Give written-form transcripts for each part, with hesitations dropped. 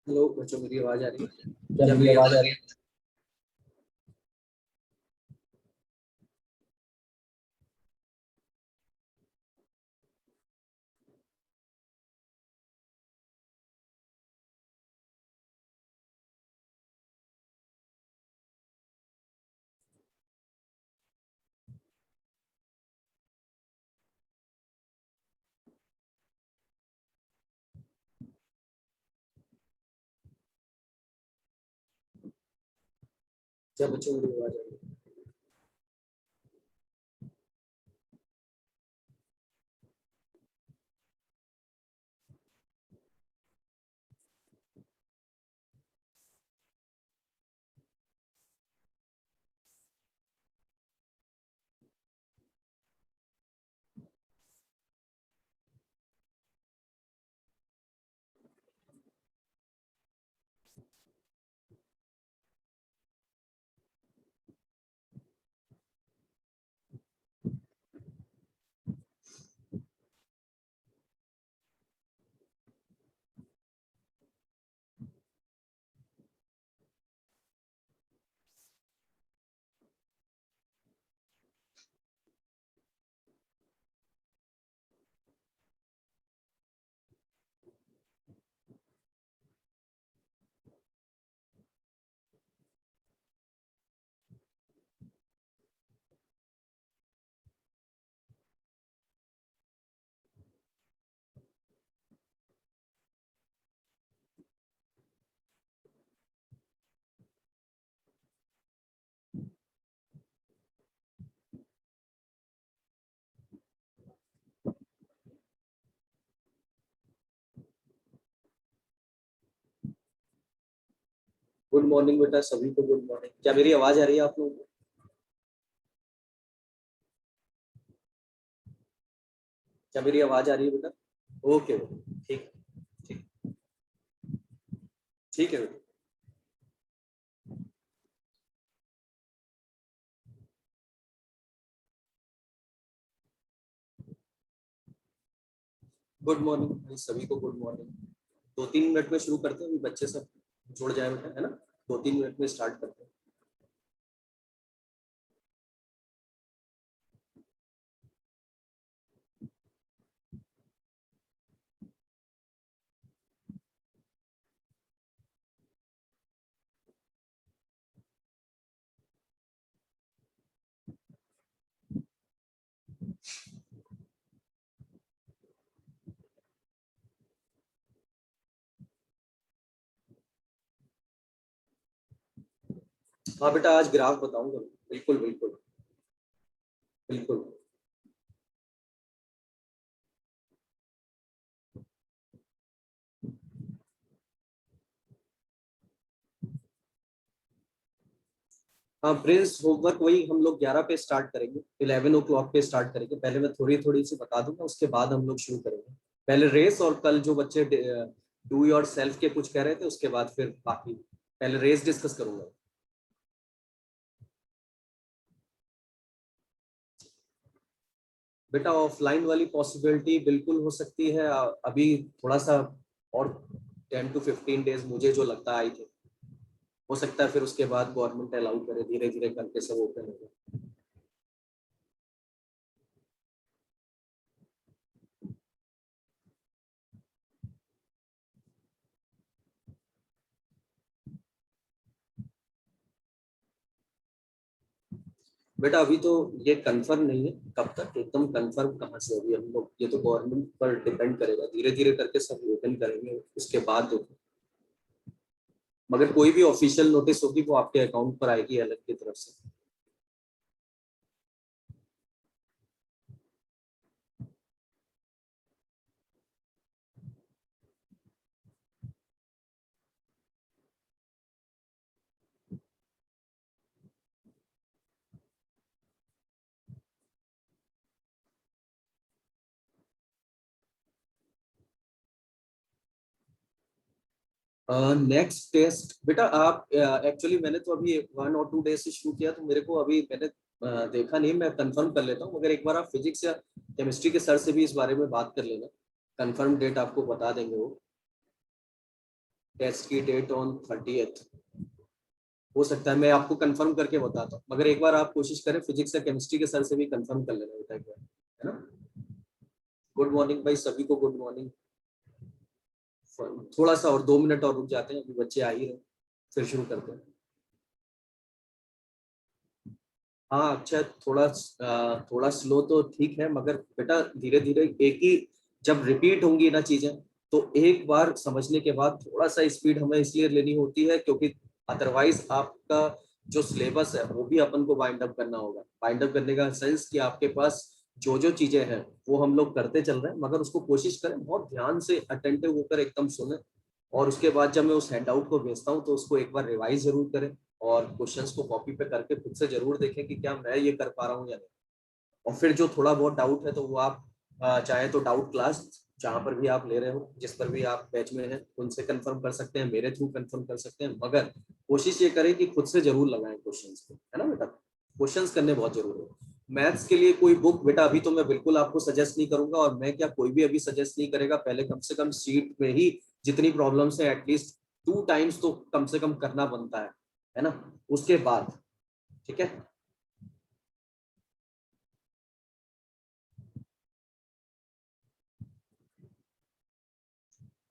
Hello बच्चों, मेरी आवाज आ रही है? क्या क्या मेरी मेरी आवाज आवाज आ आ रही रही है? क्या बच्चों, मेरी आवाज आ रही है? गुड मॉर्निंग बेटा, सभी को गुड मॉर्निंग। क्या मेरी आवाज आ रही है आप लोगों को? क्या मेरी आवाज आ रही है बेटा? ओके बेटा, ठीक। ठीक। ठीक है बेटा। गुड मॉर्निंग भाई, सभी को गुड मॉर्निंग। 2-3 मिनट में शुरू करते हैं, अभी बच्चे सब जुड़ जाए बेटा, है ना? 2-3 मिनट में स्टार्ट करते हैं। हाँ बेटा, आज ग्राफ बताऊंगा। बिल्कुल बिल्कुल। बिल्कुल। हाँ प्रिंस, होमवर्क वही हम लोग 11 पे स्टार्ट करेंगे, 11 o'clock पे स्टार्ट करेंगे। पहले मैं थोड़ी थोड़ी सी बता दूंगा, उसके बाद हम लोग शुरू करेंगे। पहले रेस, और कल जो बच्चे डू योर सेल्फ के कुछ कह रहे थे, उसके बाद फिर बाकी। पहले रेस डिस्कस करूंगा। बेटा, ऑफलाइन वाली पॉसिबिलिटी बिल्कुल हो सकती है। अभी थोड़ा सा और 10 to 15 डेज मुझे जो लगता है, आई थिंक हो सकता है। फिर उसके बाद गवर्नमेंट अलाउ करे, धीरे धीरे करके सब ओपन होगा। बेटा अभी तो ये कंफर्म नहीं है, कब तक एकदम कंफर्म कहाँ से होगी हम लोग, ये तो गवर्नमेंट पर डिपेंड करेगा। धीरे धीरे करके सब ओपन करेंगे, उसके बाद तो। मगर कोई भी ऑफिशियल नोटिस होगी वो आपके अकाउंट पर आएगी अलग की तरफ से। नेक्स्ट टेस्ट बेटा, आप एक्चुअली मैंने तो अभी 1 or 2 डेज से शुरू किया, तो मेरे को अभी मैंने देखा नहीं। मैं कंफर्म कर लेता हूँ, मगर एक बार आप फिजिक्स या केमिस्ट्री के सर से भी इस बारे में बात कर लेना। कंफर्म डेट आपको बता देंगे वो। टेस्ट की डेट ऑन 30th। हो सकता है, मैं आपको कंफर्म करके बताता हूँ, मगर एक बार आप कोशिश करें फिजिक्स या केमिस्ट्री के सर से भी कंफर्म कर लेना बेटा एक बार, है ना। गुड मॉर्निंग भाई सभी को, गुड मॉर्निंग। थोड़ा सा और 2 मिनट और रुक जाते हैं, अभी बच्चे आ ही रहे, फिर शुरू करते हैं। हाँ अच्छा, थोड़ा स्लो तो ठीक है, मगर बेटा धीरे धीरे एक ही, जब रिपीट होंगी ना चीजें, तो एक बार समझने के बाद थोड़ा सा स्पीड हमें इसलिए लेनी होती है, क्योंकि अदरवाइज आपका जो सिलेबस है वो भी अपन को बाइंड अप करना होगा। बाइंड अप करने का सेंस कि आपके पास जो जो चीजें हैं वो हम लोग करते चल रहे हैं, मगर उसको कोशिश करें बहुत ध्यान से अटेंटिव होकर एकदम सुने, और उसके बाद जब मैं उस हैंडआउट को भेजता हूँ तो उसको एक बार रिवाइज जरूर करें, और क्वेश्चंस को कॉपी पे करके खुद से जरूर देखें कि क्या मैं ये कर पा रहा हूँ या नहीं। और फिर जो थोड़ा बहुत डाउट है तो वो आप चाहे तो डाउट क्लास जहाँ पर भी आप ले रहे हो, जिस पर भी आप बैच में हैं, उनसे कंफर्म कर सकते हैं, मेरे थ्रू कंफर्म कर सकते हैं, मगर कोशिश ये करें कि खुद से जरूर लगाएं क्वेश्चंस को, है ना बेटा। क्वेश्चंस करने बहुत जरूरी है। मैथ्स के लिए कोई बुक बेटा अभी तो मैं बिल्कुल आपको सजेस्ट नहीं करूंगा, और मैं क्या कोई भी अभी सजेस्ट नहीं करेगा। पहले कम से कम सीट में ही जितनी प्रॉब्लम्स है एटलीस्ट 2 टाइम्स तो कम से कम करना बनता है ना, उसके बाद। ठीक है।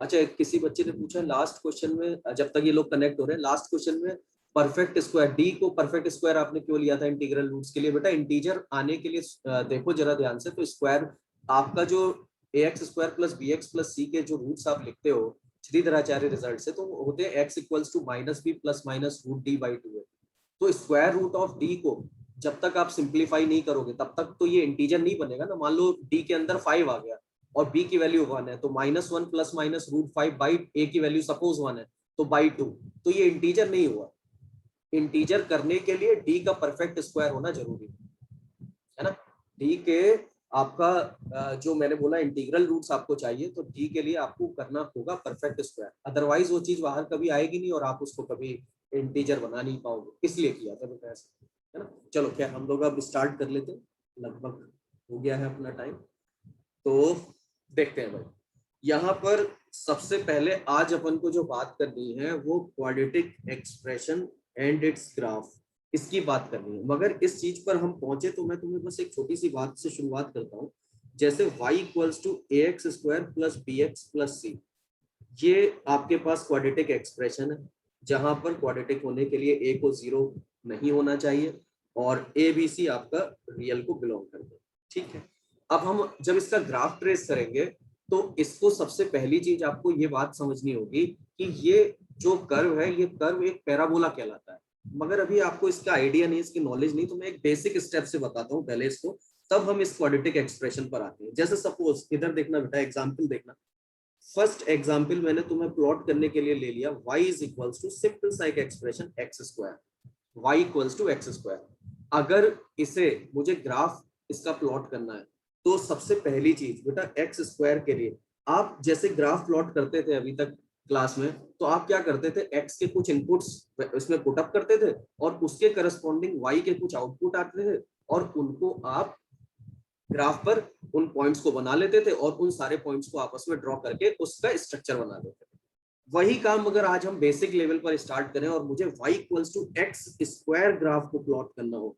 अच्छा, किसी बच्चे ने पूछा लास्ट क्वेश्चन में, जब तक ये लोग कनेक्ट हो रहे हैं, लास्ट क्वेश्चन में परफेक्ट स्क्वायर, डी को परफेक्ट स्क्वायर आपने क्यों लिया था इंटीग्रल रूट्स के लिए। बेटा इंटीजर आने के लिए देखो जरा ध्यान से, तो स्क्वायर आपका जो a x square plus b x plus c के जो रूट्स आप लिखते हो श्रीधराचार्य रिजल्ट से, तो होते हैं x equals to minus b plus minus root d by 2 है। तो स्क्वायर रूट ऑफ डी को जब तक आप सिंप्लीफाई नहीं करोगे तब तक तो ये इंटीजर नहीं बनेगा ना। मान लो डी के अंदर 5 आ गया और बी की वैल्यू 1 है, तो -1 प्लस माइनस रूट 5 बाई ए की वैल्यू सपोज 1 है, तो बाई 2, तो ये इंटीजर नहीं हुआ। इंटीजर करने के लिए डी का परफेक्ट स्क्वायर होना जरूरी है ना। डी के आपका जो मैंने बोला इंटीग्रल रूट्स आपको चाहिए, तो डी के लिए आपको करना होगा परफेक्ट स्क्वायर, अदरवाइज वो चीज बाहर कभी आएगी नहीं और आप उसको कभी इंटीजर बना नहीं पाओगे, इसलिए किया था बेटा ऐसा, है ना। चलो क्या हम लोग अब स्टार्ट कर लेते हैं, लगभग हो गया है अपना टाइम, तो देखते हैं भाई। यहाँ पर सबसे पहले आज अपन को जो बात करनी है वो quadratic expression and it's graph, इसकी बात करनी है। मगर इस चीज पर हम पहुंचे तो मैं तुम्हें बस एक छोटी सी बात से शुरुआत करता हूँ। जैसे y equals to a x square plus b x plus c, ये आपके पास क्वाड्रेटिक एक्सप्रेशन है, जहां पर क्वाड्रेटिक होने के लिए a को 0 नहीं होना चाहिए और a b c आपका रियल को बिलोंग करता है। ठीक है। अब हम जब इसका ग्राफ ट्रेस करेंगे तो इसको सबसे पहली चीज आपको ये बात समझनी होगी कि ये जो कर्व है ये कर्व एक पैराबोला कहलाता है। मगर अभी आपको इसका आइडिया नहीं, इसकी नॉलेज नहीं, तो मैं एक बेसिक स्टेप से बताता हूँ पहले इसको, तब हम इस क्वाड्रेटिक एक्सप्रेशन पर आते हैं। जैसे सपोज इधर देखना बेटा, एग्जाम्पल देखना। फर्स्ट एग्जाम्पल मैंने तुम्हें प्लॉट करने के लिए ले लिया, y is equals to simple सा एक expression x square, y equals to x square. अगर इसे मुझे ग्राफ इसका प्लॉट करना है तो सबसे पहली चीज बेटा एक्स स्क्वायर के लिए आप जैसे ग्राफ प्लॉट करते थे अभी तक क्लास में, तो आप क्या करते थे, एक्स के कुछ इनपुट्स इसमें पुट अप करते थे और उसके करस्पॉन्डिंग वाई के कुछ आउटपुट आते थे, और उनको आप ग्राफ पर उन पॉइंट्स को बना लेते थे और उन सारे पॉइंट्स को आपस में ड्रॉ करके उसका स्ट्रक्चर बना लेते थे। वही काम अगर आज हम बेसिक लेवल पर स्टार्ट करें और मुझे y equals to x square graph को प्लॉट करना हो,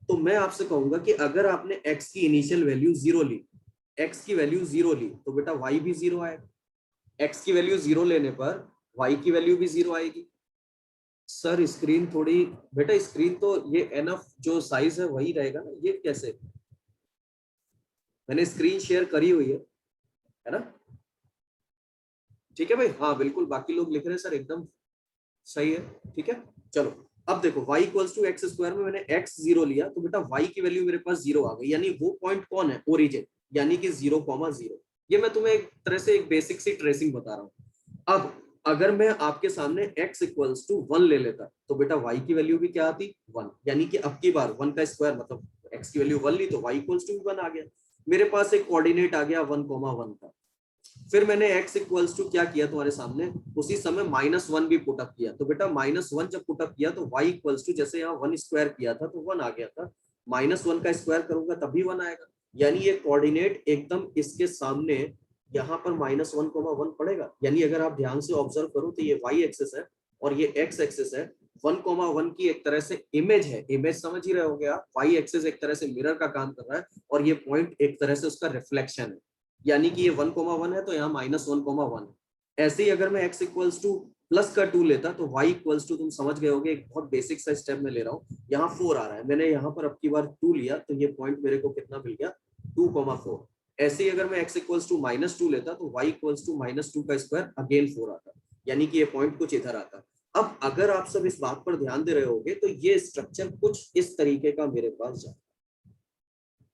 तो मैं आपसे कहूंगा कि अगर आपने x की इनिशियल वैल्यू 0 ली, x की वैल्यू 0 ली, तो बेटा y भी 0 आएगा। x की वैल्यू 0 लेने पर y की वैल्यू भी 0 आएगी। सर स्क्रीन थोड़ी, बेटा स्क्रीन तो ये एनफ जो साइज है वही रहेगा ना, ये कैसे, मैंने स्क्रीन शेयर करी हुई है ना। ठीक है भाई, हाँ बिल्कुल, बाकी लोग लिख रहे हैं सर एकदम सही है। ठीक है। चलो अब देखो y equals to x square में मैंने x 0 लिया, तो बेटा y की वैल्यू मेरे पास 0 आ गई, यानी वो पॉइंट कौन है, ओरिजिन, यानी कि 0,0। ये मैं तुम्हें एक तरह से एक बेसिक सी ट्रेसिंग बता रहा हूँ। अब अगर मैं आपके सामने x इक्वल्स टू 1 ले लेता, तो बेटा y की वैल्यू भी क्या आती, 1, यानी कि अब की बार 1 का स्क्वायर मतलब x की वैल्यू 1 ली तो y इक्वल्स टू 1 आ गया। मेरे पास एक कोऑर्डिनेट आ गया 1,1 का। फिर मैंने x इक्वल्स टू क्या किया तुम्हारे सामने, उसी समय -1 भी पुटअप किया, तो बेटा -1 जब पुटअप किया तो y इक्वल्स टू, जैसे यहाँ 1 स्क्वायर किया था तो 1 आ गया था, -1 का स्क्वायर करूंगा तभी 1 आएगा, यानी ये कोऑर्डिनेट एकदम इसके सामने यहाँ पर -1,1 पड़ेगा। यानी अगर आप ध्यान से ऑब्जर्व करो तो ये y एक्सिस है और ये x एक्सिस है। 1,1 की एक तरह से इमेज है, इमेज समझ ही रहे होगे आप। y एक्सिस एक तरह से मिरर का काम कर रहा है और ये पॉइंट एक तरह से उसका रिफ्लेक्शन है। यानी कि ये 1,1 है तो यहाँ -1,1 है। ऐसे ही अगर मैं x इक्वल्स टू +2 लेता तो y इक्वल्स टू, तुम समझ गए होगे, एक बहुत बेसिक सा स्टेप में ले रहा हूँ। यहाँ 4 आ रहा है, मैंने यहाँ पर अब की बार 2 लिया तो ये पॉइंट मेरे को कितना मिल गया, 2,4। ऐसे ही अगर मैं x इक्वल्स टू -2 लेता तो y इक्वल्स टू -2 का स्क्वायर अगेन 4 आता, यानी कि ये पॉइंट कुछ इधर आता। अब अगर आप सब इस बात पर ध्यान दे रहे होगे तो ये स्ट्रक्चर कुछ इस तरीके का मेरे पास जाता।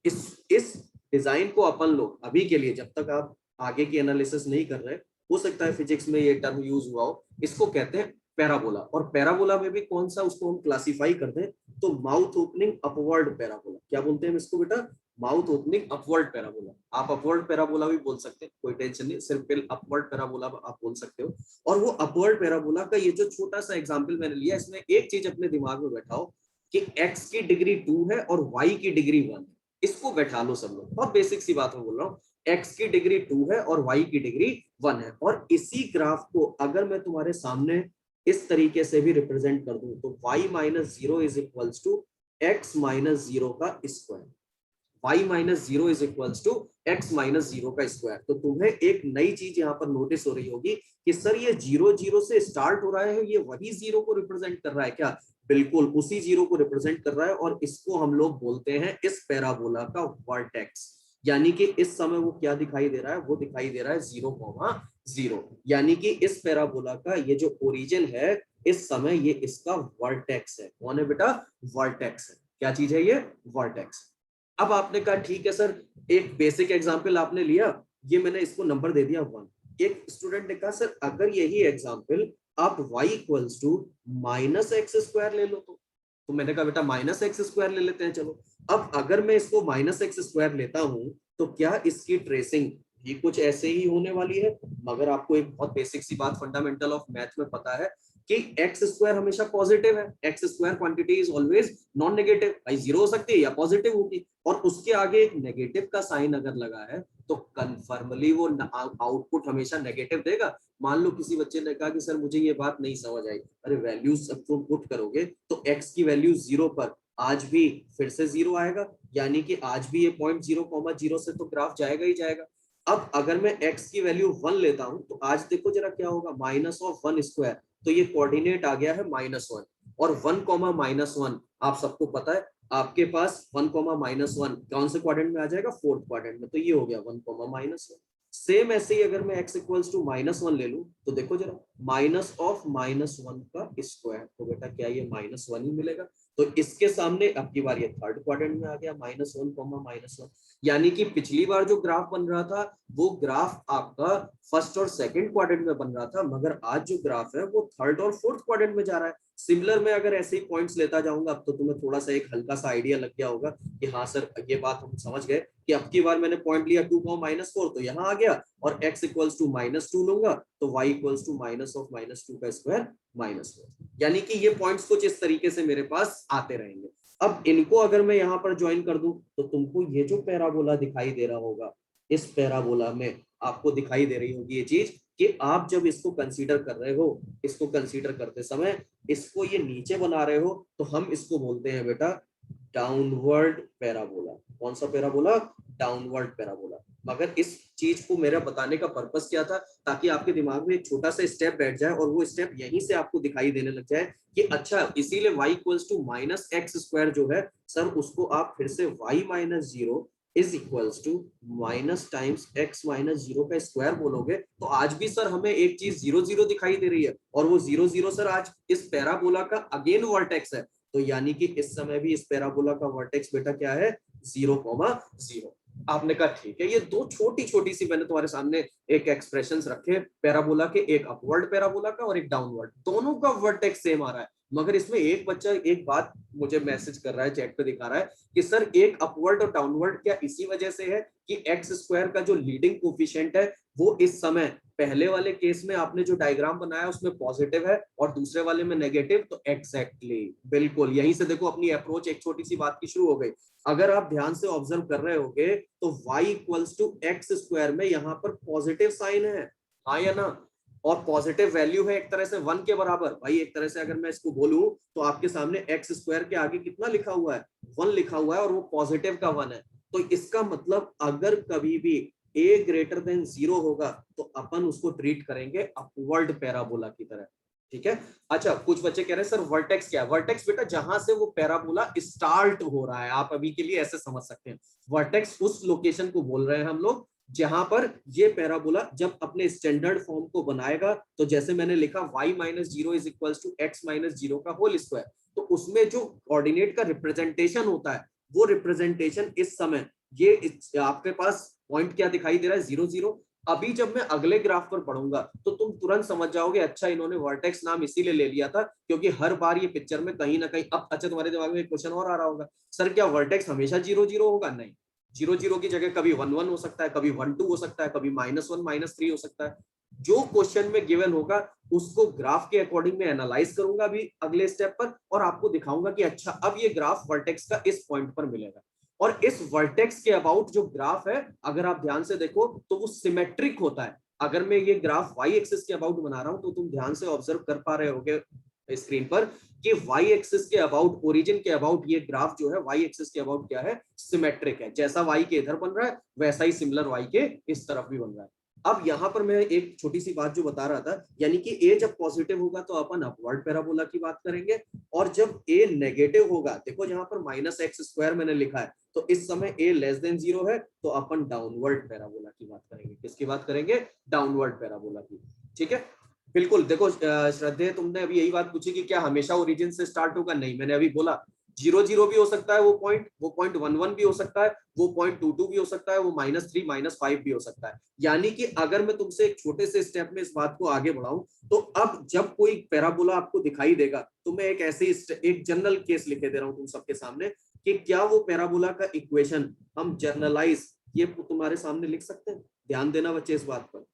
इस डिजाइन को अपन लोग अभी के लिए, जब तक आप आगे की एनालिसिस नहीं कर रहे, हो सकता है फिजिक्स में ये टर्म यूज हुआ हो, इसको कहते हैं पैराबोला। और पैराबोला में भी कौन सा उसको हम क्लासिफाई करते हैं, तो माउथ ओपनिंग अपवर्ड पैराबोला। क्या बोलते हैं इसको बेटा, माउथ ओपनिंग अपवर्ड पैराबोला। आप अपवर्ड पैराबोला भी बोल सकते हैं, कोई टेंशन नहीं, सिर्फ अपवर्ड पैराबोला आप बोल सकते हो। और वो अपवर्ड पैराबोला का ये जो छोटा सा एग्जाम्पल मैंने लिया, इसमें एक चीज अपने दिमाग में बैठाओ कि x की डिग्री 2 है और y की डिग्री 1 है। इसको बैठा लो सब लोग, बहुत बेसिक सी बात मैं बोल रहा हूँ। x की डिग्री 2 है और y की डिग्री 1 है। और इसी ग्राफ को अगर मैं तुम्हारे सामने इस तरीके से भी रिप्रेजेंट कर दूं तो y - 0 is equals to x - 0 का square. y - 0 is equals to x - 0 का स्क्वायर। तो तुम्हें एक नई चीज यहाँ पर नोटिस हो रही होगी कि सर ये 0 0 से स्टार्ट हो रहा है, ये वही 0 को रिप्रेजेंट कर रहा है क्या? बिल्कुल उसी 0 को रिप्रेजेंट कर रहा है। और इसको हम लोग बोलते हैं इस पैराबोला का वर्टेक्स। यानी कि इस समय वो क्या दिखाई दे रहा है, वो दिखाई दे रहा है 0,0। यानी कि इस पैराबोला का ये जो ओरिजिन है, इस समय ये इसका वर्टेक्स है। कौन है बेटा? वर्टेक्स है। क्या चीज है ये? वर्टेक्स। अब आपने कहा ठीक है सर, एक बेसिक एग्जांपल आपने लिया, ये मैंने इसको नंबर दे दिया 1। एक स्टूडेंट ने कहा सर अगर यही एग्जांपल आप y इक्वल्स टू -x² ले लो तो मैंने कहा बेटा -x² ले लेते हैं, चलो। अब अगर मैं इसको -x² लेता हूं तो क्या इसकी ट्रेसिंग भी कुछ ऐसे ही होने वाली है? मगर आपको एक बहुत बेसिक सी बात फंडामेंटल ऑफ मैथ में पता है कि x² हमेशा पॉजिटिव है। x² quantity is always non negative. भाई जीरो हो सकती है या पॉजिटिव होगी, और उसके आगे एक नेगेटिव का साइन अगर लगा है तो कन्फर्मली वो आउटपुट हमेशा नेगेटिव देगा। मान लो किसी बच्चे ने कहा कि सर मुझे ये बात नहीं समझ आई। अरे वैल्यूज सब तुम पुट करोगे तो x की वैल्यू 0 पर आज भी फिर से 0 आएगा, यानी कि आज भी ये पॉइंट 0,0 से तो ग्राफ जाएगा ही जाएगा। अब अगर मैं x की वैल्यू 1 लेता हूं तो आज देखो जरा क्या होगा, -1²। तो ये कोऑर्डिनेट आ गया है -1 और 1,-1। आप सबको पता है आपके पास 1,-1 कौन से क्वाड्रेंट में आ जाएगा? फोर्थ क्वाड्रेंट में। तो ये हो गया 1,-1। सेम ऐसे ही अगर मैं x इक्वल्स टू -1 ले लूं तो देखो जरा, -(-1) का स्क्वायर। तो बेटा क्या ये -1 ही मिलेगा? तो इसके सामने अब की बार ये थर्ड क्वाड्रेंट में आ गया -1,-1। यानी कि पिछली बार जो ग्राफ बन रहा था वो ग्राफ आपका फर्स्ट और सेकंड क्वाड्रेंट में बन रहा था, मगर आज जो ग्राफ है वो थर्ड और फोर्थ क्वाड्रेंट में जा रहा है। सिमिलर में अगर ऐसे ही पॉइंट्स लेता जाऊंगा, अब तो तुम्हें थोड़ा सा एक हल्का सा आइडिया लग गया होगा कि हाँ सर ये बात हम समझ गए कि अब की बार मैंने पॉइंट लिया 2,-4 तो यहाँ आ गया, और x इक्वल्स टू -2 लूंगा तो y इक्वल्स टू -(-2) का स्क्वायर -4। यानी कि ये पॉइंट्स कुछ इस तरीके से मेरे पास आते रहेंगे। अब इनको अगर मैं यहाँ पर ज्वाइन कर दूं तो तुमको ये जो पैराबोला दिखाई दे रहा होगा, इस पैराबोला में आपको दिखाई दे रही होगी ये चीज कि आप जब इसको कंसीडर कर रहे हो, इसको कंसीडर करते समय इसको ये नीचे बना रहे हो तो हम इसको बोलते हैं बेटा डाउनवर्ड पैराबोला। कौन सा पैराबोला? Downward parabola. मगर इस चीज को मेरा बताने का पर्पस क्या था, ताकि आपके दिमाग में एक छोटा सा स्टेप बैठ जाए और वो स्टेप यहीं से आपको दिखाई देने लग जाए कि अच्छा इसीलिए y इक्वल्स टू -x² जो है सर उसको आप फिर से y - 0 is equals to -(x - 0) का स्क्वायर बोलोगे तो आज भी सर हमें एक चीज 0 0 दिखाई दे रही है, और वो 0 0 सर आज इस पैराबोला का अगेन वर्टेक्स है। तो यानी कि इस समय भी इस पैराबोला का वर्टेक्स बेटा क्या है? 0,0। आपने कहा ठीक है, ये दो छोटी छोटी सी मैंने तुम्हारे सामने एक एक्सप्रेशंस रखे पैराबोला के, एक अपवर्ड पैराबोला का और एक डाउनवर्ड, दोनों का वर्टेक्स सेम आ रहा है। मगर इसमें एक बच्चा एक बात मुझे मैसेज कर रहा है, चैट पे दिखा रहा है कि सर एक अपवर्ड और डाउनवर्ड क्या इसी वजह से है कि एक्स स्क्वायर का जो लीडिंग कोफिशिएंट है वो इस समय पहले वाले केस में आपने जो डायग्राम बनाया उसमें पॉजिटिव है और दूसरे वाले में नेगेटिव। तो एग्जैक्टली बिल्कुल यहीं से देखो अपनी अप्रोच एक छोटी सी बात की शुरू हो गई। अगर आप ध्यान से ऑब्जर्व कर रहे होगे तो y equals to x square में यहाँ पर पॉजिटिव साइन है, हाँ या ना, और पॉजिटिव वैल्यू है एक तरह से 1 के बराबर। भाई एक तरह से अगर मैं इसको बोलूं तो आपके सामने एक्स स्क्वायर के आगे कितना लिखा हुआ है, 1 लिखा हुआ है और वो पॉजिटिव का 1 है। तो इसका मतलब अगर कभी भी a ग्रेटर देन 0 होगा तो अपन उसको ट्रीट करेंगे अपवर्ड पैराबोला की तरह, ठीक है। अच्छा कुछ बच्चे कह रहे हैं सर वर्टेक्स क्या है? वर्टेक्स बेटा जहां से वो पैराबोला स्टार्ट हो रहा है, आप अभी के लिए ऐसे समझ सकते हैं। वर्टेक्स उस लोकेशन को बोल रहे हैं हम लोग जहां पर ये पैराबोला जब अपने स्टैंडर्ड फॉर्म को बनाएगा, तो जैसे मैंने लिखा y minus zero is equal to x minus zero का होल स्क्वायर, तो उसमें जो कोऑर्डिनेट का रिप्रेजेंटेशन होता है वो रिप्रेजेंटेशन इस समय ये आपके पास पॉइंट क्या दिखाई दे रहा है, 0 0। अभी जब मैं अगले ग्राफ पर पढ़ूंगा तो तुम तुरंत समझ जाओगे अच्छा इन्होंने वर्टेक्स नाम इसीलिए ले लिया था क्योंकि हर बार ये पिक्चर में कहीं ना कहीं अब अच्छा तुम्हारे दिमाग में एक क्वेश्चन और आ रहा होगा, सर क्या वर्टेक्स हमेशा 0 0 होगा? नहीं, 0 0 की जगह कभी 1 1 हो सकता है, कभी 1 2 हो सकता है, कभी -1 -3 हो सकता है। जो क्वेश्चन में गिवन होगा उसको ग्राफ के अकॉर्डिंग में एनालाइज करूंगा अभी अगले स्टेप पर और आपको दिखाऊंगा कि अच्छा अब ये ग्राफ वर्टेक्स का इस पॉइंट पर मिलेगा। और इस वर्टेक्स के अबाउट जो ग्राफ है अगर आप ध्यान से देखो तो वो सिमेट्रिक होता है। अगर मैं ये ग्राफ वाई एक्सिस के अबाउट बना रहा हूं तो तुम ध्यान से ऑब्जर्व कर पा रहे होगे स्क्रीन पर कि वाई एक्सिस के अबाउट, ओरिजिन के अबाउट ये ग्राफ जो है वाई एक्सिस के अबाउट क्या है, सिमेट्रिक है। जैसा वाई के इधर बन रहा है वैसा ही सिमिलर वाई के इस तरफ भी बन रहा है। अब यहां पर मैं एक छोटी सी बात जो बता रहा था, यानी कि ए जब पॉजिटिव होगा तो अपन अपवर्ड पैराबोला की बात करेंगे और जब ए नेगेटिव होगा, देखो यहाँ पर माइनस एक्स स्क्वायर मैंने लिखा है, तो इस समय a लेस देन 0 है तो अपन डाउनवर्ड पैराबोला की बात करेंगे। किसकी बात करेंगे? डाउनवर्ड पैराबोला की, ठीक है। बिल्कुल देखो श्रद्धे तुमने अभी यही बात पूछी कि क्या हमेशा ओरिजिन से स्टार्ट होगा? नहीं, मैंने अभी बोला 0 0 भी हो सकता है, वो पॉइंट 1 1 भी हो सकता है, वो पॉइंट 2 2 भी हो सकता है, वो -3 -5 भी हो सकता है। यानी कि अगर मैं तुमसे एक छोटे से स्टेप में इस बात को आगे बढ़ाऊं तो अब जब कोई पैराबोला आपको दिखाई देगा तो मैं एक ऐसे एक जनरल केस लिखे दे रहा हूं तुम सबके सामने कि क्या वो पैराबोला का इक्वेशन हम जर्नलाइज ये तुम्हारे सामने लिख सकते हैं। ध्यान देना बच्चे इस बात पर।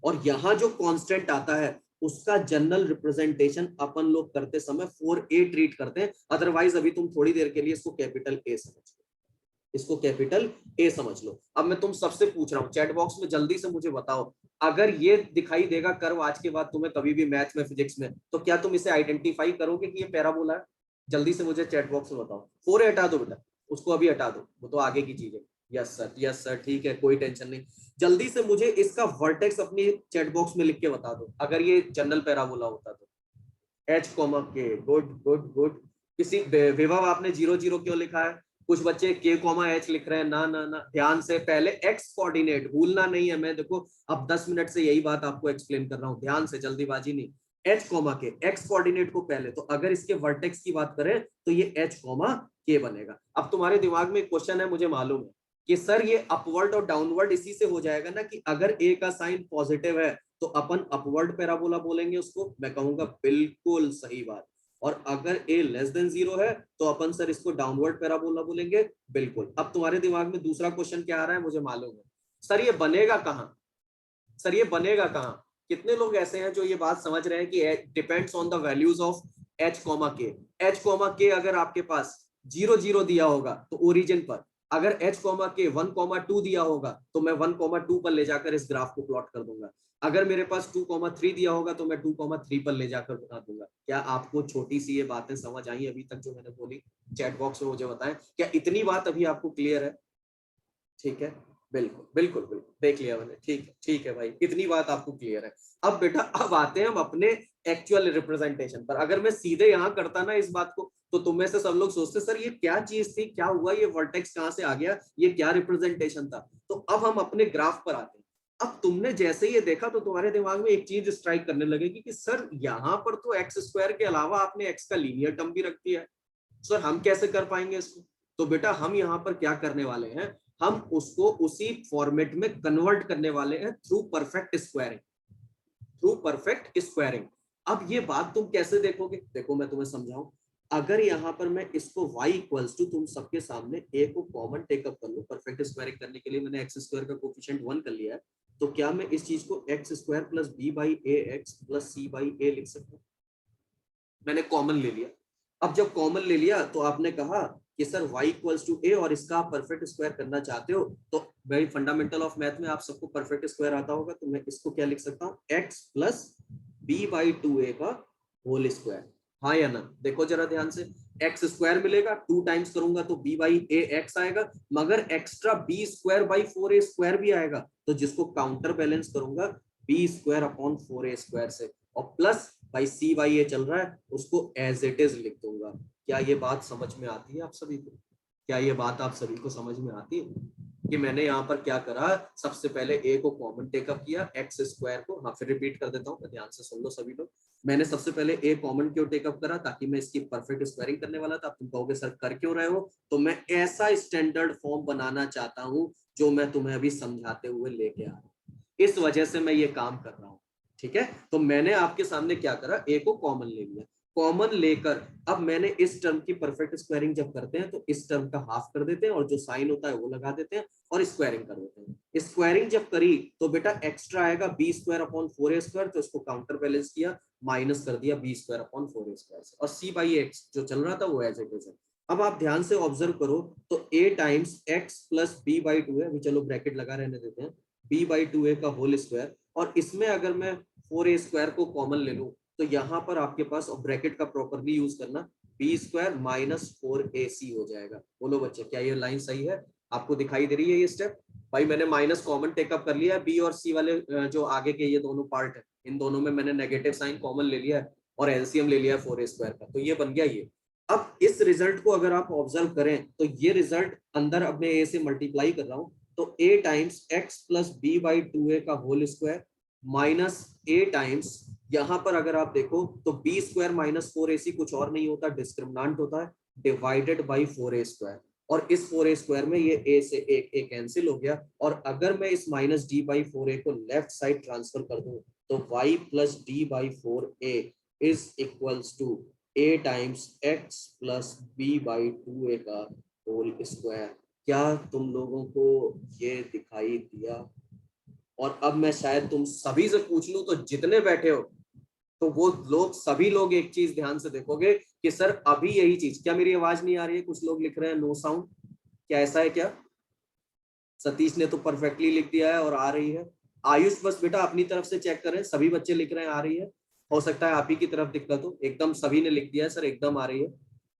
और यहां जो कांस्टेंट आता है उसका जनरल रिप्रेजेंटेशन अपन लोग करते समय 4a ट्रीट करते हैं। अदरवाइज अभी तुम थोड़ी देर के लिए इसको कैपिटल ए समझ लो, इसको कैपिटल ए समझ लो। अब मैं तुम सबसे पूछ रहा हूं चैट बॉक्स में जल्दी से मुझे बताओ, अगर ये दिखाई देगा कर्व आज के बाद तुम्हें कभी भी मैथ में फिजिक्स में, तो क्या तुम इसे आइडेंटिफाई करोगे कि ये पैराबोला है? जल्दी से मुझे चैट बॉक्स में बताओ। 4a हटा दो बेटा, उसको अभी हटा दो, वो तो आगे की चीज है। यस सर ठीक है, कोई टेंशन नहीं। जल्दी से मुझे इसका वर्टेक्स अपनी चैट बॉक्स में लिख के बता दो अगर ये जनरल पैराबोला होता तो। एच कॉमा के, गुड गुड गुड। किसी विभव आपने 0 0 क्यों लिखा है? कुछ बच्चे के कॉमा एच लिख रहे हैं। ना ना ना, ध्यान से पहले एक्स कोऑर्डिनेट भूलना नहीं है। मैं देखो अब 10 मिनट से यही बात आपको एक्सप्लेन कर रहा हूं, ध्यान से, जल्दीबाजी नहीं। एच कॉमा के, एक्स कोऑर्डिनेट को पहले, तो अगर इसके वर्टेक्स की बात करें तो ये एच कॉमा के बनेगा। अब तुम्हारे दिमाग में एक क्वेश्चन है, मुझे मालूम है कि सर ये अपवर्ड और डाउनवर्ड इसी से हो जाएगा ना कि अगर ए का साइन पॉजिटिव है तो अपन अपवर्ड पैराबोला बोलेंगे उसको। मैं कहूंगा बिल्कुल सही बात। और अगर a लेस देन 0 है तो अपन सर इसको डाउनवर्ड पैराबोला बोलेंगे। बिल्कुल। अब तुम्हारे दिमाग में दूसरा क्वेश्चन क्या आ रहा है मुझे मालूम है, सर ये बनेगा कहां? सर ये बनेगा कहां? कितने लोग ऐसे हैं जो ये बात समझ रहे हैं कि depends on the values of H comma के। एच कॉमा के अगर आपके पास 0 0 दिया होगा तो ओरिजिन पर, अगर एच कॉमा के 1 2 दिया होगा तो मैं 1 2 पर ले जाकर इस ग्राफ को प्लॉट कर दूंगा। अगर मेरे पास 2 3 दिया होगा तो मैं 2 3 पर ले जाकर बता दूंगा। क्या आपको छोटी सी ये बातें समझ आई अभी तक जो मैंने बोली? चैट बॉक्स में मुझे बताएं, क्या इतनी बात अभी आपको क्लियर है? ठीक है, बिल्कुल बिल्कुल बिल्कुल, देख लिया मैंने। ठीक है भाई, इतनी बात आपको क्लियर है। अब बेटा अब आते हैं हम अपने एक्चुअल रिप्रेजेंटेशन पर। अगर मैं सीधे यहाँ करता ना इस बात को तो तुम में से सब लोग सोचते सर ये क्या चीज थी, क्या हुआ, ये वर्टेक्स कहाँ से आ गया, ये क्या रिप्रेजेंटेशन था। तो अब हम अपने ग्राफ पर आते हैं। अब तुमने जैसे ये देखा तो तुम्हारे दिमाग में एक चीज स्ट्राइक करने लगेगी कि सर यहाँ पर तो एक्स स्क्वायर के अलावा आपने एक्स का लीनियर टर्म भी रख दिया है, सर हम कैसे कर पाएंगे इसको? तो बेटा हम यहाँ पर क्या करने वाले हैं, हम उसको उसी फॉर्मेट में कन्वर्ट करने वाले हैं through perfect squaring. Through perfect squaring. अब ये बात तुम कैसे देखोगे, देखो मैं तुम्हें समझाऊं। अगर यहाँ पर मैं इसको y इक्वल्स टू, तुम सबके सामने a को कॉमन टेकअप कर लूं, परफेक्ट स्क्वायरिंग करने के लिए मैंने एक्स स्क्वायर का कोफिशिएंट 1 कर लिया है, तो क्या मैं इस चीज को x square plus b by a x plus c by a लिख सकता हूँ? मैंने कॉमन ले लिया। अब जब कॉमन ले लिया तो आपने कहा कि sir y equals to a और इसका आप परफेक्ट स्क्वायर करना चाहते हो, तो भाई फंडामेंटल ऑफ मैथ में आप सबको परफेक्ट स्क्वायर आता होगा, तो मैं इसको क्या लिख सकता हूँ, x plus b by two a का होल स्क्वायर। हाँ या ना, देखो जरा ध्यान से, एक्स स्क्वायर मिलेगा, 2 टाइम्स करूंगा तो बी बाई ए एक्स आएगा, मगर extra b square by 4 a square भी आएगा, तो जिसको काउंटर बैलेंस करूंगा b square upon 4 a square से, और प्लस भाई सी बाई ए चल रहा है उसको एज इट इज लिख दूंगा। क्या ये बात समझ में आती है आप सभी को? क्या ये बात आप सभी को समझ में आती है कि मैंने यहाँ पर क्या करा, सबसे पहले a को कॉमन टेकअप किया, एक्स स्क्वायर को, हाँ फिर रिपीट कर देता हूँ, ध्यान से सुन लो सभी लोग। मैंने सबसे पहले a कॉमन क्यों टेकअप करा, ताकि मैं इसकी परफेक्ट स्क्वायरिंग करने वाला था। तुम कहोगे सर कर क्यों रहे हो, तो मैं ऐसा स्टैंडर्ड फॉर्म बनाना चाहता हूँ जो मैं तुम्हें अभी समझाते हुए लेके आ रहा हूँ, इस वजह से मैं ये काम कर रहा हूँ। ठीक है, तो मैंने आपके सामने क्या करा, a को कॉमन ले लिया, कॉमन लेकर अब मैंने इस टर्म की परफेक्ट स्क्वायरिंग जब करते हैं तो इस टर्म का हाफ कर देते हैं और जो साइन होता है वो लगा देते हैं और स्क्वायरिंग कर देते हैं। स्क्वायरिंग जब करी तो बेटा एक्स्ट्रा आएगा B square upon 4 a square, तो इसको काउंटर बैलेंस किया, माइनस कर दिया B square upon 4 a square से, और सी बाई एक्स जो चल रहा था वो एज इट इज है। अब आप ध्यान से ऑब्जर्व करो तो a times x plus b by two है, चलो ब्रैकेट लगा रहने देते हैं, b बाई टू ए का होल स्क्वायर, और इसमें अगर मैं 4 ए स्क्वायर को कॉमन ले लूं तो यहाँ पर आपके पास, और ब्रैकेट का प्रॉपरली यूज करना, बी स्क्वायर माइनस 4ac हो जाएगा। बोलो बच्चे क्या ये लाइन सही है, आपको दिखाई दे रही है ये स्टेप? भाई मैंने माइनस कॉमन टेकअप कर लिया है, बी और सी वाले जो आगे के ये दोनों पार्ट है, इन दोनों में मैंने नेगेटिव साइन कॉमन ले लिया है और एलसीएम ले लिया है 4a स्क्वायर का, तो ये बन गया ये। अब इस रिजल्ट को अगर आप ऑब्जर्व करें तो ये रिजल्ट अंदर अपने ए से मल्टीप्लाई कर रहा हूं, तो a times x plus b by two a का whole square minus a times, यहां पर अगर आप देखो तो बी स्क्वायर माइनस 4ac कुछ और नहीं होता, डिस्क्रिमिनांट होता है, डिवाइडेड बाई 4a स्क्वायर, और इस 4a स्क्वायर में ये a से एक कैंसिल हो गया, और अगर मैं इस माइनस डी बाई 4a को लेफ्ट साइड ट्रांसफर कर दूं तो y plus d by 4a is equals to a times x plus b by 2a का होल स्क्वायर। क्या तुम लोगों को ये दिखाई दिया? और अब मैं शायद तुम सभी से पूछ लूं तो जितने बैठे हो तो वो लोग, सभी लोग एक चीज ध्यान से देखोगे कि सर अभी यही चीज, क्या मेरी आवाज नहीं आ रही है? कुछ लोग लिख रहे हैं नो साउंड, क्या ऐसा है क्या? सतीश ने तो परफेक्टली लिख दिया है और आ रही है। आयुष बस बेटा अपनी तरफ से चेक करें, सभी बच्चे लिख रहे हैं आ रही है, हो सकता है आप ही की तरफ दिक्कत हो, एकदम सभी ने लिख दिया है सर, एकदम आ रही है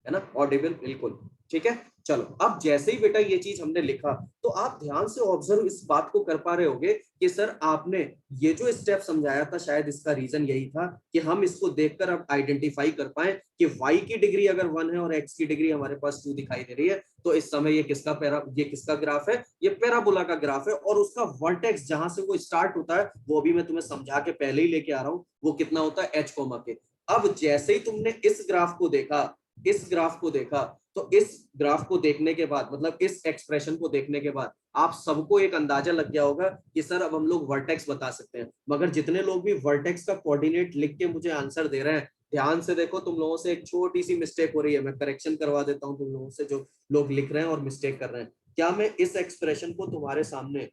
ना, ऑडिबल बिल्कुल ठीक है। चलो अब जैसे ही बेटा ये चीज हमने लिखा तो आप ध्यान से ऑब्जर्व इस बात को कर पा रहे होगे कि सर आपने ये जो स्टेप समझाया था शायद इसका रीजन यही था कि हम इसको देखकर अब आइडेंटिफाई कर पाए कि y की डिग्री अगर 1 है और x की डिग्री हमारे पास 2 दिखाई दे रही है, तो इस समय ये किसका ग्राफ है? ये पैराबोला का ग्राफ है, और उसका वर्टेक्स जहां से वो स्टार्ट होता है वो भी मैं तुम्हें समझा के पहले ही लेके आ रहा हूँ, वो कितना होता है h कोमा के। अब जैसे ही तुमने इस ग्राफ को देखा, इस ग्राफ को देखा, तो इस ग्राफ को देखने के बाद, मतलब इस एक्सप्रेशन को देखने के बाद आप सबको एक अंदाजा लग गया होगा कि सर अब हम लोग वर्टेक्स बता सकते हैं। मगर जितने लोग भी वर्टेक्स का कोऑर्डिनेट लिख के मुझे आंसर दे रहे हैं, ध्यान से देखो, तुम लोगों से एक छोटी सी मिस्टेक हो रही है, मैं करेक्शन करवा देता हूं तुम लोगों से, जो लोग लिख रहे हैं और मिस्टेक कर रहे हैं। क्या मैं इस एक्सप्रेशन को तुम्हारे सामने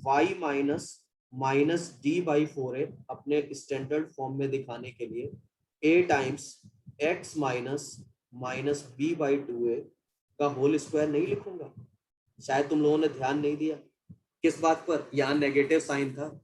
y minus minus D by 4a अपने स्टैंडर्ड फॉर्म में दिखाने के लिए a times x minus minus b by two a का होल स्क्वायर नहीं लिखूंगा? शायद तुम लोगों ने ध्यान नहीं दिया। किस बात पर? यहाँ नेगेटिव साइन था,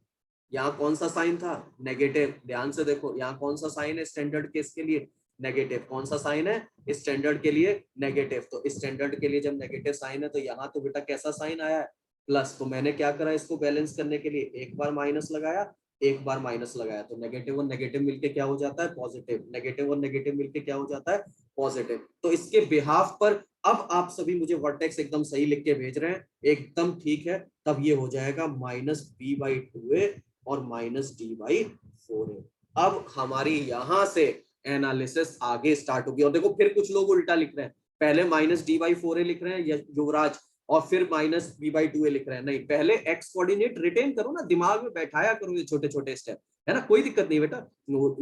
यहाँ कौन सा साइन था? नेगेटिव। ध्यान से देखो यहाँ कौन सा साइन है स्टैंडर्ड केस के लिए? नेगेटिव। कौन सा साइन है स्टैंडर्ड के लिए? नेगेटिव। तो स्टैंडर्ड के लिए जब नेगेटिव साइन है तो यहाँ तो बेटा कैसा साइन आया है? प्लस। तो मैंने क्या करा, इसको बैलेंस करने के लिए एक बार माइनस लगाया, एक बार माइनस लगाया, तो नेगेटिव और नेगेटिव मिलके क्या हो जाता है? पॉजिटिव। नेगेटिव और नेगेटिव मिलके क्या हो जाता है? पॉजिटिव। तो इसके बिहाफ पर अब आप सभी मुझे वर्टेक्स एकदम सही लिख के भेज रहे हैं, एकदम ठीक है, तब ये हो जाएगा minus b by two a और माइनस डी बाई 4a। अब हमारी यहां से एनालिसिस आगे स्टार्ट होगी। और देखो फिर कुछ लोग उल्टा लिख रहे हैं, पहले माइनस डी बाई 4a लिख रहे हैं युवराज, और फिर माइनस b/2a लिख रहे हैं, नहीं, पहले x कोऑर्डिनेट रिटेन करो ना, दिमाग में बैठाया करो ये छोटे छोटे स्टेप, है ना, कोई दिक्कत नहीं बेटा,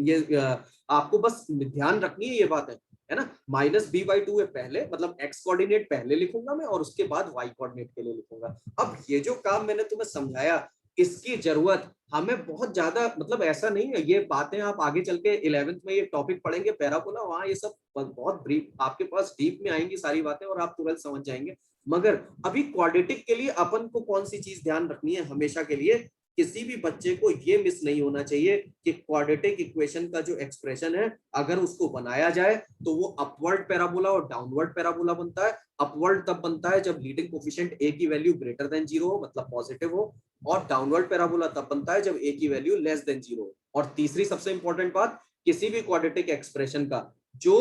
ये आपको बस ध्यान रखनी है ये बात है ना। माइनस b/2a पहले, मतलब x कोऑर्डिनेट पहले लिखूंगा मैं और उसके बाद y कोऑर्डिनेट के लिए लिखूंगा। अब ये जो काम मैंने तुम्हें समझाया, इसकी जरूरत हमें बहुत ज्यादा, मतलब ऐसा नहीं है, ये बातें आप आगे चल के 11th में ये टॉपिक पढ़ेंगे पैराबोला, वहां ये सब बहुत ब्रीफ आपके पास डीप में आएंगी सारी बातें और आप तुरंत समझ जाएंगे। मगर अभी क्वाड्रेटिक के लिए अपन को कौन सी चीज ध्यान रखनी है हमेशा के लिए, किसी भी बच्चे को ये मिस नहीं होना चाहिए कि क्वाड्रेटिक इक्वेशन का जो एक्सप्रेशन है अगर उसको बनाया जाए तो वो अपवर्ड पैराबोला और डाउनवर्ड पैराबोला बनता है। अपवर्ड तब बनता है जब लीडिंग कोफिशिएंट a की वैल्यू ग्रेटर देन 0 हो, मतलब पॉजिटिव हो, और डाउनवर्ड पैराबोला तब बनता है जब a की वैल्यू लेस देन 0 हो। और तीसरी सबसे इंपॉर्टेंट बात, किसी भी क्वाड्रेटिक एक्सप्रेशन का जो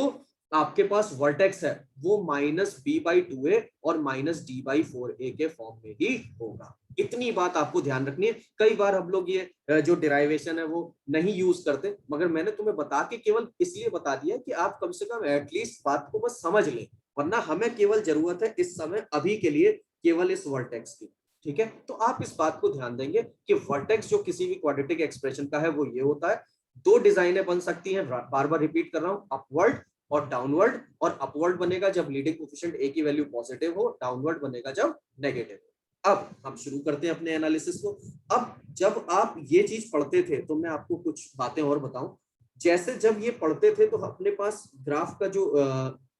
आपके पास वर्टेक्स है वो माइनस b/2a और माइनस d/4a के फॉर्म में ही होगा। इतनी बात आपको ध्यान रखनी है। कई बार हम लोग ये जो डिराइवेशन है वो नहीं यूज करते, मगर मैंने तुम्हें बता के केवल इसलिए बता दिया कि आप कम से कम एटलीस्ट बात को बस समझ लें, वरना हमें केवल जरूरत है इस समय अभी के लिए केवल इस वर्टेक्स की, ठीक है। तो आप इस बात को ध्यान देंगे कि वर्टेक्स जो किसी भी क्वाड्रेटिक एक्सप्रेशन का है वो ये होता है। दो डिजाइनें बन सकती हैं, बार बार रिपीट कर रहा हूं, अपवर्ड और डाउनवर्ड। और अपवर्ड बनेगा जब लीडिंग कोएफिशिएंट a की वैल्यू पॉजिटिव हो, डाउनवर्ड बनेगा जब नेगेटिव हो। अब हम शुरू करते हैं अपने एनालिसिस को। अब जब आप ये चीज पढ़ते थे तो मैं आपको कुछ बातें और बताऊं। जैसे जब ये पढ़ते थे तो अपने पास ग्राफ का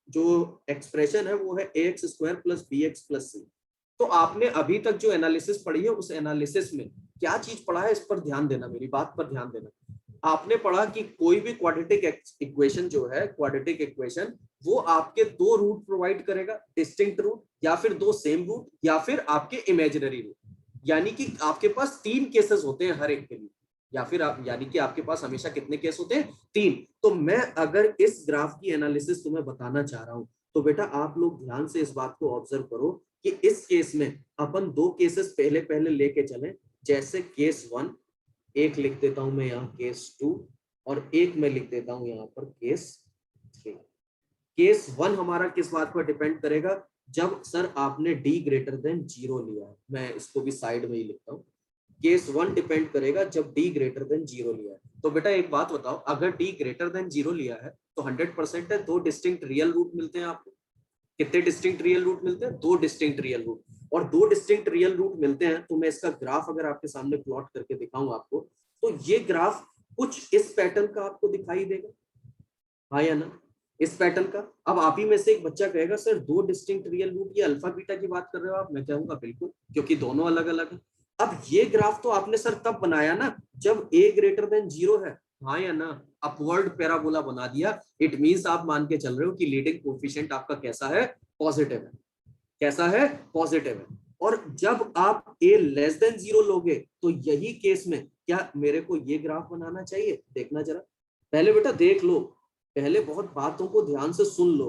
जो एक्सप्रेशन है वो है ax² + bx + c। तो आपने अभी तक जो एनालिसिस पढ़ी है उस एनालिसिस में क्या चीज पढ़ा है इस पर ध्यान देना, मेरी बात पर ध्यान देना। आपने पढ़ा कि कोई भी क्वाड्रेटिक इक्वेशन जो है, क्वाड्रेटिक इक्वेशन, वो आपके दो रूट प्रोवाइड करेगा, डिस्टिंक्ट रूट, या फिर दो सेम रूट, या फिर आपके इमेजिनरी रूट। यानी कि आपके पास तीन केसेस होते हैं हर एक के लिए, या फिर यानी कि आपके पास हमेशा कितने केस होते हैं? तीन। तो मैं अगर इस ग्राफ की एनालिसिस तुम्हें बताना चाह रहा हूं तो बेटा आप लोग ध्यान से इस बात को ऑब्जर्व करो कि इस केस में अपन दो केसेस पहले पहले लेके चलें। जैसे केस 1 एक लिख देता हूं मैं यहाँ, केस 2, और एक मैं लिख देता हूं यहाँ पर केस 3। केस 1 हमारा किस बात पर डिपेंड करेगा? जब सर आपने d > 0 लिया है। मैं इसको भी साइड में ही लिखता हूँ। केस 1 डिपेंड करेगा जब d > 0 लिया है। तो बेटा एक बात बताओ, अगर d > 0 लिया है तो 100% है दो डिस्टिंक्ट रियल रूट मिलते हैं आपको। कितने डिस्टिंक्ट रियल रूट मिलते हैं? दो डिस्टिंक्ट रियल रूट। और दो डिस्टिंक्ट रियल रूट मिलते हैं तो मैं इसका ग्राफ अगर आपके सामने प्लॉट करके दिखाऊं आपको, तो ये ग्राफ कुछ इस पैटर्न का आपको दिखाई देगा, हाँ या ना? इस पैटर्न का। अब आप ही में से एक बच्चा कहेगा सर दो डिस्टिंक्ट रियल रूट, ये अल्फा बीटा की बात कर रहे हो आप? मैं कहूंगा बिल्कुल, क्योंकि दोनों अलग अलग है। अब ये ग्राफ तो आपने सर तब बनाया ना जब a > 0 है, हाँ या ना? अपवर्ड पैराबोला बना दिया। इट मींस आप मान के चल रहे हो कि लीडिंग कोएफिशिएंट आपका कैसा है? पॉजिटिव है। कैसा है? पॉजिटिव है। और जब आप a < 0 लोगे तो यही केस में क्या मेरे को ये ग्राफ बनाना चाहिए? देखना जरा, पहले बेटा देख लो, पहले बहुत बातों को ध्यान से सुन लो।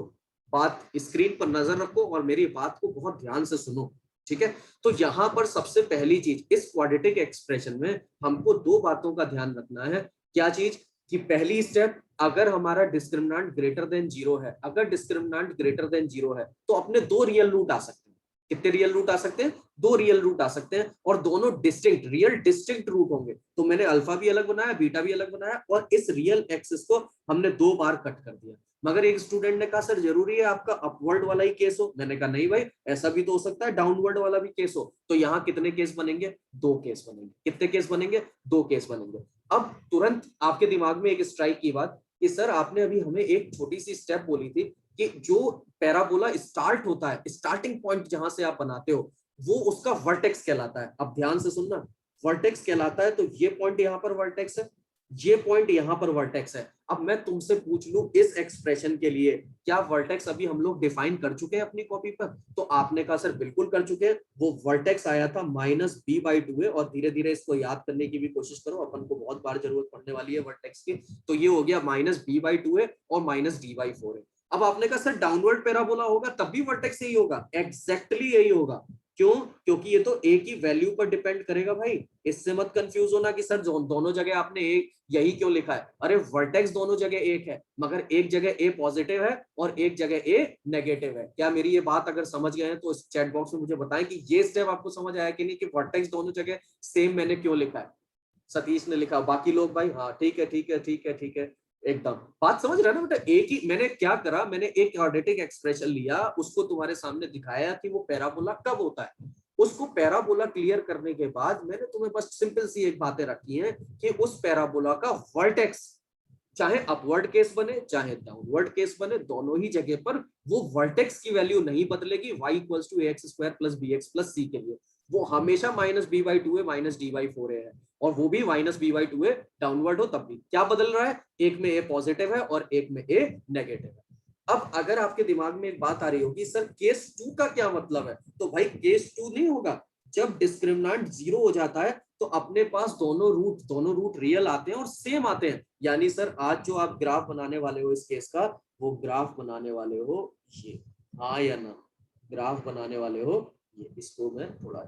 बात स्क्रीन पर नजर रखो और मेरी बात को बहुत ध्यान से सुनो, ठीक है। तो यहाँ पर सबसे पहली चीज, इस क्वाड्रेटिक एक्सप्रेशन में हमको दो बातों का ध्यान रखना है। क्या चीज? कि पहली स्टेप, अगर हमारा डिस्क्रिमिनेंट ग्रेटर देन 0 है, अगर डिस्क्रिमिनेंट ग्रेटर देन 0 है तो अपने दो रियल रूट आ सकते हैं। कितने रियल रूट आ सकते हैं? दो रियल रूट आ सकते हैं, और दोनों डिस्टिंक्ट, रियल डिस्टिंक्ट रूट होंगे। तो मैंने अल्फा भी अलग बनाया, बीटा भी अलग बनाया, और इस रियल एक्सिस को हमने दो बार कट कर दिया। मगर एक स्टूडेंट ने कहा सर जरूरी है आपका अपवर्ड वाला ही केस हो? मैंने कहा नहीं भाई, ऐसा भी तो हो सकता है डाउनवर्ड वाला भी केस हो। तो यहाँ कितने केस बनेंगे? दो केस बनेंगे। कितने केस बनेंगे? दो केस बनेंगे। अब तुरंत आपके दिमाग में एक स्ट्राइक की बात कि सर आपने अभी हमें एक छोटी सी स्टेप बोली थी कि जो पैराबोला स्टार्ट होता है, स्टार्टिंग पॉइंट जहां से आप बनाते हो, वो उसका वर्टेक्स कहलाता है। अब ध्यान से सुनना, वर्टेक्स कहलाता है। तो ये पॉइंट यहाँ पर वर्टेक्स है, ये पॉइंट यहाँ पर वर्टेक्स है। अब मैं तुमसे पूछ लूं इस एक्सप्रेशन के लिए क्या वर्टेक्स अभी हम लोग डिफाइन कर चुके हैं अपनी कॉपी पर? तो आपने कहा सर बिल्कुल कर चुके हैं। वो वर्टेक्स आया था -b/2a, और धीरे धीरे इसको याद करने की भी कोशिश करो, अपन को बहुत बार जरूरत पड़ने वाली है वर्टेक्स की। तो ये हो गया -b/2a और -d/4a। अब आपने कहा सर डाउनवर्ड पैराबोला होगा तब भी वर्टेक्स यही होगा? एग्जैक्टली यही होगा। क्यों? क्योंकि ये तो ए की वैल्यू पर डिपेंड करेगा भाई। इससे मत कंफ्यूज होना कि सर दोनों जगह आपने एक यही क्यों लिखा है। अरे वर्टेक्स दोनों जगह एक है, मगर एक जगह ए पॉजिटिव है और एक जगह ए नेगेटिव है। क्या मेरी ये बात अगर समझ गए हैं तो इस चैट बॉक्स में मुझे बताएं कि ये स्टेप आपको समझ आया कि नहीं, कि वर्टेक्स दोनों जगह सेम मैंने क्यों लिखा है। सतीश ने लिखा, बाकी लोग भाई हाँ ठीक है ठीक है ठीक है ठीक है, एकदम बात समझ रहे हो ना बेटा। एक ही मैंने क्या करा, मैंने एक क्वाड्रेटिक एक्सप्रेशन लिया, उसको तुम्हारे सामने दिखाया कि वो पैराबोला कब होता है। उसको पैराबोला क्लियर करने के बाद मैंने तुम्हें बस सिंपल सी एक बातें रखी हैं कि उस पैराबोला का वर्टेक्स चाहे अपवर्ड केस बने चाहे डाउनवर्ड केस बने, दोनों ही जगह पर वो वर्टेक्स की वैल्यू नहीं बदलेगी y equals to ax square plus b x plus c के लिए। वो हमेशा minus b by two a minus D by four a है, और वो भी minus b by two a downward हो तब भी। क्या बदल रहा है? एक में ए पॉजिटिव है और एक में ए नेगेटिव है। अब अगर आपके दिमाग में एक बात आ रही होगी, सर केस टू का क्या मतलब है, तो भाई केस टू नहीं होगा। जब डिस्क्रिमिनेंट जीरो हो जाता है तो अपने पास दोनों रूट रियल आते हैं और सेम आते हैं। यानी सर आज जो आप ग्राफ बनाने वाले हो इस केस का, वो ग्राफ बनाने वाले हो ये, हाँ या ना? ग्राफ बनाने वाले हो ये। इसको मैं थोड़ा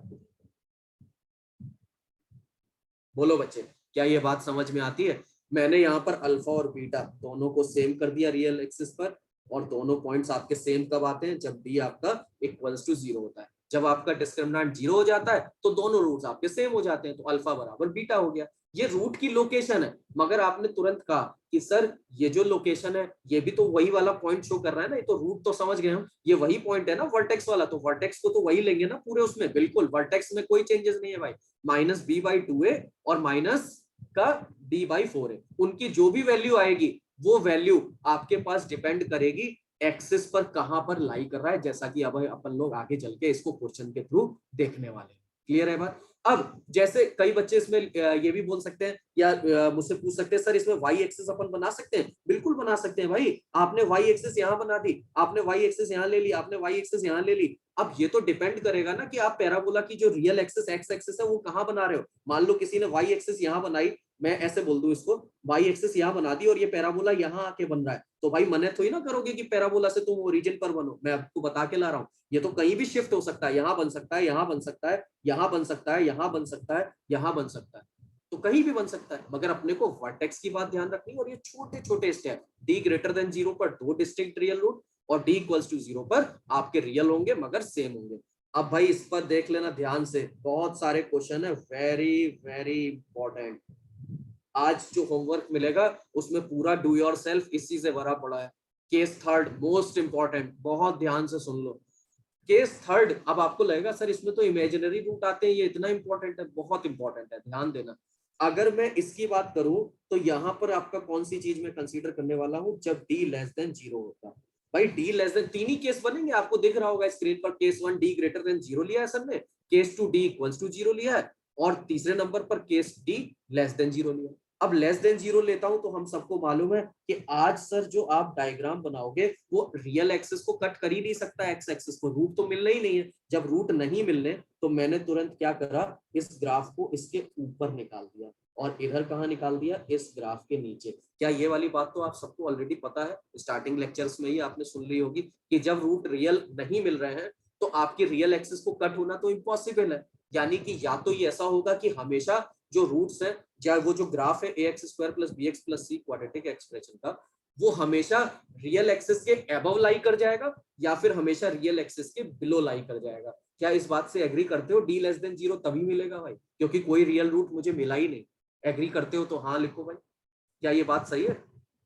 बोलो बच्चे, क्या ये बात समझ में आती है? मैंने यहाँ पर अल्फा और बीटा दोनों को सेम कर दिया रियल एक्सिस पर, और दोनों पॉइंट्स आपके सेम कब आते हैं? जब डी आपका इक्वल्स टू जीरो होता है। जब आपका डिस्क्रिमिनेंट जीरो हो जाता है तो दोनों रूट्स आपके सेम हो जाते हैं, तो अल्फा बराबर बीटा हो गया। ये रूट की लोकेशन है, मगर आपने तुरंत कहा कि सर ये जो लोकेशन है ये भी तो वही वाला पॉइंट शो कर रहा है ना, ये तो रूट तो समझ गए हम, ये वही पॉइंट है ना वर्टेक्स वाला, तो वर्टेक्स को तो वही लेंगे ना पूरे उसमें। बिल्कुल, वर्टेक्स में कोई चेंजेस नहीं है भाई। Minus b by two a और माइनस का डी बाई फोर है, उनकी जो भी वैल्यू आएगी वो वैल्यू आपके पास डिपेंड करेगी एक्सिस पर कहां पर लाई कर रहा है, जैसा कि अब अपन लोग आगे चल के इसको क्वेश्चन के थ्रू देखने वाले हैं। क्लियर है बात? अब जैसे कई बच्चे इसमें ये भी बोल सकते हैं या मुझसे पूछ सकते हैं, सर इसमें वाई एक्सिस अपन बना सकते हैं? बिल्कुल बना सकते हैं भाई। आपने वाई एक्सिस यहाँ बना दी, आपने वाई एक्सिस यहाँ ले ली, आपने वाई एक्सिस यहाँ ले ली। अब ये तो डिपेंड करेगा ना कि आप पैराबोला की जो रियल एक्सिस एक्स एक्सिस है वो कहाँ बना रहे हो। मान लो किसी ने वाई एक्सिस यहाँ बनाई, मैं ऐसे बोल दूं इसको, वाई एक्सिस यहाँ बना दी और ये पैराबोला यहाँ आके बन रहा है, तो भाई मने थोड़ी ना करोगे कि पैराबोला से तुम ओरिजिन पर बनो। मैं आपको बता के ला रहा हूँ, ये तो कहीं भी शिफ्ट हो सकता है, यहाँ बन सकता है, यहाँ बन सकता है, यहाँ बन सकता है, यहाँ बन सकता है, यहाँ बन सकता है, तो कहीं भी बन सकता है। मगर अपने को वर्टेक्स की बात ध्यान रखनी, और ये छोटे छोटे step, D greater than zero पर दो डिस्टिंक्ट रियल रूट और डी इक्वल्स टू जीरो पर आपके रियल होंगे मगर सेम होंगे। अब भाई इस पर देख लेना ध्यान से, बहुत सारे क्वेश्चन है, वेरी वेरी इंपॉर्टेंट। आज जो होमवर्क मिलेगा उसमें पूरा डू योर सेल्फ इसी से भरा पड़ा है। केस थर्ड मोस्ट इंपॉर्टेंट, बहुत ध्यान से सुन लो। केस थर्ड, अब आपको लगेगा सर इसमें तो इमेजिनरी रूट आते हैं, ये इतना इंपॉर्टेंट है? बहुत इंपॉर्टेंट है, ध्यान देना। अगर मैं इसकी बात करूं तो यहां पर आपका कौन सी चीज मैं कंसीडर करने वाला हूं, जब डी लेस देन जीरो होता है। भाई डी लेस देन, तीन ही केस बनेंगे, आपको दिख रहा होगा स्क्रीन पर। Case one d greater than zero लिया है सर ने, case two d equals to zero लिया है, और तीसरे नंबर पर case d less than zero लिया। अब लेस देन जीरो लेता हूं तो हम सबको मालूम है कि आज सर जो आप डायग्राम बनाओगे वो रियल एक्सिस को कट कर ही नहीं सकता, एक्स एक्सिस को रूट तो मिलना ही नहीं है। जब रूट नहीं मिलने तो मैंने तुरंत क्या करा, इस ग्राफ को इसके ऊपर निकाल दिया, और इधर कहाँ निकाल दिया, इस ग्राफ के नीचे। क्या ये वाली बात तो आप सबको ऑलरेडी पता है, स्टार्टिंग लेक्चर्स में ही आपने सुन ली होगी कि जब रूट रियल नहीं मिल रहे हैं तो आपकी रियल एक्सिस को कट होना तो इम्पॉसिबल है। यानी कि या तो ये ऐसा होगा कि हमेशा जो रूट्स है, चाहे वो जो ग्राफ है a x square plus b x plus c quadratic expression का, वो हमेशा रियल एक्सिस के अबव लाई कर जाएगा या फिर हमेशा रियल एक्सिस के बिलो लाई कर जाएगा। क्या इस बात से एग्री करते हो? डी लेस देन जीरो तभी मिलेगा भाई, क्योंकि कोई रियल रूट मुझे मिला ही नहीं। एग्री करते हो तो हाँ लिखो भाई। क्या ये बात सही है?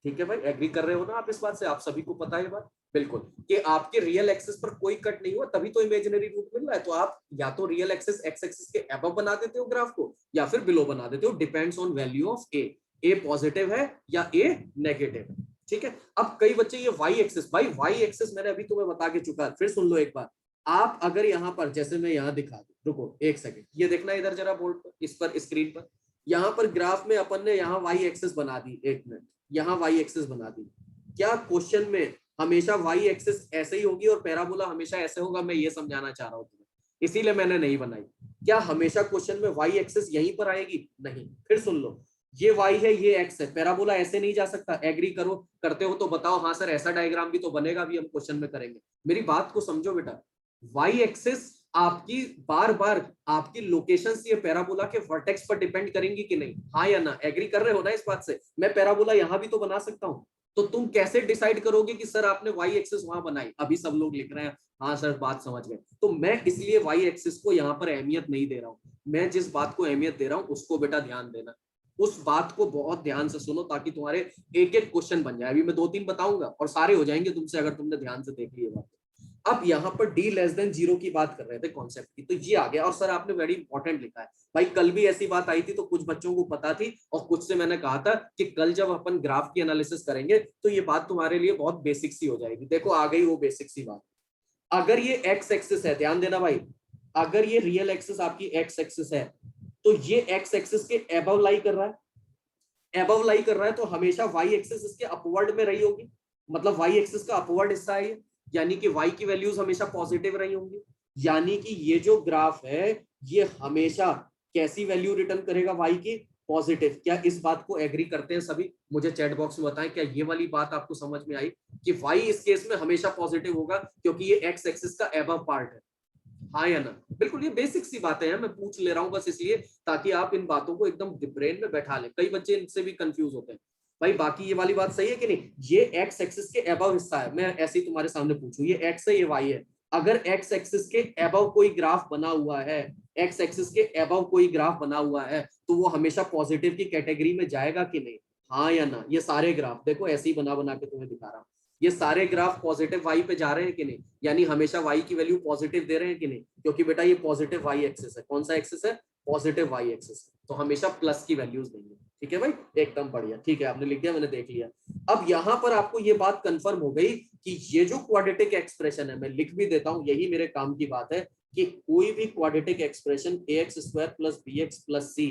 ठीक है भाई, एग्री कर रहे हो ना आप इस बात से? आप सभी को पता है ये बात बिल्कुल, कि आपके रियल एक्सिस पर कोई कट नहीं हुआ तभी तो इमेजिनरी रूट मिल रहा है। तो आप या तो रियल एक्सिस एक्स एक्सिस के अबव बना देते हो ग्राफ को, या फिर बिलो बना देते हो, depends on value of A positive है या ए नेगेटिव है। ठीक है, अब कई बच्चे ये वाई एक्सिस, भाई वाई एक्सिस मैंने अभी तुम्हें बता के चुका, फिर सुन लो एक बार। आप अगर यहाँ पर, जैसे मैं यहाँ दिखा दूं, रुको एक सेकंड, ये देखना इधर जरा बोर्ड पर, इस पर स्क्रीन पर, यहाँ पर ग्राफ में अपन ने यहाँ वाई एक्सिस बना दी, एक मिनट, यहाँ वाई एक्सिस बना दी। क्या क्वेश्चन में हमेशा वाई एक्सिस ऐसे ही होगी और पैराबोला हमेशा ऐसे होगा? मैं ये समझाना चाह रहा हूँ तुम्हें, इसीलिए मैंने नहीं बनाई। क्या हमेशा क्वेश्चन में वाई एक्सिस यहीं पर आएगी? नहीं। फिर सुन लो, ये y है, ये x है, पैराबोला ऐसे नहीं जा सकता। एग्री करो, करते हो तो बताओ हाँ सर ऐसा डायग्राम भी तो बनेगा, भी हम क्वेश्चन में करेंगे। मेरी बात को समझो बेटा, y एक्सिस आपकी बार बार आपकी लोकेशंस ये पैराबोला के वर्टेक्स पर डिपेंड करेंगी कि नहीं, हाँ या ना, एग्री कर रहे हो ना इस बात से? मैं पैराबोला यहां भी तो बना सकता हूँ, तो तुम कैसे डिसाइड करोगे कि सर आपने वाई एक्सिस वहां बनाई? अभी सब लोग लिख रहे हैं हाँ सर बात समझ गए। तो मैं इसलिए वाई एक्सिस को यहाँ पर अहमियत नहीं दे रहा हूँ, मैं जिस बात को अहमियत दे रहा हूँ उसको बेटा ध्यान देना, उस बात को बहुत ध्यान से सुनो ताकि तुम्हारे एक एक क्वेश्चन बन जाए। अभी मैं 2-3 बताऊंगा और सारे हो जाएंगे तुमसे अगर तुमने ध्यान से देख लिए बात। अब यहाँ पर डी लेस देन जीरो की बात कर रहे थे कॉन्सेप्ट की, तो ये आ गया। और सर आपने वेरी इंपॉर्टेंट लिखा है भाई, कल भी ऐसी बात आई थी तो कुछ बच्चों को पता थी और कुछ से मैंने कहा था कि कल जब अपन ग्राफ की एनालिसिस करेंगे तो ये बात तुम्हारे लिए बहुत बेसिक सी हो जाएगी। देखो आ गई वो बेसिक सी बात। अगर ये एक्स एक्सिस है, ध्यान देना भाई, अगर ये रियल एक्सिस आपकी एक्स एक्सिस है तो ये एक्स एक्सिस के एबव लाई कर रहा है, एबव लाई कर रहा है तो हमेशा वाई एक्सिस इसके अपवर्ड में रही होगी, मतलब वाई एक्सिस का अपवर्ड हिस्सा है, यानी कि वाई की वैल्यूज हमेशा पॉजिटिव रही होंगी, यानी कि ये जो ग्राफ है ये हमेशा कैसी वैल्यू रिटर्न करेगा? वाई की पॉजिटिव। क्या इस बात को एग्री करते हैं सभी? मुझे चैट बॉक्स में बताएं क्या ये वाली बात आपको समझ में आई कि वाई इस केस में हमेशा पॉजिटिव होगा क्योंकि ये एक्स एक्सिस का एबव पार्ट है, हाँ या ना? बिल्कुल, ये बेसिक सी बातें हैं, मैं पूछ ले रहा हूँ बस इसलिए ताकि आप इन बातों को एकदम ब्रेन में बैठा लें। कई बच्चे इनसे भी कंफ्यूज होते हैं भाई। बाकी ये वाली बात सही है कि नहीं? ये एक्स एक्सिस के अबव हिस्सा है, मैं ऐसे ही तुम्हारे सामने पूछूं, ये एक्स है ये वाई है, अगर एक्स एक्सिस के अबव कोई ग्राफ बना हुआ है, एक्स एक्सिस के अबव कोई ग्राफ बना हुआ है तो वो हमेशा पॉजिटिव की कैटेगरी में जाएगा कि नहीं, हाँ या ना? ये सारे ग्राफ देखो ऐसे ही बना बना के तुम्हें दिखा रहा हूँ, ये सारे ग्राफ पॉजिटिव वाई पे जा रहे हैं कि नहीं, यानी हमेशा वाई की वैल्यू पॉजिटिव दे रहे हैं कि नहीं, क्योंकि बेटा ये पॉजिटिव वाई एक्सिस है। कौन सा एक्सिस है? पॉजिटिव वाई एक्सिस, तो हमेशा प्लस की वैल्यूज देंगे। ठीक है भाई, एकदम बढ़िया, ठीक है आपने लिख दिया, मैंने देख लिया। अब यहां पर आपको ये बात कंफर्म हो गई कि ये जो क्वाड्रेटिक एक्सप्रेशन है, मैं लिख भी देता हूं, यही मेरे काम की बात है कि कोई भी quadratic expression ax square plus bx plus c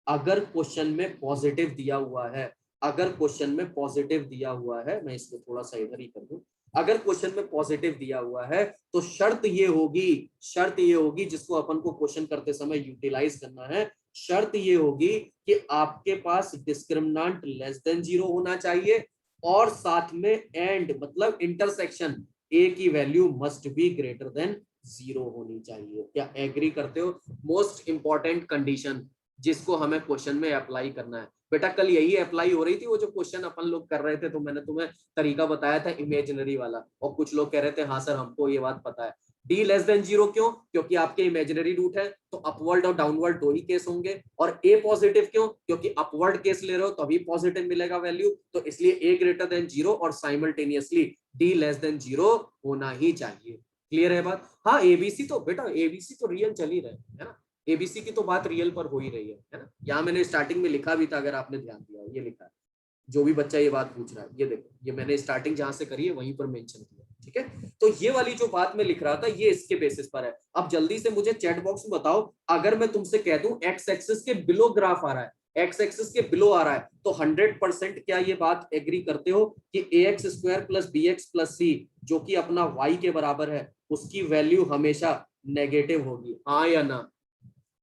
अगर क्वेश्चन में पॉजिटिव दिया हुआ है, अगर क्वेश्चन में पॉजिटिव दिया हुआ है, मैं इसको थोड़ा सा इधर ही कर दूं, अगर क्वेश्चन में पॉजिटिव दिया हुआ है तो शर्त ये होगी जिसको अपन को क्वेश्चन करते समय यूटिलाइज करना है, शर्त ये होगी कि आपके पास डिस्क्रिमिनेंट लेस देन जीरो होना चाहिए और साथ में एंड मतलब इंटरसेक्शन ए की value must be greater than zero होनी चाहिए। क्या एग्री करते हो? मोस्ट इंपॉर्टेंट कंडीशन जिसको हमें क्वेश्चन में अप्लाई करना है। बेटा कल यही अप्लाई हो रही थी, वो जो क्वेश्चन अपन लोग कर रहे थे तो मैंने तुम्हें तरीका बताया था इमेजिनरी वाला, और कुछ लोग कह रहे थे हाँ सर हमको ये बात पता है। डी लेस देन जीरो क्यों? क्योंकि आपके इमेजिनरी रूट है तो अपवर्ड और डाउनवर्ड दो ही केस होंगे। और ए पॉजिटिव क्यों? क्योंकि अपवर्ड केस ले रहे हो तभी पॉजिटिव मिलेगा वैल्यू, तो इसलिए ए ग्रेटर देन जीरो और simultaneously D less than zero होना ही चाहिए। क्लियर है बात? हाँ एबीसी तो बेटा एबीसी तो रियल चल ही रहे है ना, एबीसी की तो बात रियल पर हो ही रही है ना। यहाँ मैंने स्टार्टिंग में लिखा भी था, अगर आपने ध्यान दिया, ये लिखा है जो भी बच्चा ये बात पूछ रहा है, ये देखो ये मैंने स्टार्टिंग जहां से करी है वहीं पर मेंशन किया। ठीक है, तो ये वाली जो बात मैं लिख रहा था ये इसके बेसिस पर है। अब जल्दी से मुझे चैट बॉक्स में बताओ, अगर मैं तुमसे कह दूं एक्स एक्सिस के बिलो ग्राफ आ रहा है, एक्स एक्सिस के बिलो आ रहा है, तो 100% क्या ये बात एग्री करते हो कि ax square plus bx plus c जो कि अपना y के बराबर है उसकी वैल्यू हमेशा नेगेटिव होगी, हाँ या ना?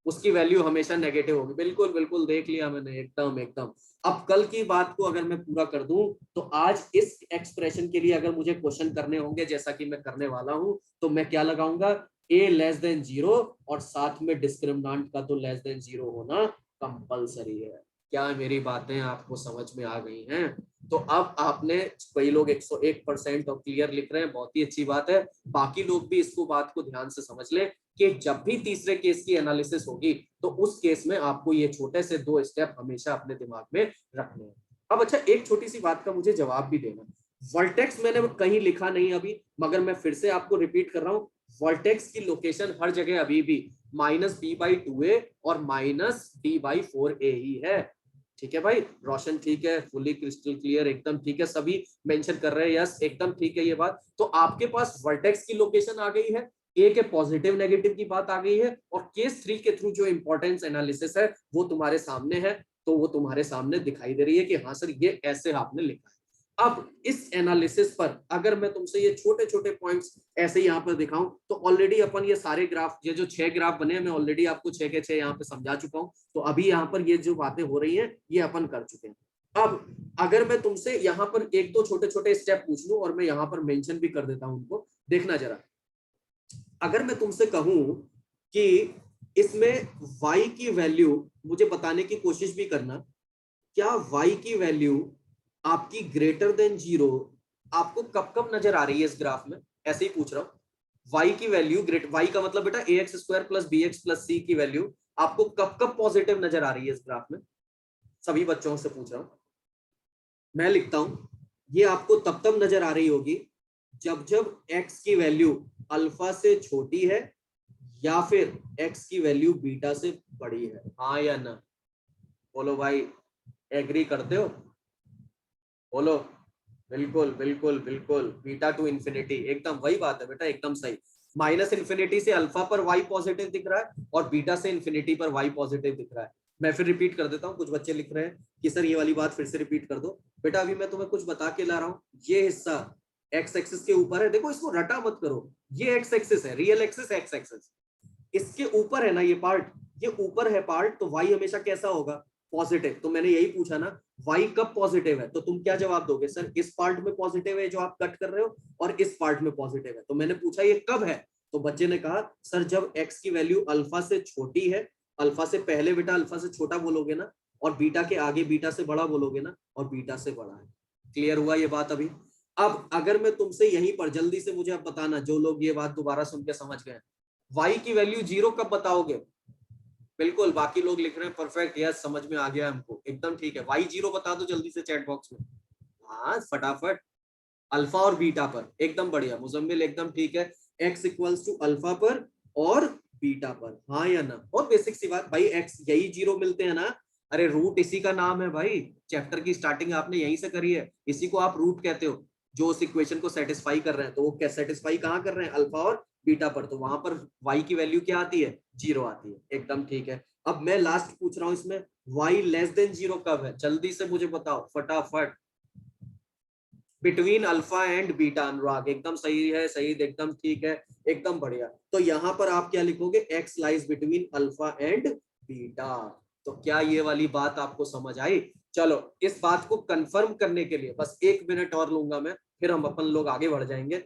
उसकी वैल्यू हमेशा नेगेटिव होगी। बिल्कुल बिल्कुल देख लिया मैंने, एकदम एकदम। अब कल की बात को अगर मैं पूरा कर दूं तो आज इस एक्सप्रेशन के लिए अगर मुझे क्वेश्चन करने होंगे जैसा कि मैं करने वाला हूं तो मैं क्या लगाऊंगा? ए लेस देन जीरो और साथ में डिस्क्रिमिनेंट का तो लेस देन जीरो होना कंपलसरी है। क्या मेरी बातें आपको समझ में आ गई हैं? तो अब आपने, कई लोग 101% और क्लियर लिख रहे हैं, बहुत ही अच्छी बात है। बाकी लोग भी इसको बात को ध्यान से समझ लें कि जब भी तीसरे केस की एनालिसिस होगी तो उस केस में आपको ये छोटे से 2 स्टेप हमेशा अपने दिमाग में रखने हैं। अब अच्छा एक छोटी सी बात का मुझे जवाब भी देना, वर्टेक्स मैंने कहीं लिखा नहीं अभी, मगर मैं फिर से आपको रिपीट कर रहा हूं, वर्टेक्स की लोकेशन हर जगह अभी भी -b/2a और -d/4a ही है। ठीक है भाई, रोशन ठीक है, फुली क्रिस्टल क्लियर, एकदम ठीक है, सभी मेंशन कर रहे हैं यस एकदम ठीक है ये बात। तो आपके पास वर्टेक्स की लोकेशन आ गई है, ए के पॉजिटिव नेगेटिव की बात आ गई है, और केस 3 के थ्रू जो इंपॉर्टेंस एनालिसिस है वो तुम्हारे सामने है, तो वो तुम्हारे सामने दिखाई दे रही है कि हाँ सर ये ऐसे आपने लिखा है। अब इस एनालिसिस पर अगर मैं तुमसे ये छोटे छोटे पॉइंट्स ऐसे यहाँ पर दिखाऊं तो ऑलरेडी अपन ये सारे ग्राफ, ये जो 6 ग्राफ बने हैं मैं ऑलरेडी आपको 6 के 6 यहाँ पे समझा चुका हूं, तो अभी यहाँ पर ये जो बातें हो रही हैं ये अपन कर चुके हैं। अब अगर मैं तुमसे यहाँ पर एक दो छोटे छोटे स्टेप पूछ लूं और मैं यहाँ पर मेंशन भी कर देता हूं उनको, देखना जरा। अगर मैं तुमसे कहूं कि इसमें y की वैल्यू मुझे बताने की कोशिश भी करना, क्या y की वैल्यू आपकी ग्रेटर देन 0 आपको कब कब नजर आ रही है इस ग्राफ में, ऐसे ही पूछ रहा हूं। y की वैल्यू y का मतलब बेटा ax square plus bx plus c की वैल्यू आपको कब कब पॉजिटिव नजर आ रही है इस ग्राफ में, सभी बच्चों से पूछ रहा हूं। मैं लिखता हूं, ये आपको तब तब नजर आ रही होगी जब जब x की वैल्यू अल्फा से छोटी है या फिर x की वैल्यू बीटा से बड़ी है। हाँ या ना, बोलो भाई, एग्री करते हो? बोलो। बिल्कुल बिल्कुल बिल्कुल, बीटा टू इंफिनिटी, एकदम वही बात है बेटा, एकदम सही। माइनस इंफिनिटी से अल्फा पर y पॉजिटिव दिख रहा है और बीटा से इंफिनिटी पर y पॉजिटिव दिख रहा है। मैं फिर रिपीट कर देता हूँ, कुछ बच्चे लिख रहे हैं कि सर ये वाली बात फिर से रिपीट कर दो। बेटा अभी मैं तुम्हें कुछ बता के ला रहा हूँ, ये हिस्सा एक्स एक्सिस के ऊपर है, देखो इसको रटा मत करो, ये एक्स एक्सिस है, रियल एक्सिस एक्स एक्सिस, इसके ऊपर है ना ये पार्ट, ये ऊपर है पार्ट, तो y हमेशा कैसा होगा, पॉजिटिव। तो मैंने यही पूछा ना, y कब पॉजिटिव है, तो तुम क्या जवाब दोगे, सर इस पार्ट में पॉजिटिव है जो आप कट कर रहे हो और इस पार्ट में पॉजिटिव है। तो मैंने पूछा ये कब है, तो बच्चे ने कहा सर जब x की वैल्यू अल्फा से छोटी है, अल्फा से पहले बेटा अल्फा से छोटा बोलोगे ना, और बीटा के आगे बीटा से बड़ा बोलोगे ना, और बीटा से बड़ा है। क्लियर हुआ ये बात अभी? अब अगर मैं तुमसे यहीं पर जल्दी से मुझे अब बताना, जो लोग ये बात दोबारा सुन के समझ गए, y की वैल्यू 0 कब बताओगे? बिल्कुल, बाकी लोग लिख रहे हैं परफेक्ट, यस समझ में आ गया हमको, एकदम ठीक है। y 0 बता दो जल्दी से चैट बॉक्स में, हाँ फटाफट। अल्फा और बीटा पर, एकदम बढ़िया मुजम्मिल, एकदम ठीक है। x इक्वल्स टू अल्फा पर और बीटा पर, हाँ या ना? और बेसिक सी बात भाई, x यही 0 मिलते हैं ना, अरे रूट इसी का नाम है भाई, चैप्टर की स्टार्टिंग आपने यहीं से करी है, इसी को आप रूट कहते हो। जो उस इक्वेशन को सेटिस्फाई कर रहे हैं, तो वो क्या सेटिस्फाई कहाँ कर रहे हैं, अल्फा और बीटा पर, तो वहां पर y की वैल्यू क्या आती है, 0 आती है, एकदम ठीक है। अब मैं लास्ट पूछ रहा हूं इसमें, y लेस देन 0 कब है, जल्दी से मुझे बताओ फटाफट। बिटवीन अल्फा एंड बीटा, अनुराग एकदम सही है, सही एकदम ठीक है, एकदम बढ़िया। तो यहाँ पर आप क्या लिखोगे, x lies between alpha and beta. तो क्या ये वाली बात आपको समझ आई? चलो इस बात को कंफर्म करने के लिए बस 1 मिनट और लूंगा मैं, फिर हम अपन लोग आगे बढ़ जाएंगे।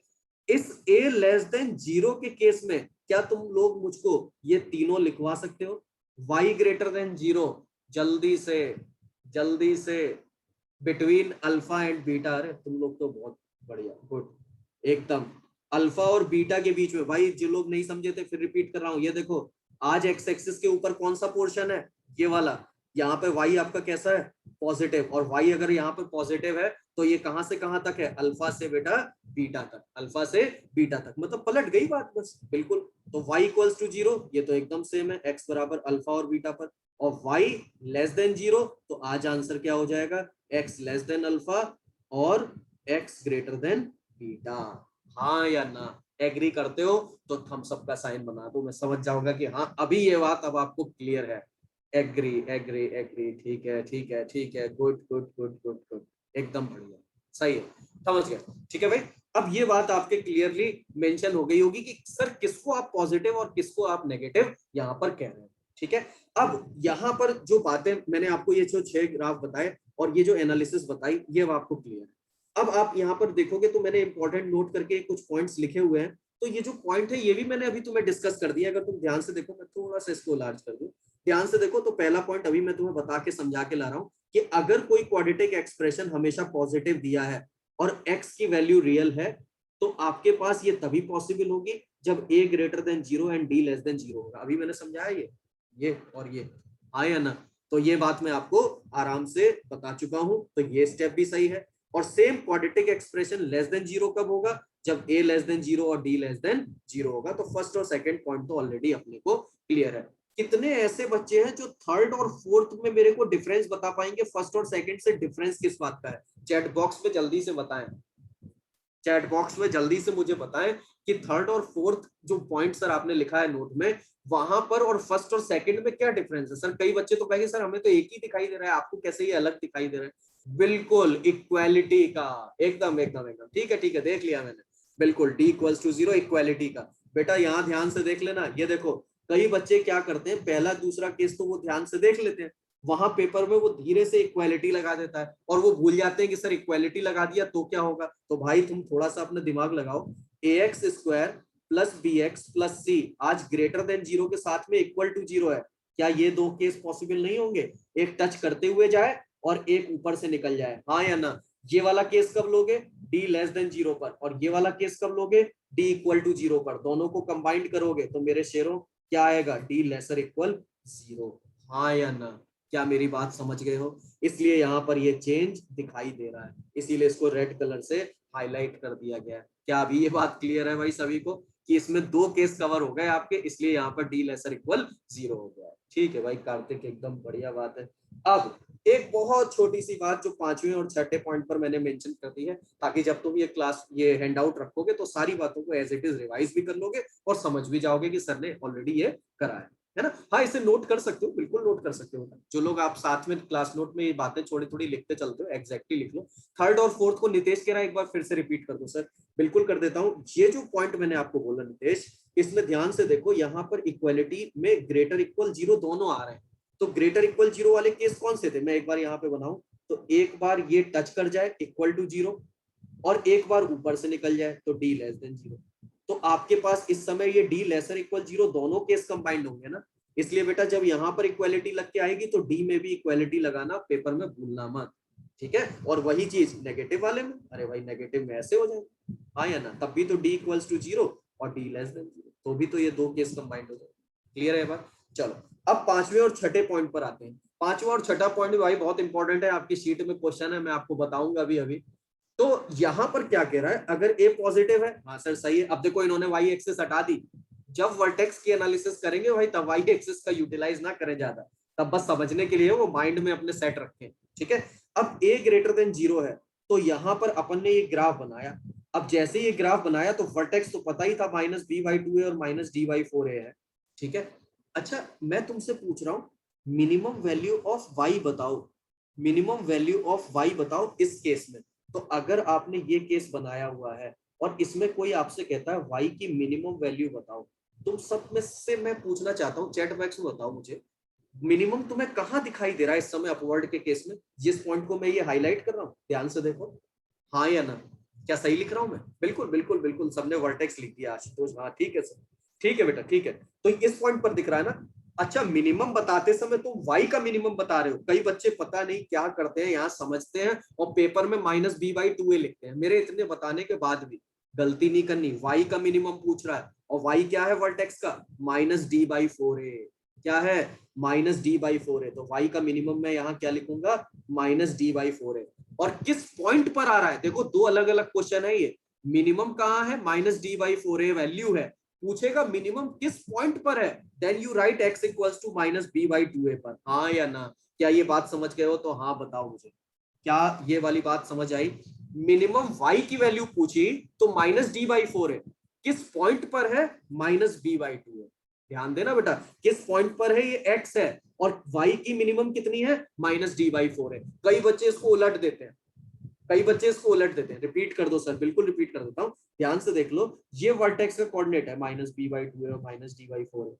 इस a लेस देन 0 के केस में क्या तुम लोग मुझको ये तीनों लिखवा सकते हो? y ग्रेटर देन 0, जल्दी से जल्दी से, बिटवीन अल्फा एंड बीटा, अरे तुम लोग तो बहुत बढ़िया, गुड एकदम। अल्फा और बीटा के बीच में, भाई जो लोग नहीं समझे थे फिर रिपीट कर रहा हूं, ये देखो आज एक्स एक्सिस के ऊपर कौन सा पोर्शन है, ये वाला, यहाँ पे y आपका कैसा है, पॉजिटिव, और y अगर यहाँ पे पॉजिटिव है तो ये कहां से कहां तक है, अल्फा से बेटा बीटा तक, अल्फा से बीटा तक, मतलब पलट गई बात बस, बिल्कुल। तो y इक्वल्स टू 0, ये तो एकदम सेम है, x बराबर अल्फा और बीटा पर, और y लेस देन 0, तो आज आंसर क्या हो जाएगा, x लेस देन अल्फा और x ग्रेटर देन बीटा। हाँ या ना, एग्री करते हो तो थम्स अप का साइन बना दो, मैं समझ जाऊंगा कि हाँ अभी ये बात अब आपको क्लियर है। एग्री एग्री एग्री, ठीक है ठीक है ठीक है, good good good good good, एकदम बढ़िया, सही है, समझ गया, ठीक है भाई। अब ये बात आपके क्लियरली मेंशन हो गई होगी कि सर किसको आप पॉजिटिव और किसको आप नेगेटिव यहाँ पर कह रहे हैं, ठीक है। अब यहाँ पर जो बातें मैंने आपको ये जो 6 ग्राफ बताए और ये जो एनालिसिस बताई, ये अब आपको क्लियर है। अब आप यहाँ पर देखोगे तो मैंने इंपॉर्टेंट नोट करके कुछ पॉइंट्स लिखे हुए हैं, तो ये जो पॉइंट है ये भी मैंने अभी तुम्हें डिस्कस कर दिया, अगर तुम ध्यान से देखो, मैं थोड़ा सा इसको लार्ज कर दूं, ध्यान से देखो, तो पहला पॉइंट अभी मैं तुम्हें बता के समझा के ला रहा हूं कि अगर कोई क्वाड्रेटिक एक्सप्रेशन हमेशा पॉजिटिव दिया है और x की वैल्यू रियल है, तो आपके पास ये तभी पॉसिबल होगी जब a greater than 0 and d less than 0 होगा। अभी मैंने समझाया ये और ये, हाँ या ना? तो ये बात मैं आपको आराम से बता चुका हूं, तो ये स्टेप भी सही है। और same quadratic expression less than 0 कब होगा, जब a लेस देन 0 और d लेस देन 0 होगा। तो फर्स्ट और सेकंड पॉइंट तो ऑलरेडी अपने को क्लियर है। कितने ऐसे बच्चे हैं जो थर्ड और फोर्थ में मेरे को डिफरेंस बता पाएंगे, फर्स्ट और सेकंड से डिफरेंस किस बात का है? चैट बॉक्स में जल्दी से बताएं, चैट बॉक्स में जल्दी से मुझे बताएं कि थर्ड और फोर्थ जो पॉइंट सर आपने लिखा है नोट में, वहां पर और फर्स्ट और सेकंड में क्या डिफरेंस है? सर कई बच्चे तो कहेंगे सर हमें तो एक ही दिखाई दे रहा है, आपको कैसे ये अलग दिखाई दे रहा है? बिल्कुल इक्वालिटी का, एकदम एकदम एकदम ठीक है, देख लिया मैंने, बिल्कुल d इक्वल्स टू 0 इक्वालिटी का। बेटा यहाँ ध्यान से देख लेना, ये देखो कई बच्चे क्या करते हैं, पहला दूसरा केस तो वो ध्यान से देख लेते हैं, वहां पेपर में वो धीरे से इक्वालिटी लगा देता है और वो भूल जाते हैं कि सर इक्वालिटी लगा दिया तो क्या होगा। तो भाई तुम थोड़ा सा अपना दिमाग लगाओ, ax square plus b x plus c आज ग्रेटर देन जीरो के साथ में इक्वल टू जीरो है, क्या ये दो केस पॉसिबल नहीं होंगे? एक टच करते हुए जाए और एक ऊपर से निकल जाए, हाँ या ना? ये वाला केस कब लोगे? डी लेस देन जीरो पर। और ये वाला केस कब लोगे? डी इक्वल टू जीरो पर। दोनों को कंबाइंड करोगे तो मेरे शेरों क्या आएगा? डी लेसर इक्वल जीरो, हाँ या ना? क्या मेरी बात समझ गए हो? इसलिए यहाँ पर ये चेंज दिखाई दे रहा है, इसीलिए इसको रेड कलर से हाईलाइट कर दिया गया है। क्या अभी ये बात क्लियर है भाई सभी को कि इसमें दो केस कवर हो गए आपके, इसलिए यहाँ पर डी लेसर इक्वल जीरो हो गया है? ठीक है भाई कार्तिक, एकदम बढ़िया बात है। अब एक बहुत छोटी सी बात जो पांचवें और छठे पॉइंट पर मैंने मेंशन कर दी है, ताकि जब तुम ये हैंड आउट रखोगे तो सारी बातों को एज इट इज रिवाइज भी कर लोगे और समझ भी जाओगे कि सर ने ऑलरेडी ये करा है ना? हाँ, इसे नोट कर सकते हो, बिल्कुल नोट कर सकते हो। जो लोग आप साथ में क्लास नोट में ये बातें थोड़ी थोड़ी लिखते चलते हो, एग्जैक्टली लिख लो। थर्ड और फोर्थ को नितेश कह रहा है एक बार फिर से रिपीट कर दो सर। बिल्कुल कर देता हूँ। ये जो पॉइंट मैंने आपको बोला नितेश, इसमें ध्यान से देखो, यहाँ पर इक्वालिटी में ग्रेटर इक्वल जीरो दोनों आ रहे हैं। तो ग्रेटर इक्वल जीरो वाले केस कौन से थे? मैं एक बार यहाँ पे बनाऊं तो एक बार ये टच कर जाए इक्वल टू जीरो और एक बार ऊपर से निकल जाए तो डी लेस देन जीरो। तो आपके पास इस समय ये डी लेसर इक्वल जीरो दोनों केस कंबाइंड होंगे ना, इसलिए बेटा जब यहाँ पर इक्वालिटी लग के आएगी तो डी में भी इक्वालिटी लगाना पेपर में भूलना मत, ठीक है? और वही चीज नेगेटिव वाले में, अरे भाई नेगेटिव में ऐसे हो जाए, हाँ या ना? तब भी तो डी इक्वल्स टू जीरो और डी लेस देन जीरो, तो भी तो ये दो केस कंबाइंड हो जाए। क्लियर है बात? चलो अब पांचवें और छठे पॉइंट पर आते हैं। पांचवा और छठा पॉइंट भाई बहुत इंपॉर्टेंट है, आपकी शीट में क्वेश्चन है, मैं आपको बताऊंगा अभी अभी। तो यहां पर क्या कह रहा है? अगर ए पॉजिटिव है, हाँ सर सही है। अब देखो इन्होंने वाई एक्सिस हटा दी, जब वर्टेक्स की एनालिसिस करेंगे भाई तब वाई एक्सिस का यूटिलाइज ना करें ज्यादा, तब बस समझने के लिए वो माइंड में अपने सेट रखें, ठीक है? अब ए ग्रेटर देन जीरो है तो यहां पर अपन ने ये ग्राफ बनाया। अब जैसे ये ग्राफ बनाया तो वर्टेक्स तो पता ही था minus b by two a और minus D by four a है, ठीक है? अच्छा मैं तुमसे पूछ रहा हूं मिनिमम वैल्यू ऑफ वाई बताओ, मिनिमम वैल्यू ऑफ वाई बताओ इस केस में। तो अगर आपने ये केस बनाया हुआ है और इसमें कोई आपसे कहता है वाई की मिनिमम वैल्यू बताओ, तुम सब में से मैं पूछना चाहता हूँ चैट बॉक्स में बताओ मुझे मिनिमम तुम्हें कहाँ दिखाई दे रहा है इस समय अपवर्ड के केस में, जिस पॉइंट को मैं ये हाईलाइट कर रहा हूँ, ध्यान से देखो, हाँ या ना? क्या सही लिख रहा हूँ मैं? बिल्कुल बिल्कुल बिल्कुल, सबने वर्टेक्स लिख दिया आशुतोष, हाँ ठीक है सर, ठीक है बेटा ठीक है। तो इस पॉइंट पर दिख रहा है ना? अच्छा मिनिमम बताते समय तुम वाई का मिनिमम बता रहे हो, कई बच्चे पता नहीं क्या करते हैं यहाँ, समझते हैं और पेपर में माइनस बी बाई टू ए लिखते हैं। मेरे इतने बताने के बाद भी गलती नहीं करनी, वाई का मिनिमम पूछ रहा है और वाई क्या है वर्टेक्स का? माइनस डी बाई फोर ए, क्या है? माइनस डी बाई फोर है। तो वाई का मिनिमम मैं यहाँ क्या लिखूंगा? माइनस डी बाई फोर है। और किस पॉइंट पर आ रहा है? देखो दो अलग अलग क्वेश्चन है ये। मिनिमम कहाँ है? Minus D by four a value है, पूछेगा मिनिमम किस पॉइंट पर है, then you write x equals to minus b by two a पर, हाँ या ना? क्या ये बात समझ गए हो? तो हाँ बताओ मुझे, क्या ये वाली बात समझ आई? मिनिमम वाई की वैल्यू पूछी तो माइनस डी बाई फोर है, किस पॉइंट पर है? माइनस बी बाई टू है। ध्यान देना बेटा, किस पॉइंट पर है? ये एक्स है और वाई की मिनिमम कितनी है? माइनस डी बाई फोर है। कई बच्चे इसको उलट देते हैं, कई बच्चे इसको उलट देते हैं। रिपीट कर दो सर, बिल्कुल रिपीट कर देता हूँ, ध्यान से देख लो। ये वर्टेक्स का कोऑर्डिनेट है माइनस बी बाई टू है और माइनस डी बाई फोर है,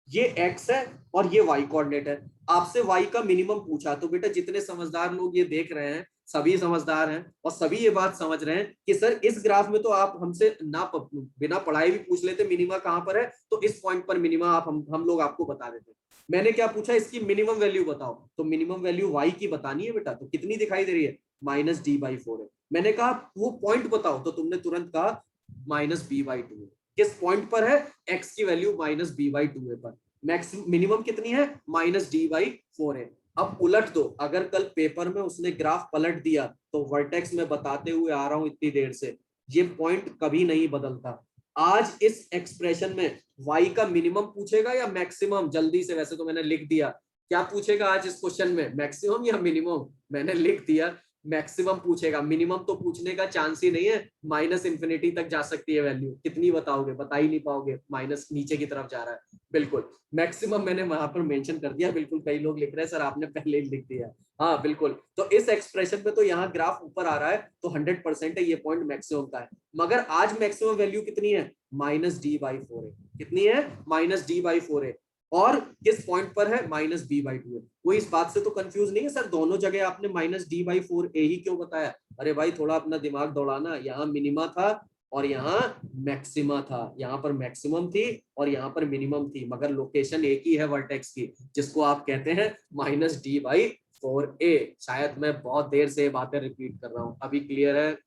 ये एक्स है और ये वाई कोऑर्डिनेट है। आपसे वाई का मिनिमम पूछा तो बेटा जितने समझदार लोग ये देख रहे हैं सभी समझदार हैं और सभी ये बात समझ रहे हैं कि सर इस ग्राफ में तो आप हमसे बिना पढ़ाई भी पूछ लेते मिनिमा कहां पर है, तो इस पॉइंट पर मिनिमा आप हम लोग आपको बता देते। मैंने क्या पूछा? इसकी मिनिमम वैल्यू बताओ, तो मिनिमम वैल्यू वाई की बतानी है बेटा, तो कितनी दिखाई दे रही है? माइनस डी बाई फोर है। मैंने कहा वो पॉइंट बताओ, तो तुमने तुरंत कहा माइनस बी बाई टू है। किस पॉइंट पर है? एक्स की value minus b by two है पर। मैक्सिमम मिनिमम कितनी है? माइनस डी बाई फोर है। अब उलट दो, अगर कल पेपर में उसने ग्राफ पलट दिया तो वर्टेक्स में बताते हुए आ रहा हूं इतनी देर से, ये पॉइंट कभी नहीं बदलता। आज इस एक्सप्रेशन में y का मिनिमम पूछेगा या मैक्सिमम? जल्दी से, वैसे तो मैंने लिख दिया, क्या पूछेगा आज इस क्वेश्चन में? मैक्सिमम या मिनिमम? मैंने लिख दिया मैक्सिमम पूछेगा, मिनिमम तो पूछने का चांस ही नहीं है। माइनस इंफिनिटी तक जा सकती है वैल्यू, कितनी बताओगे? बता ही नहीं पाओगे, माइनस नीचे की तरफ जा रहा है। बिल्कुल मैक्सिमम मैंने वहां पर मेंशन कर दिया। बिल्कुल कई लोग लिख रहे हैं सर आपने पहले ही लिख दिया, हाँ बिल्कुल। तो इस एक्सप्रेशन में तो यहाँ ग्राफ ऊपर आ रहा है तो 100% है ये पॉइंट मैक्सिमम का है। मगर आज मैक्सिमम वैल्यू कितनी है? माइनस डी बाई फोर है। कितनी है? माइनस डी बाई फोर है। और किस पॉइंट पर है? माइनस बी बाई टू है। वो इस बात से तो कंफ्यूज नहीं है सर दोनों जगह आपने माइनस डी बाई फोर ए ही क्यों बताया? अरे भाई थोड़ा अपना दिमाग दौड़ाना, यहाँ मिनिमा था और यहाँ मैक्सिमा था, यहाँ पर मैक्सिमम थी और यहाँ पर मिनिमम थी, मगर लोकेशन एक ही है वर्टेक्स की, जिसको आप कहते हैं -d/4a। शायद मैं बहुत देर से बातें रिपीट कर रहा हूँ, अभी क्लियर है?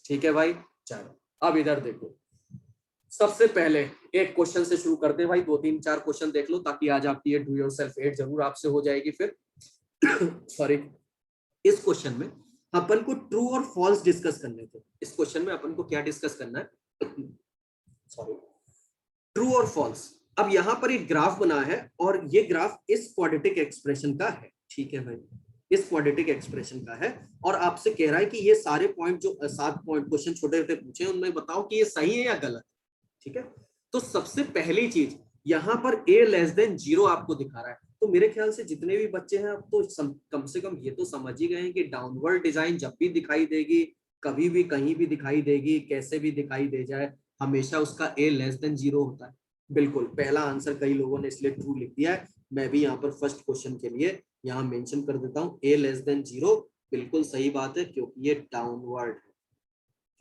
ठीक है भाई, चलो अब इधर देखो। सबसे पहले एक क्वेश्चन से शुरू करते हैं भाई, 2-3-4 क्वेश्चन देख लो ताकि आज आपकी ये डू योरसेल्फ 8 जरूर आपसे हो जाएगी फिर। सॉरी, इस क्वेश्चन में अपन को ट्रू और फॉल्स डिस्कस करने थे। इस क्वेश्चन में अपन को क्या डिस्कस करना है? सॉरी, ट्रू और फॉल्स। अब यहाँ पर एक ग्राफ बना है और ये ग्राफ इस क्वाड्रेटिक एक्सप्रेशन का है, ठीक है भाई, इस क्वाड्रेटिक एक्सप्रेशन का है, और आपसे कह रहा है कि ये सारे पॉइंट जो 7 पॉइंट क्वेश्चन छोटे छोटे पूछे हैं उनमें बताओ कि ये सही है या गलत, ठीक है। तो सबसे पहली चीज यहाँ पर a<0 आपको दिखा रहा है, तो मेरे ख्याल से जितने भी बच्चे हैं अब तो कम से कम ये तो समझ ही गए हैं कि डाउनवर्ड डिजाइन जब भी दिखाई देगी, कभी भी कहीं भी दिखाई देगी, कैसे भी दिखाई दे जाए, हमेशा उसका a<0 होता है। बिल्कुल, पहला आंसर कई लोगों ने इसलिए ट्रू लिख दिया है, मैं भी यहाँ पर फर्स्ट क्वेश्चन के लिए यहाँ मेंशन कर देता हूँ a 0 बिल्कुल सही बात है, क्योंकि ये डाउनवर्ड है,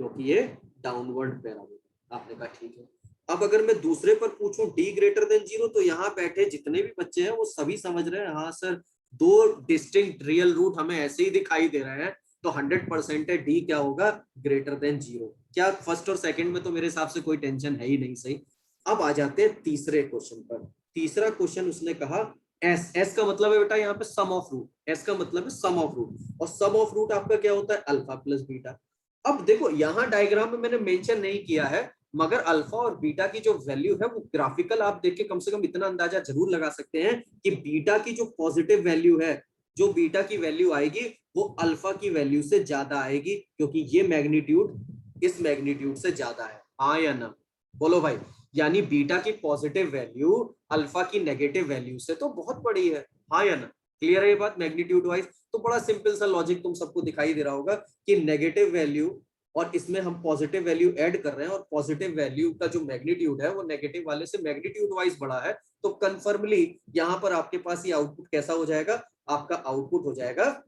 क्योंकि ये डाउनवर्ड पैरामीटर। आपने कहा ठीक है। अब अगर मैं दूसरे पर पूछूं d 0, तो यहाँ बैठे जितने भी बच्चे हैं वो सभी समझ रहे हैं, हाँ सर 2 डिस्टिंक्ट रियल रूट हमें ऐसे ही दिखाई दे रहे हैं, तो 100% है d क्या होगा, >0। क्या फर्स्ट और सेकंड में तो मेरे हिसाब से कोई टेंशन है ही नहीं, सही। अब आ जाते हैं तीसरे क्वेश्चन पर। तीसरा क्वेश्चन उसने कहा एस का मतलब है बेटा यहाँ पे सम ऑफ रूट, एस का मतलब है सम ऑफ रूट, और सम ऑफ रूट आपका क्या होता है, अल्फा प्लस बीटा। अब देखो यहाँ डायग्राम में मैंने मेंशन नहीं किया है, मगर अल्फा और बीटा की जो वैल्यू है वो ग्राफिकल आप देख के कम से कम इतना अंदाजा जरूर लगा सकते हैं कि बीटा की जो पॉजिटिव वैल्यू है, जो बीटा की वैल्यू आएगी वो अल्फा की वैल्यू से ज्यादा आएगी, क्योंकि ये मैग्नीट्यूड इस मैग्नीट्यूड से ज्यादा है, हाँ या ना, बोलो भाई। यानी बीटा की पॉजिटिव वैल्यू अल्फा की नेगेटिव वैल्यू से तो बहुत बड़ी है, हाँ या ना, क्लियर है ये बात मैग्नीट्यूड वाइज। तो बड़ा सिंपल सा लॉजिक तुम सबको दिखाई दे रहा होगा कि नेगेटिव वैल्यू और इसमें हम पॉजिटिव वैल्यू ऐड कर रहे हैं, और पॉजिटिव वैल्यू का जो मैग्नीट्यूड है वो नेगेटिव वाले से मैग्नीट्यूड वाइज बड़ा है, तो कंफर्मली यहाँ पर आपके पास ये आउटपुट कैसा हो जाएगा, आपका आउटपुट हो जाएगा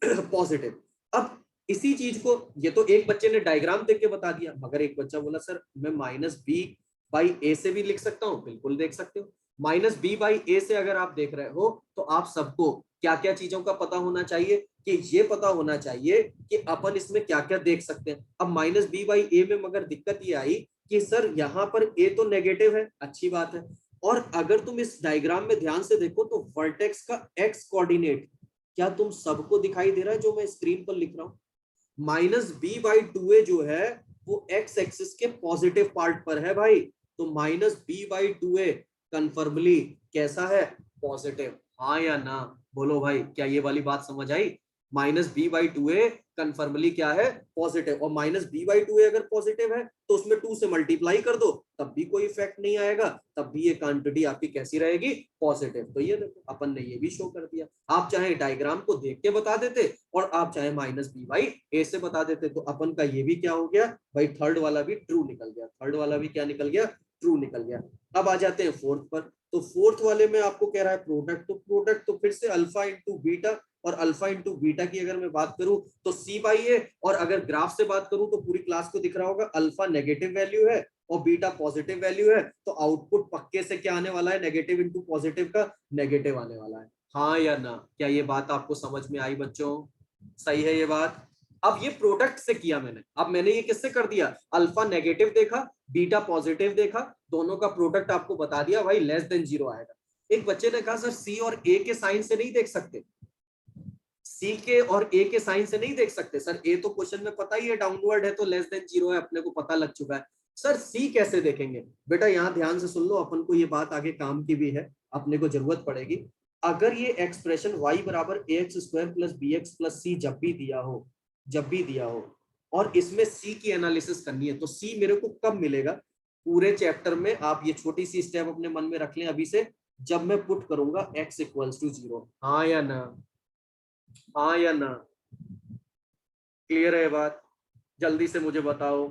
पॉजिटिव। अब इसी चीज को ये तो एक बच्चे ने डायग्राम देख के बता दिया, मगर एक बच्चा बोला सर मैं -b/a से भी लिख सकता हूँ, बिल्कुल देख सकते हो। -b/a से अगर आप देख रहे हो तो आप सबको क्या क्या चीजों का पता होना चाहिए, कि ये पता होना चाहिए कि अपन इसमें क्या क्या देख सकते हैं। अब -b/a में मगर दिक्कत ये आई कि सर यहाँ पर a तो नेगेटिव है, अच्छी बात है, और अगर तुम इस डायग्राम में ध्यान से देखो तो वर्टेक्स का x कोऑर्डिनेट क्या तुम सबको दिखाई दे रहा है जो मैं स्क्रीन पर लिख रहा हूँ? -b/2a जो है वो x एक्सिस के पॉजिटिव पार्ट पर है भाई, तो -b/2a कंफर्मली कैसा है, पॉजिटिव, हाँ या ना, बोलो भाई, क्या ये वाली बात समझ आई? -b/2a कंफर्मली क्या है, पॉजिटिव, और -b/2a अगर पॉजिटिव है तो उसमें 2 से मल्टीप्लाई कर दो तब भी कोई इफेक्ट नहीं आएगा, तब भी ये क्वांटिटी आपकी कैसी रहेगी, पॉजिटिव। तो ये देखो अपन ने ये भी शो कर दिया। आप चाहे डायग्राम को देख के बता देते और आप चाहे -b/a से बता देते, तो अपन का ये भी क्या हो गया भाई, थर्ड वाला भी ट्रू निकल गया, थर्ड वाला भी क्या निकल गया, ट्रू निकल गया। अब आ जाते हैं फोर्थ पर, तो फोर्थ वाले में आपको कह रहा है प्रोडक्ट, तो प्रोडक्ट तो फिर से अल्फा इंटू बीटा, और अल्फा इंटू बीटा की अगर मैं बात करूं तो c/a, और अगर ग्राफ से बात करूं तो पूरी क्लास को दिख रहा होगा अल्फा नेगेटिव वैल्यू है और बीटा पॉजिटिव वैल्यू है, तो आउटपुट पक्के से क्या आने वाला है, नेगेटिव इंटू पॉजिटिव का नेगेटिव आने वाला है, हाँ या ना। क्या ये बात आपको समझ में आई बच्चों? सही है ये बात। अब ये प्रोडक्ट से किया मैंने, अब मैंने ये किससे कर दिया, अल्फा नेगेटिव देखा, बीटा पॉजिटिव देखा, दोनों का प्रोडक्ट आपको बता दिया भाई <0 आएगा। एक बच्चे ने कहा सर सी और ए के साइन से नहीं देख सकते, सी के और ए के साइन से नहीं देख सकते सर, ए तो क्वेश्चन में पता ही है डाउनवर्ड है तो <0 है, अपने को पता लग चुका है, सर सी कैसे देखेंगे? बेटा यहाँ ध्यान से सुन लो, अपन को ये बात आगे काम की भी है, अपने को जरूरत पड़ेगी। अगर ये expression y = ax² + bx + c जब भी दिया हो और इसमें c की एनालिसिस करनी है, तो c मेरे को कब मिलेगा पूरे चैप्टर में? आप ये छोटी सी स्टेप अपने मन में रख लें अभी से, जब मैं पुट करूंगा x = 0, हाँ या ना, हाँ या ना, क्लियर है बात? जल्दी से मुझे बताओ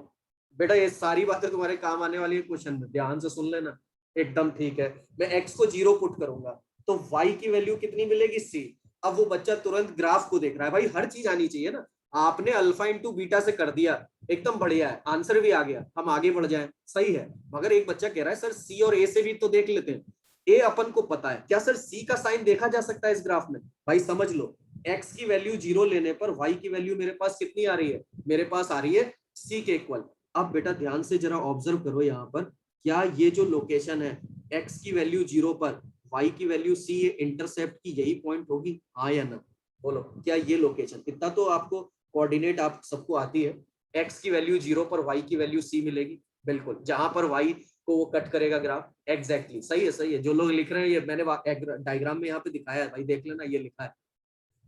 बेटा, ये सारी बातें तुम्हारे काम आने वाली है क्वेश्चन में, ध्यान से सुन लेना एकदम, ठीक है। मैं x को 0 पुट करूंगा तो y की वैल्यू कितनी मिलेगी, c। अब वो बच्चा तुरंत ग्राफ को देख रहा है, भाई हर चीज आनी चाहिए ना, आपने अल्फा इंटू बीटा से कर दिया एकदम बढ़िया है, आंसर भी आ गया, हम आगे बढ़ जाएं, सही है। मगर एक बच्चा कह रहा है सर सी और ए से भी तो देख लेते हैं, ए अपन को पता है, क्या सर सी का साइन देखा जा सकता है इस ग्राफ में? भाई समझ लो, एक्स की वैल्यू 0 लेने पर वाई की वैल्यू मेरे पास कितनी आ रही है? मेरे पास आ रही है सी के इक्वल। अब बेटा ध्यान से जरा ऑब्जर्व करो यहाँ पर, क्या ये जो लोकेशन है एक्स की वैल्यू 0 पर वाई की वैल्यू सी, ये इंटरसेप्ट की यही पॉइंट होगी, हाँ या ना? बोलो, क्या ये लोकेशन, इतना तो आपको कोऑर्डिनेट आप सबको आती है, एक्स की वैल्यू 0 पर वाई की वैल्यू सी मिलेगी, बिल्कुल, जहां पर वाई को वो कट करेगा ग्राफ, एग्जैक्टली सही है, सही है। जो लोग लिख रहे हैं, ये मैंने डायग्राम में यहाँ पे दिखाया है भाई, देख लेना, ये लिखा है,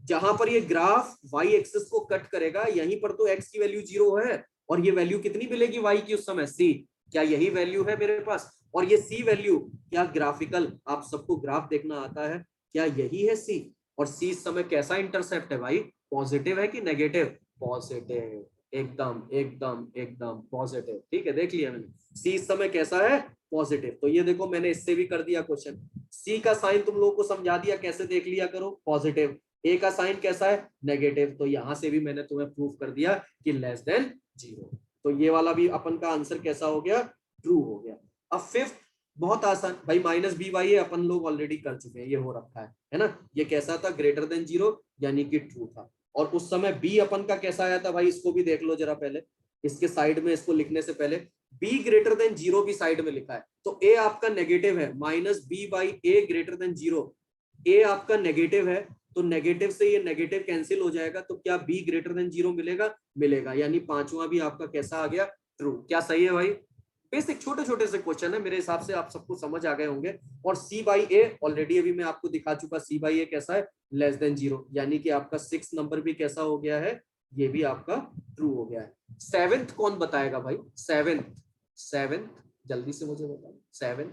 जहां पर ये ग्राफ वाई एक्सिस को कट करेगा यहीं पर तो एक्स की वैल्यू 0 है, और ये वैल्यू कितनी मिलेगी वाई की उस समय? सी। क्या यही वैल्यू है मेरे पास? और ये सी वैल्यू, क्या ग्राफिकल आप सबको ग्राफ देखना आता है, क्या यही है सी? और सी इस समय कैसा इंटरसेप्ट है भाई? पॉजिटिव है कि नेगेटिव? पॉजिटिव, एकदम एकदम एकदम पॉजिटिव, ठीक है, देख लिया मैंने, सी इस समय कैसा है? पॉजिटिव। तो ये देखो मैंने इससे भी कर दिया क्वेश्चन, सी का साइन तुम लोगों को समझा दिया, कैसे देख लिया करो, पॉजिटिव, ए का साइन कैसा है? नेगेटिव। तो यहां से भी मैंने तुम्हें प्रूफ कर दिया कि लेस देन 0। तो ये वाला भी अपन का आंसर कैसा हो गया? ट्रू हो गया। अब फिफ्थ, बहुत आसान भाई, माइनस बी वाई अपन लोग ऑलरेडी कर चुके हैं, ये हो रखा है ना? ये कैसा था? ग्रेटर देन 0, यानी कि ट्रू था। और उस समय बी अपन का कैसा आया था भाई? इसको भी देख लो जरा पहले, इसके साइड में, इसको लिखने से पहले बी ग्रेटर देन 0 भी साइड में लिखा है, तो ए आपका नेगेटिव है, minus b by a greater than 0, a आपका नेगेटिव है, तो नेगेटिव से ये नेगेटिव कैंसिल हो जाएगा, तो क्या बी ग्रेटर देन 0 मिलेगा? मिलेगा, यानी पांचवा भी आपका कैसा आ गया? ट्रू। क्या सही है भाई? बेसिक छोटे छोटे से क्वेश्चन है, मेरे हिसाब से आप सबको समझ आ गए होंगे। और सी बाई ए ऑलरेडी अभी मैं आपको दिखा चुका, सी बाई ए कैसा है? लेस देन 0, यानी कि आपका 6 नंबर भी कैसा हो गया है? ये भी आपका ट्रू हो गया है। सेवेंथ कौन बताएगा भाई? सेवेंथ, सेवेंथ जल्दी से मुझे बताओ, seventh,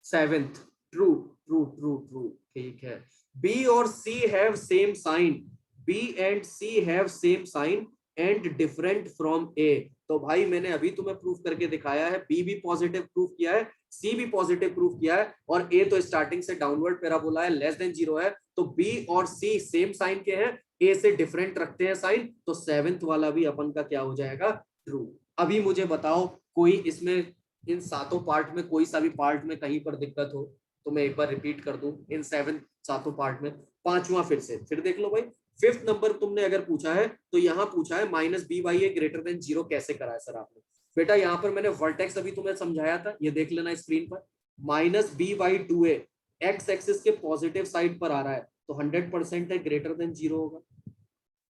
seventh, true true true true, ठीक है। बी और c have same sign, b and c have same sign and different from a. तो भाई मैंने अभी तुम्हें प्रूफ करके दिखाया है, बी भी पॉजिटिव प्रूफ किया है, सी भी पॉजिटिव प्रूफ किया है, और ए तो स्टार्टिंग से डाउनवर्ड पैराबोला है, लेस देन 0 है, तो बी और सी सेम साइन के हैं, ए से डिफरेंट रखते हैं साइन, तो सेवेंथ वाला भी अपन का क्या हो जाएगा? ट्रू। अभी मुझे बताओ, कोई इसमें इन सातों पार्ट में कोई सा भी पार्ट में कहीं पर दिक्कत हो तो मैं एक बार रिपीट कर दूं, इन सातों पार्ट में पांचवा फिर देख लो भाई। फिफ्थ नंबर तुमने अगर पूछा है तो यहाँ पूछा है minus b by a greater than 0 कैसे करा है सर आपने? बेटा यहाँ पर मैंने वर्टेक्स अभी तुम्हें समझाया था, ये देख लेना स्क्रीन पर, minus b by 2a x axis के पॉजिटिव साइड पर आ रहा है, तो 100% है, ग्रेटर देन 0 होगा,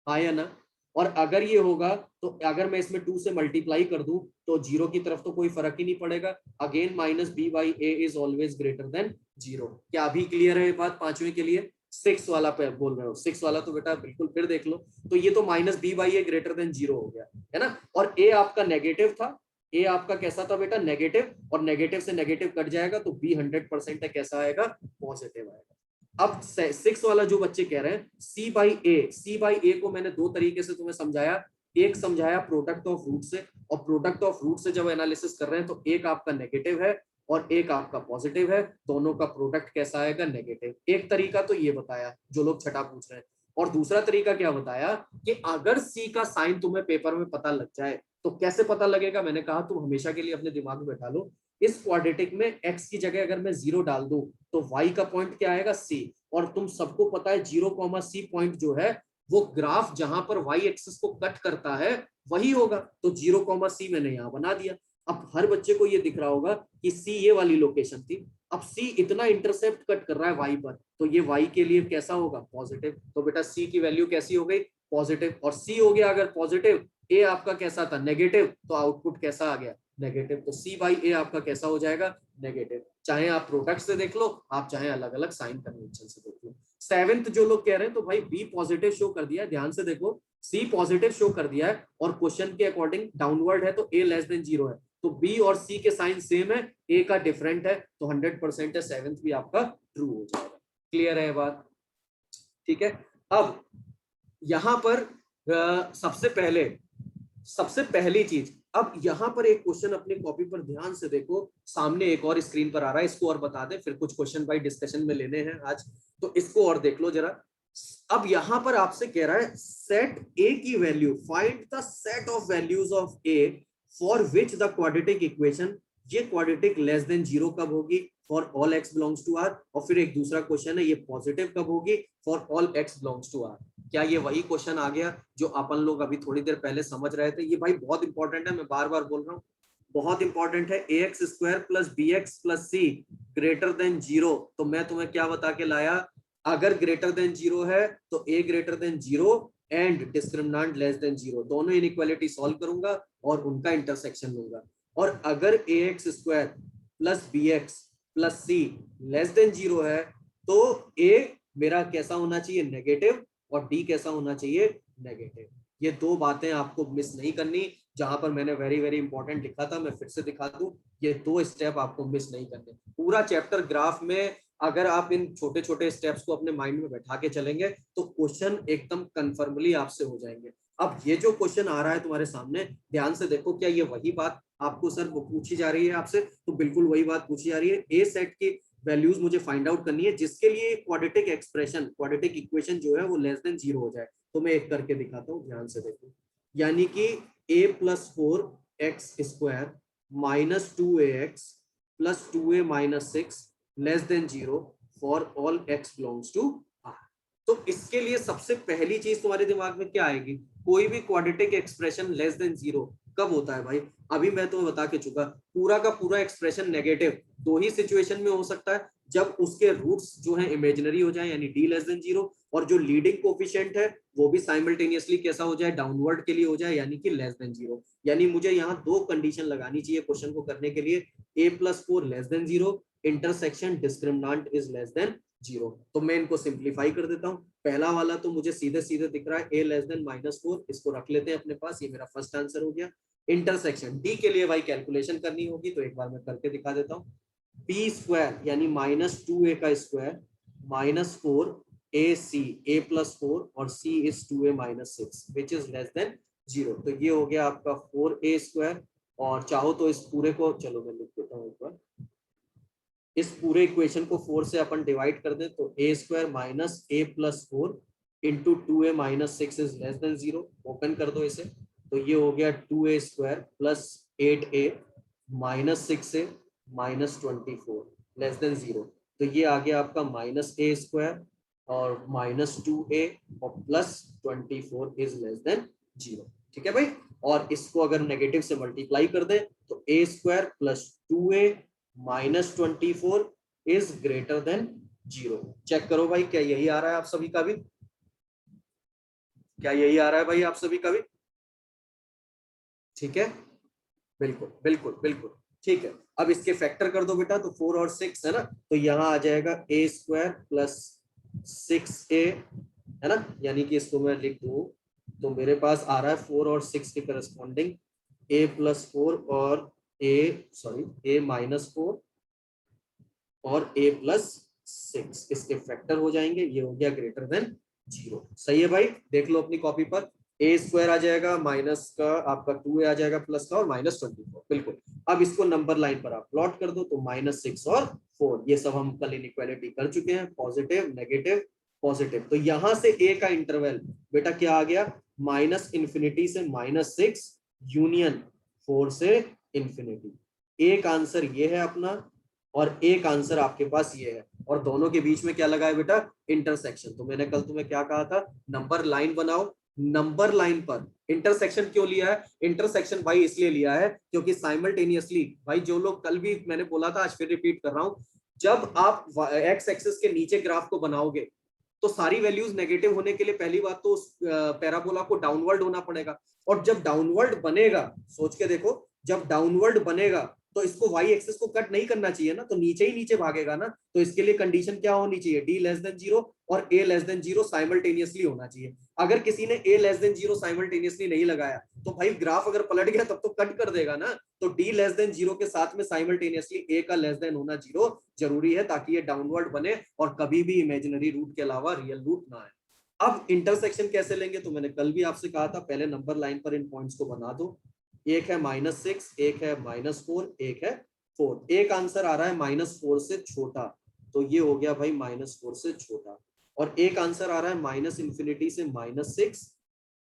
हाँ या ना? और अगर ये होगा तो अगर मैं इसमें 2 से मल्टीप्लाई कर दूं तो 0 की तरफ तो कोई फर्क ही नहीं पड़ेगा, again minus b by a is always greater than 0। क्या अभी क्लियर है ये बात पांचवें के लिए? 6 वाला पे बोल रहे हो, 6 वाला तो बेटा बिल्कुल फिर देख लो, तो ये तो minus b by a greater than 0 हो गया है ना? और ए आपका नेगेटिव था, ए आपका कैसा था बेटा? नेगेटिव, और नेगेटिव से नेगेटिव कट जाएगा तो बी 100% है, कैसा आएगा? पॉजिटिव आएगा। अब 6 वाला जो बच्चे कह रहे हैं सी बाई ए, सी बाई ए को मैंने दो तरीके से तुम्हें समझाया, एक समझाया प्रोडक्ट ऑफ रूट से, और प्रोडक्ट ऑफ रूट से जब एनालिसिस कर रहे हैं तो एक आपका नेगेटिव है और एक आपका पॉजिटिव है, दोनों का प्रोडक्ट कैसा आएगा? नेगेटिव। एक तरीका तो ये बताया जो लोग छठा पूछ रहे हैं, और दूसरा तरीका क्या बताया कि अगर सी का साइन तुम्हें पेपर में पता लग जाए तो कैसे पता लगेगा? मैंने कहा तुम हमेशा के लिए अपने दिमाग में बैठा लो, इस क्वाड्रेटिक में x की जगह अगर मैं 0 डाल दूं तो y का पॉइंट क्या आएगा? c। और तुम सबको पता है 0,c पॉइंट जो है वो ग्राफ जहां पर y एक्सिस को कट करता है वही होगा, तो 0,c मैंने यहां बना दिया। अब हर बच्चे को ये दिख रहा होगा कि c ये वाली लोकेशन थी, अब c इतना इंटरसेप्ट कट कर रहा है y पर, तो ये y के लिए कैसा होगा? पॉजिटिव। तो बेटा c की वैल्यू कैसी हो गई? पॉजिटिव। और c हो गया अगर पॉजिटिव, a आपका कैसा था? नेगेटिव, तो आउटपुट कैसा आ गया? नेगेटिव। तो सी बाई ए आपका कैसा हो जाएगा? नेगेटिव। चाहे आप प्रोडक्ट से देख लो, आप चाहे अलग अलग साइन कन्वेंशन से देख लो। सेवेंथ जो लोग कह रहे हैं तो भाई बी पॉजिटिव शो कर दिया है, ध्यान से देखो, सी पॉजिटिव शो कर दिया है और क्वेश्चन के अकॉर्डिंग डाउनवर्ड है तो ए लेस देन 0 है, तो बी और सी के साइन सेम है, ए का डिफरेंट है, तो 100% है, सेवेंथ भी आपका ट्रू हो जाएगा। क्लियर है बात? ठीक है। अब यहां पर सबसे पहली चीज, अब यहां पर एक क्वेश्चन अपनी कॉपी पर ध्यान से देखो, सामने एक और स्क्रीन पर आ रहा है, इसको और बता दे, फिर कुछ क्वेश्चन भाई डिस्कशन में लेने हैं आज, तो इसको और देख लो जरा। अब यहां पर आपसे कह रहा है सेट ए की value, find the set of values of a for which the quadratic equation, ये क्वाड्रेटिक लेस देन जीरो कब होगी for all x belongs to R, और फिर एक दूसरा क्वेश्चन है ये पॉजिटिव कब होगी for all x belongs to R. क्या ये वही क्वेश्चन आ गया जो अपन लोग अभी थोड़ी देर पहले समझ रहे थे? ये भाई बहुत इंपॉर्टेंट है, मैं बार बार बोल रहा हूँ, बहुत इंपॉर्टेंट है। A x square plus b x plus c greater than zero, तो मैं तुम्हें क्या बता के लाया, अगर ग्रेटर देन जीरो है तो a greater than zero and discriminant less than zero, दोनों इनइक्वालिटी सॉल्व करूंगा और उनका इंटरसेक्शन लूंगा। और अगर a x square plus b x plus c less than zero है तो ए मेरा कैसा होना चाहिए, नेगेटिव, और डी कैसा होना चाहिए, नेगेटिव। ये दो बातें आपको मिस नहीं करनी, जहां पर मैंने वेरी वेरी इंपॉर्टेंट लिखा था मैं फिर से दिखा दूं, ये दो स्टेप आपको मिस नहीं करने। पूरा चैप्टर ग्राफ में अगर आप इन छोटे छोटे स्टेप्स को अपने माइंड में बैठा के चलेंगे तो क्वेश्चन एकदम कन्फर्मली आपसे हो जाएंगे। अब ये जो क्वेश्चन आ रहा है तुम्हारे सामने, ध्यान से देखो, क्या ये वही बात आपको सर वो पूछी जा रही है आपसे? तो बिल्कुल वही बात पूछी जा रही है। ए सेट की वैल्यूज मुझे फाइंड आउट करनी है जिसके लिए क्वाड्रेटिक एक्सप्रेशन, क्वाड्रेटिक इक्वेशन जो है वो लेस देन जीरो हो जाए। तो मैं एक करके दिखाता हूँ, ध्यान से देखो। यानी कि a plus four x square minus two a x plus two a minus six less than zero for all x belongs to R. तो इसके लिए सबसे पहली चीज तुम्हारे दिमाग में क्या आएगी? कोई भी quadratic expression less than zero कब होता है भाई? अभी मैं तुम्हें बता के चुका, पूरा का पूरा एक्सप्रेशन नेगेटिव दो ही सिचुएशन में हो सकता है, जब उसके रूट्स जो है इमेजिनरी हो जाए यानी डी लेस देन जीरो, और जो लीडिंग कोफिशिएंट है वो भी साइमल्टेनियसली कैसा हो जाए, डाउनवर्ड के लिए हो जाए यानी कि लेस देन जीरो। यानी मुझे यहाँ दो कंडीशन लगानी चाहिए क्वेश्चन को करने के लिए, a plus four less than zero, intersection discriminant is less than zero. तो मैं इनको सिंप्लीफाई कर देता हूँ। पहला वाला तो मुझे सीधे सीधे दिख रहा है, a less than minus four, इसको रख लेते हैं अपने पास, ये मेरा फर्स्ट आंसर हो गया। इंटरसेक्शन डी के लिए भाई कैलकुलेशन करनी होगी, तो एक बार मैं करके दिखा देता हूँ। बी स्क्वायर यानी माइनस टू ए का square minus four a c, a plus four और c is two a minus six which is less than zero. तो ये हो गया आपका फोर ए स्क्वायर, और चाहो तो इस पूरे को, चलो मैं लिख देता हूँ एक बार, इस पूरे इक्वेशन को फोर से अपन डिवाइड कर दें तो a square minus a plus four into two a minus six is less than zero. Open कर दो इसे, तो ये हो गया two a square plus eight a minus six a minus twenty four less than zero. तो ये आ गया आपका माइनस ए स्क्वायर और माइनस टू ए और plus twenty four is less than zero. ठीक है भाई, और इसको अगर नेगेटिव से मल्टीप्लाई कर दें तो a square plus two a minus twenty four is greater than zero. Check करो भाई, क्या यही आ रहा है आप सभी का भी? क्या यही आ रहा है भाई आप सभी का भी? ठीक है, बिल्कुल बिल्कुल बिल्कुल ठीक है। अब इसके फैक्टर कर दो बेटा, तो फोर और सिक्स है ना, तो यहाँ आ जाएगा ए स्क्वायर प्लस सिक्स ए, है ना, यानी कि इसको मैं लिख दूं तो मेरे पास आ रहा है फोर और सिक्स के करस्पॉन्डिंग ए प्लस फोर और ए माइनस फोर और ए प्लस सिक्स, इसके फैक्टर हो जाएंगे, ये हो गया ग्रेटर देन जीरो। सही है भाई, देख लो अपनी कॉपी पर, ए स्क्वायर आ जाएगा माइनस का आपका टू ए आ जाएगा प्लस का और माइनस ट्वेंटी फोर, बिल्कुल। अब इसको नंबर लाइन पर आप प्लॉट कर दो तो माइनस सिक्स और फोर, ये सब हम कल इनइक्वालिटी कर चुके हैं, पॉजिटिव नेगेटिव पॉजिटिव। तो यहां से ए का इंटरवल बेटा क्या आ गया, माइनस इंफिनिटी से माइनस सिक्स यूनियन फोर से इंफिनिटी। एक आंसर ये है अपना और एक आंसर आपके पास ये है, और दोनों के बीच में क्या लगा है बेटा, इंटरसेक्शन। तो मैंने कल तुम्हें क्या कहा था, नंबर लाइन बनाओ, नंबर लाइन पर इंटरसेक्शन क्यों लिया है? इंटरसेक्शन भाई इसलिए लिया है क्योंकि साइमल्टेनियसली, भाई जो लोग, कल भी मैंने बोला था आज फिर रिपीट कर रहा हूं, जब आप एक्स एक्सिस के नीचे ग्राफ को बनाओगे तो सारी वैल्यूज नेगेटिव होने के लिए पहली बात तो उस पैराबोला को डाउनवर्ड होना पड़ेगा, और जब डाउनवर्ड बनेगा, सोच के देखो, जब डाउनवर्ड बनेगा तो इसको वाई एक्सिस को कट नहीं करना चाहिए ना, तो नीचे ही नीचे भागेगा ना, तो इसके लिए कंडीशन क्या होनी चाहिए, डी लेस देन जीरो और ए लेस देन जीरो साइमल्टेनियसली होना चाहिए। अगर किसी ने ए लेस देन जीरो साइमल्टेनियसली नहीं लगाया तो भाई ग्राफ अगर पलट गया तब तो कट कर देगा ना, तो डी लेस देन जीरो के साथ में साइमल्टेनियसली ए का लेस देन होना जीरो जरूरी है ताकि ये डाउनवर्ड बने और कभी भी इमेजिनरी रूट के अलावा रियल रूट ना आए। अब इंटरसेक्शन कैसे लेंगे, तो मैंने कल भी आपसे कहा था, पहले नंबर लाइन पर इन पॉइंट्स को बना दो, एक है माइनस सिक्स, एक है माइनस फोर, एक है फोर। एक आंसर आ रहा है माइनस फोर से छोटा, तो ये हो गया भाई माइनस फोर से छोटा, और एक आंसर आ रहा है माइनस इन्फिनिटी से -6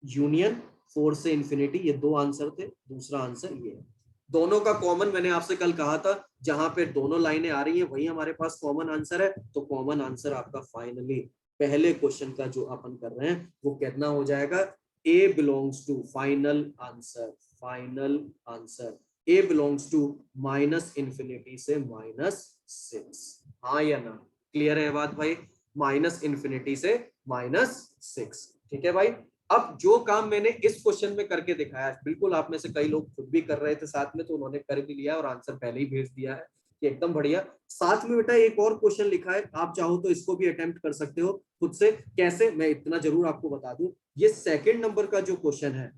यूनियन 4 से इन्फिनिटी। ये दो आंसर थे, दूसरा आंसर ये है। दोनों का कॉमन मैंने आपसे कल कहा था, जहां पे दोनों लाइनें आ रही हैं वही हमारे पास कॉमन आंसर है। तो कॉमन आंसर आपका फाइनली पहले क्वेश्चन का जो अपन कर रहे हैं वो कितना हो जाएगा, a belongs to final answer, final answer a belongs to minus infinity से -6। हाँ या ना, क्लियर है बात भाई? माइनस इन्फिनिटी से -6। ठीक है भाई। अब जो काम मैंने इस क्वेश्चन में करके दिखाया, बिल्कुल आप में से कई लोग खुद भी कर रहे थे साथ में, तो उन्होंने कर भी लिया और आंसर पहले ही भेज दिया है, कि एकदम बढ़िया। साथ में बेटा एक और क्वेश्चन लिखा है, आप चाहो तो इसको भी अटेम्प्ट कर सकते हो खुद से। कैसे, मैं इतना जरूर आपको बता दूं, ये सेकंड नंबर का जो क्वेश्चन है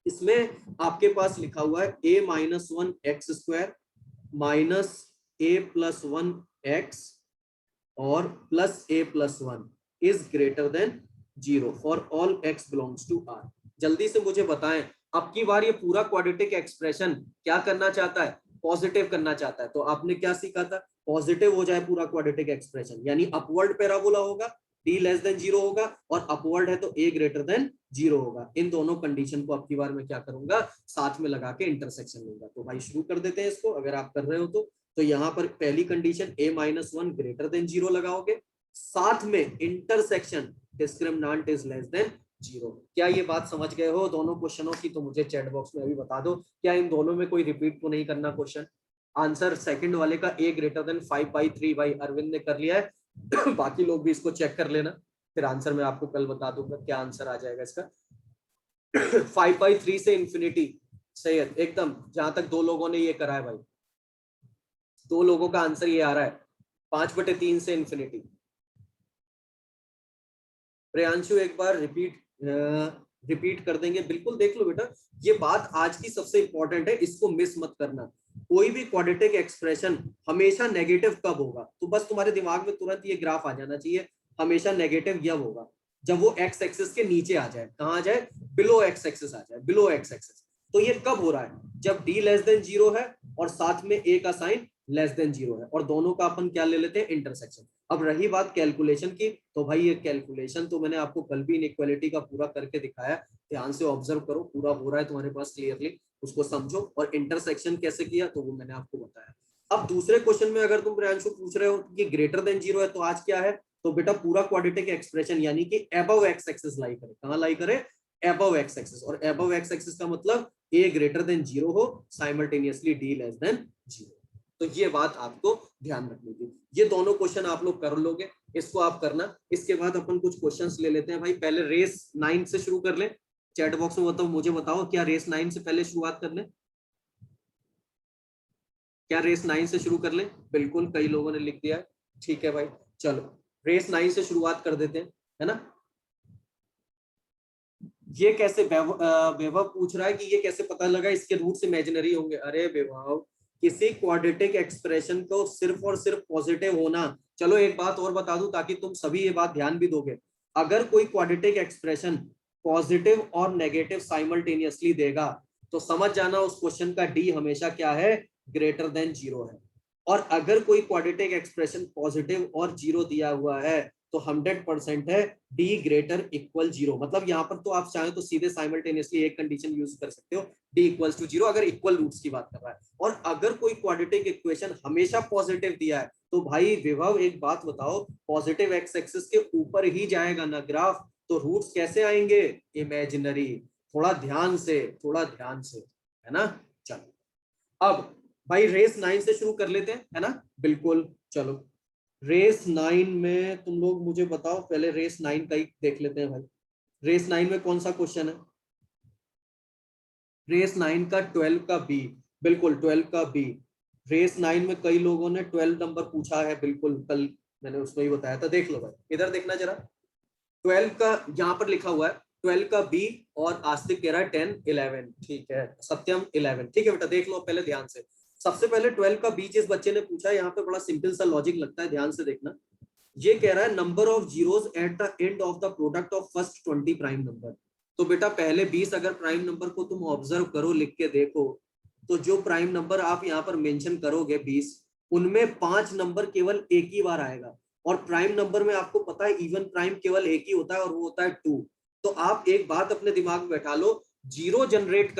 इसमें आपके पास लिखा हुआ है a-1 x² minus a+1 x और +a+1 is greater than 0 for all x belongs to R। जल्दी से मुझे बताएं, अब की बार ये पूरा क्वाड्रेटिक एक्सप्रेशन क्या करना चाहता है, पॉजिटिव करना चाहता है। तो आपने क्या सीखा था, पॉजिटिव हो जाए पूरा क्वाड्रेटिक एक्सप्रेशन यानी अपवर्ड पैराबोला होगा, d लेस देन 0 होगा, और अपवर्ड है तो a ग्रेटर देन 0 होगा। इन दोनों कंडीशन को अब की बार मैं क्या करूंगा, साथ में लगा के इंटरसेक्शन लूंगा। तो भाई शुरू कर देते हैं इसको, अगर आप कर रहे हो तो यहाँ पर पहली कंडीशन a-1 ग्रेटर देन 0 लगाओगे, साथ में intersection discriminant is less then 0। क्या ये बात समझ गए हो दोनों क्वेश्चनों की? तो मुझे चैट बॉक्स में अभी बता दो, क्या इन दोनों में कोई रिपीट तो नहीं करना क्वेश्चन? आंसर सेकंड वाले का a ग्रेटर देन 5/3 भाई अरविंद ने कर लिया है। बाकी लोग भी इसको चेक कर लेना, फिर आंसर मैं आपको कल बता दूंगा क्या आंसर आ जाएगा इसका। 5/3 से इंफिनिटी, सही है एकदम। जहां तक दो लोगों ने ये करा है भाई, दो लोगों का आंसर ये आ रहा है 5/3 से इंफिनिटी। प्रियांशु एक बार रिपीट कर देंगे? बिल्कुल, देख लो बेटा, ये बात आज की सबसे इंपॉर्टेंट है, इसको मिस मत करना। कोई भी क्वाड्रेटिक एक्सप्रेशन हमेशा नेगेटिव कब होगा, तो बस तुम्हारे दिमाग में तुरंत ये ग्राफ आ जाना चाहिए, हमेशा नेगेटिव जब होगा जब वो एक्स एक्सिस के नीचे आ जाए। कहाँ आ जाए? बिलो एक्स एक्सिस आ जाए, बिलो एक्स एक्सिस। तो ये कब हो रहा है? जब d लेस देन 0 है और साथ में a का साइन लेस देन 0 है, और दोनों का अपन क्या ले लेते हैं, इंटरसेक्शन। अब रही बात कैलकुलेशन की, तो भाई ये कैलकुलेशन तो मैंने आपको कल भी इनइक्वालिटी का पूरा करके दिखाया, ध्यान से ऑब्जर्व करो, पूरा हो रहा है तुम्हारे पास क्लियरली, उसको समझो। और इंटरसेक्शन कैसे किया तो वो मैंने आपको बताया। अब दूसरे क्वेश्चन में अगर तुम प्रियांशु पूछ रहे हो कि ग्रेटर देन 0 है, तो आज क्या है, तो बेटा पूरा क्वाड्रेटिक एक्सप्रेशन यानी कि अबव एक्स एक्सिस लाई करे। कहां लाई करे? Above x axis. और अबव एक्स एक्सिस का मतलब a ग्रेटर देन 0 हो, साइमल्टेनियसली d लेस देन 0। तो ये बात आपको ध्यान रखनी थी। ये दोनों क्वेश्चन आप लोग कर लोगे, इसको आप करना। इसके बाद अपन कुछ क्वेश्चंस ले लेते हैं भाई। पहले रेस 9 से शुरू कर ले। चैट बॉक्स में बताओ, मुझे बताओ, क्या रेस 9 से पहले शुरुआत कर ले? क्या रेस 9 से शुरू कर ले? बिल्कुल, कई लोगों ने लिख दिया है। ठीक है भाई, चलो रेस 9 से शुरुआत कर देते हैं, है ना। ये कैसे, वैभव पूछ रहा है कि ये कैसे पता लगा इसके रूट्स इमेजिनरी होंगे? अरे वैभव, किसी क्वाड्रेटिक एक्सप्रेशन को सिर्फ और सिर्फ पॉजिटिव होना। चलो एक बात और बता दूं ताकि तुम सभी ये बात ध्यान भी दोगे। अगर कोई क्वाड्रेटिक एक्सप्रेशन पॉजिटिव और नेगेटिव साइमल्टेनियसली देगा तो समझ जाना उस क्वेश्चन का डी हमेशा क्या है, ग्रेटर देन 0 है। और अगर कोई क्वाड्रेटिक एक्सप्रेशन पॉजिटिव और 0 दिया हुआ है तो 100% है d ग्रेटर इक्वल 0। मतलब यहाँ पर तो आप चाहें तो सीधे साइमल्टेनियसली एक कंडीशन यूज कर सकते हो, d इक्वल्स टू 0, अगर इक्वल रूट्स की बात कर रहा है। और अगर कोई क्वाड्रेटिक इक्वेशन हमेशा पॉजिटिव दिया है तो भाई विभव एक बात बताओ, पॉजिटिव एक्स एक्सिस के ऊपर ही जाएगा ना ग्राफ, तो रूट्स कैसे आएंगे, इमेजिनरी। थोड़ा ध्यान से, थोड़ा ध्यान से, है ना। चलो अब भाई रेस 9 से शुरू कर लेते हैं, है ना। बिल्कुल, चलो रेस 9 में तुम लोग मुझे बताओ, पहले रेस 9 का ही देख लेते हैं भाई। रेस 9 में कौन सा क्वेश्चन है? रेस 9 का 12 का बी। बिल्कुल 12 का बी। रेस 9 में कई लोगों ने 12 नंबर पूछा है, बिल्कुल कल मैंने उसमें ही बताया था। देख लो भाई, इधर देखना जरा, 12 का यहाँ पर लिखा हुआ है 12 का बी, और आस्तिक कह रहा है 10 11। ठीक है, सत्यम 11। ठीक है बेटा, देख लो पहले ध्यान से। सबसे पहले 12 का बी जिस बच्चे ने पूछा है, यहाँ पे बड़ा सिंपल सा लॉजिक लगता है, ध्यान से देखना। ये कह रहा है number of zeros at the end of the product of first 20 prime number. तो बेटा पहले 20 अगर प्राइम नंबर को तुम ऑब्जर्व करो, लिख के देखो, तो जो प्राइम नंबर आप यहाँ पर मेंशन करोगे 20, उनमें 5 नंबर केवल एक ही बार आएगा। और प्राइम नंबर में आपको पता है इवन प्राइम केवल एक ही होता है और वो होता है 2। तो आप एक बात अपने दिमाग में बैठा लो, जीरो जनरेट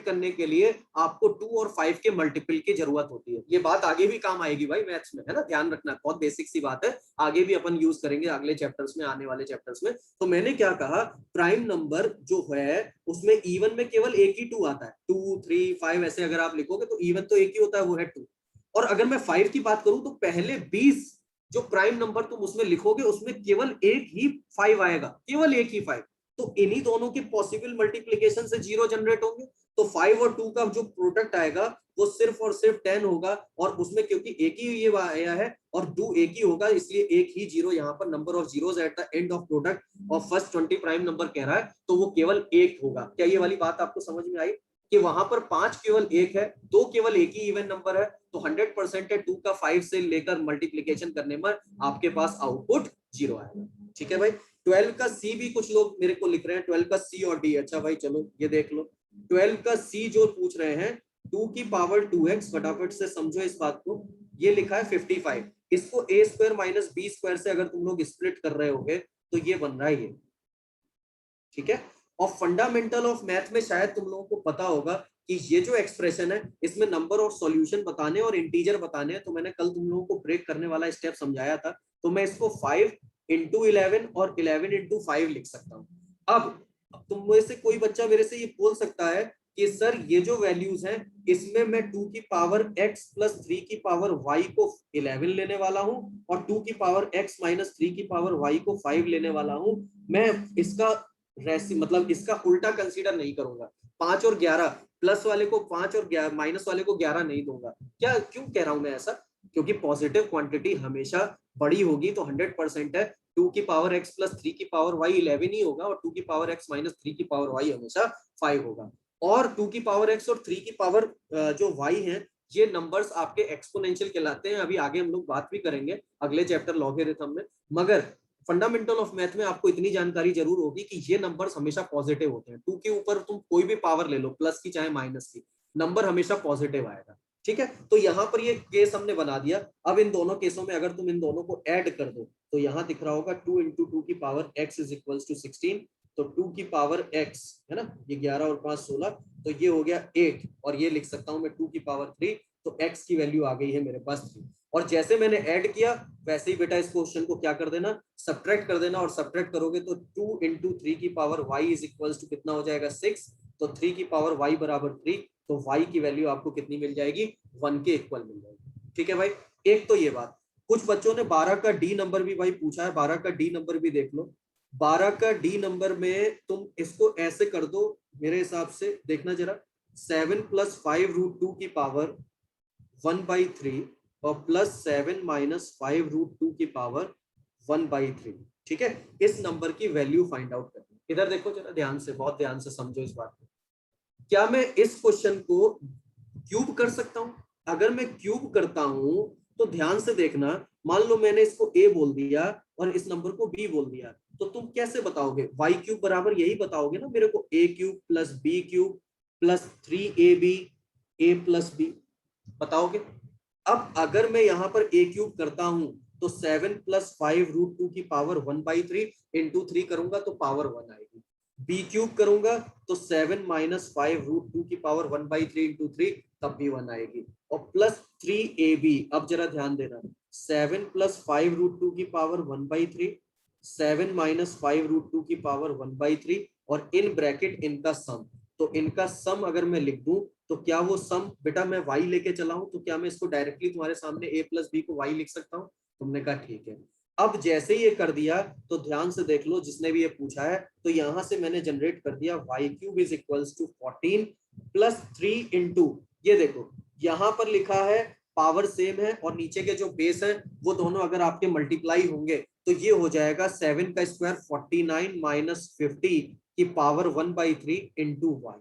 करने के लिए आपको 2 और 5 के मल्टीपल की जरूरत होती है। ये बात आगे भी काम आएगी भाई मैथ्स में, है ना, ध्यान रखना, बहुत बेसिक सी बात है, आगे भी अपन यूज करेंगे अगले चैप्टर्स में, आने वाले चैप्टर्स में। तो मैंने क्या कहा, प्राइम नंबर जो है उसमें इवन में केवल एक ही 2 आता है, 2 3 5 ऐसे अगर आप लिखोगे तो इवन तो एक ही होता है, वो है 2। और अगर मैं 5 की बात करूं तो पहले 20 जो प्राइम नंबर तुम उसमें लिखोगे उसमें केवल एक ही 5 आएगा, केवल एक ही 5। तो इन्हीं दोनों के पॉसिबल मल्टीप्लिकेशन से जीरो जनरेट होंगे। तो 5 और 2 का जो प्रोडक्ट आएगा वो सिर्फ और सिर्फ 10 होगा, और उसमें क्योंकि एक ही ये आया है और 2 एक ही होगा, इसलिए एक ही जीरो यहाँ पर number of zeros at the end of product of first 20 prime number कह रहा है, तो वो केवल एक होगा। क्या ये वाली बात आपको समझ में आई कि वहां पर 5 केवल एक है, 2 केवल एक ही इवन नंबर है, तो 100% है 2 का 5 से लेकर मल्टीप्लीकेशन करने में आपके पास आउटपुट जीरो आएगा। ठीक है भाई। 12 का सी भी कुछ लोग मेरे को लिख रहे हैं, 12 का सी और डी। अच्छा भाई चलो ये देख लो, 12 का सी जो पूछ रहे हैं 2 की पावर 2x, फटाफट से समझो इस बात को, ये लिखा है 55, इसको a square minus b square से अगर तुम लोग स्प्लिट कर रहे होगे तो ये बन रहा है ये। ठीक है। और फंडामेंटल ऑफ मैथ में शायद तुम लोगों को पता होगा कि ये जो एक्सप्रेशन है इसमें नंबर और सॉल्यूशन बताने और इंटीजर बताने हैं, तो मैंने कल तुम लोगों को ब्रेक करने वाला स्टेप समझाया था, तो मैं इसको 5 इंटू 11 और 11 इंटू 5 लिख सकता हूँ। अब तुम में से कोई बच्चा मेरे से ये बोल सकता है कि सर ये जो वैल्यूज हैं इसमें मैं 2 की पावर x प्लस 3 की पावर y को 11 लेने वाला हूं और 2 की पावर x माइनस 3 की पावर y को 5 लेने वाला हूं, मैं इसका मतलब इसका उल्टा कंसीडर नहीं करूंगा, 5 और 11 प्लस वाले को 5 और माइनस वाले को 11 नहीं दूंगा। क्या क्यों कह रहा हूं मैं ऐसा, क्योंकि पॉजिटिव क्वांटिटी हमेशा बड़ी होगी, तो 100% है 2 की पावर x प्लस 3 की पावर y 11 ही होगा और 2 की पावर x माइनस 3 की पावर y हमेशा 5 होगा। और 2 की पावर x और 3 की पावर जो y है, ये नंबर्स आपके एक्सपोनेंशियल कहलाते हैं, अभी आगे हम लोग बात भी करेंगे अगले चैप्टर लॉगरिथम में। मगर फंडामेंटल ऑफ मैथ में आपको इतनी जानकारी जरूर होगी कि ये नंबर्स हमेशा पॉजिटिव होते हैं। 2 के ऊपर तुम कोई भी पावर ले लो, प्लस की चाहे माइनस की, नंबर हमेशा पॉजिटिव आएगा। ठीक है, तो यहाँ पर ये केस हमने बना दिया। अब इन दोनों केसों में अगर तुम इन दोनों को ऐड कर दो तो यहाँ दिख रहा होगा 2 इंटू 2 की power x is equal to 16, तो 2 की पावर x है ना, ये 11 और 5 16, तो ये हो गया 8, और ये लिख सकता हूं मैं 2 की पावर 3, तो x की वैल्यू आ गई है मेरे पास 3। और जैसे मैंने ऐड किया वैसे ही बेटा इस क्वेश्चन को क्या कर देना, सब्ट्रैक्ट कर देना, और सब्ट्रैक्ट करोगे तो 2 इंटू 3 की power y is equal to कितना हो जाएगा 6, तो 3 की पावर y बराबर 3, तो y की वैल्यू आपको कितनी मिल जाएगी 1 के इक्वल मिल जाएगी। ठीक है भाई, एक तो ये बात। कुछ बच्चों ने 12 का डी नंबर भी भाई पूछा है, 12 का डी नंबर भी देख लो। 12 का डी नंबर में तुम इसको ऐसे कर दो, मेरे हिसाब से देखना जरा, 7 प्लस 5 रूट 2 की पावर 1/3 और प्लस 7 माइनस 5 रूट 2 की पावर 1/3। ठीक है, इस नंबर की वैल्यू फाइंड आउट करनी। इधर देखो जरा ध्यान से, बहुत ध्यान से समझो इस बात को। क्या मैं इस क्वेश्चन को क्यूब कर सकता हूं? अगर मैं क्यूब करता हूं तो ध्यान से देखना, मान लो मैंने इसको a बोल दिया और इस नंबर को b बोल दिया, तो तुम कैसे बताओगे? y क्यूब बराबर यही बताओगे ना मेरे को, a cube plus b cube plus 3ab a plus b, बताओगे? अब अगर मैं यहाँ पर a क्यूब करता हूं तो 7 प्लस 5 रूट 2 की पावर 1/3 इंटू 3 करूंगा तो पावर 1 आएगी। b क्यूब करूंगा तो 7 माइनस 5 रूट 2 की पावर 1/3 इंटू 3, तब भी 1 आएगी। और प्लस 3ab, अब जरा ध्यान देना, 7 प्लस 5 रूट 2 की पावर 1/3, 7 माइनस 5 रूट 2 की पावर 1/3, और इन ब्रैकेट इनका सम। तो इनका सम अगर मैं लिख दूं तो क्या वो सम, बेटा मैं y लेके चला हूं तो क्या मैं इसको डायरेक्टली तुम्हारे सामने a प्लस बी को y लिख सकता हूं? तुमने कहा ठीक है। अब जैसे ही ये कर दिया तो ध्यान से देख लो, जिसने भी ये पूछा है, तो यहां से मैंने जनरेट कर दिया y cube is equals to 14 plus 3 into, ये देखो यहां पर लिखा है पावर सेम है और नीचे के जो बेस है वो दोनों अगर आपके मल्टीप्लाई होंगे तो ये हो जाएगा 7 का स्क्वायर 49 माइनस 50 की पावर 1/3 इंटू वाई।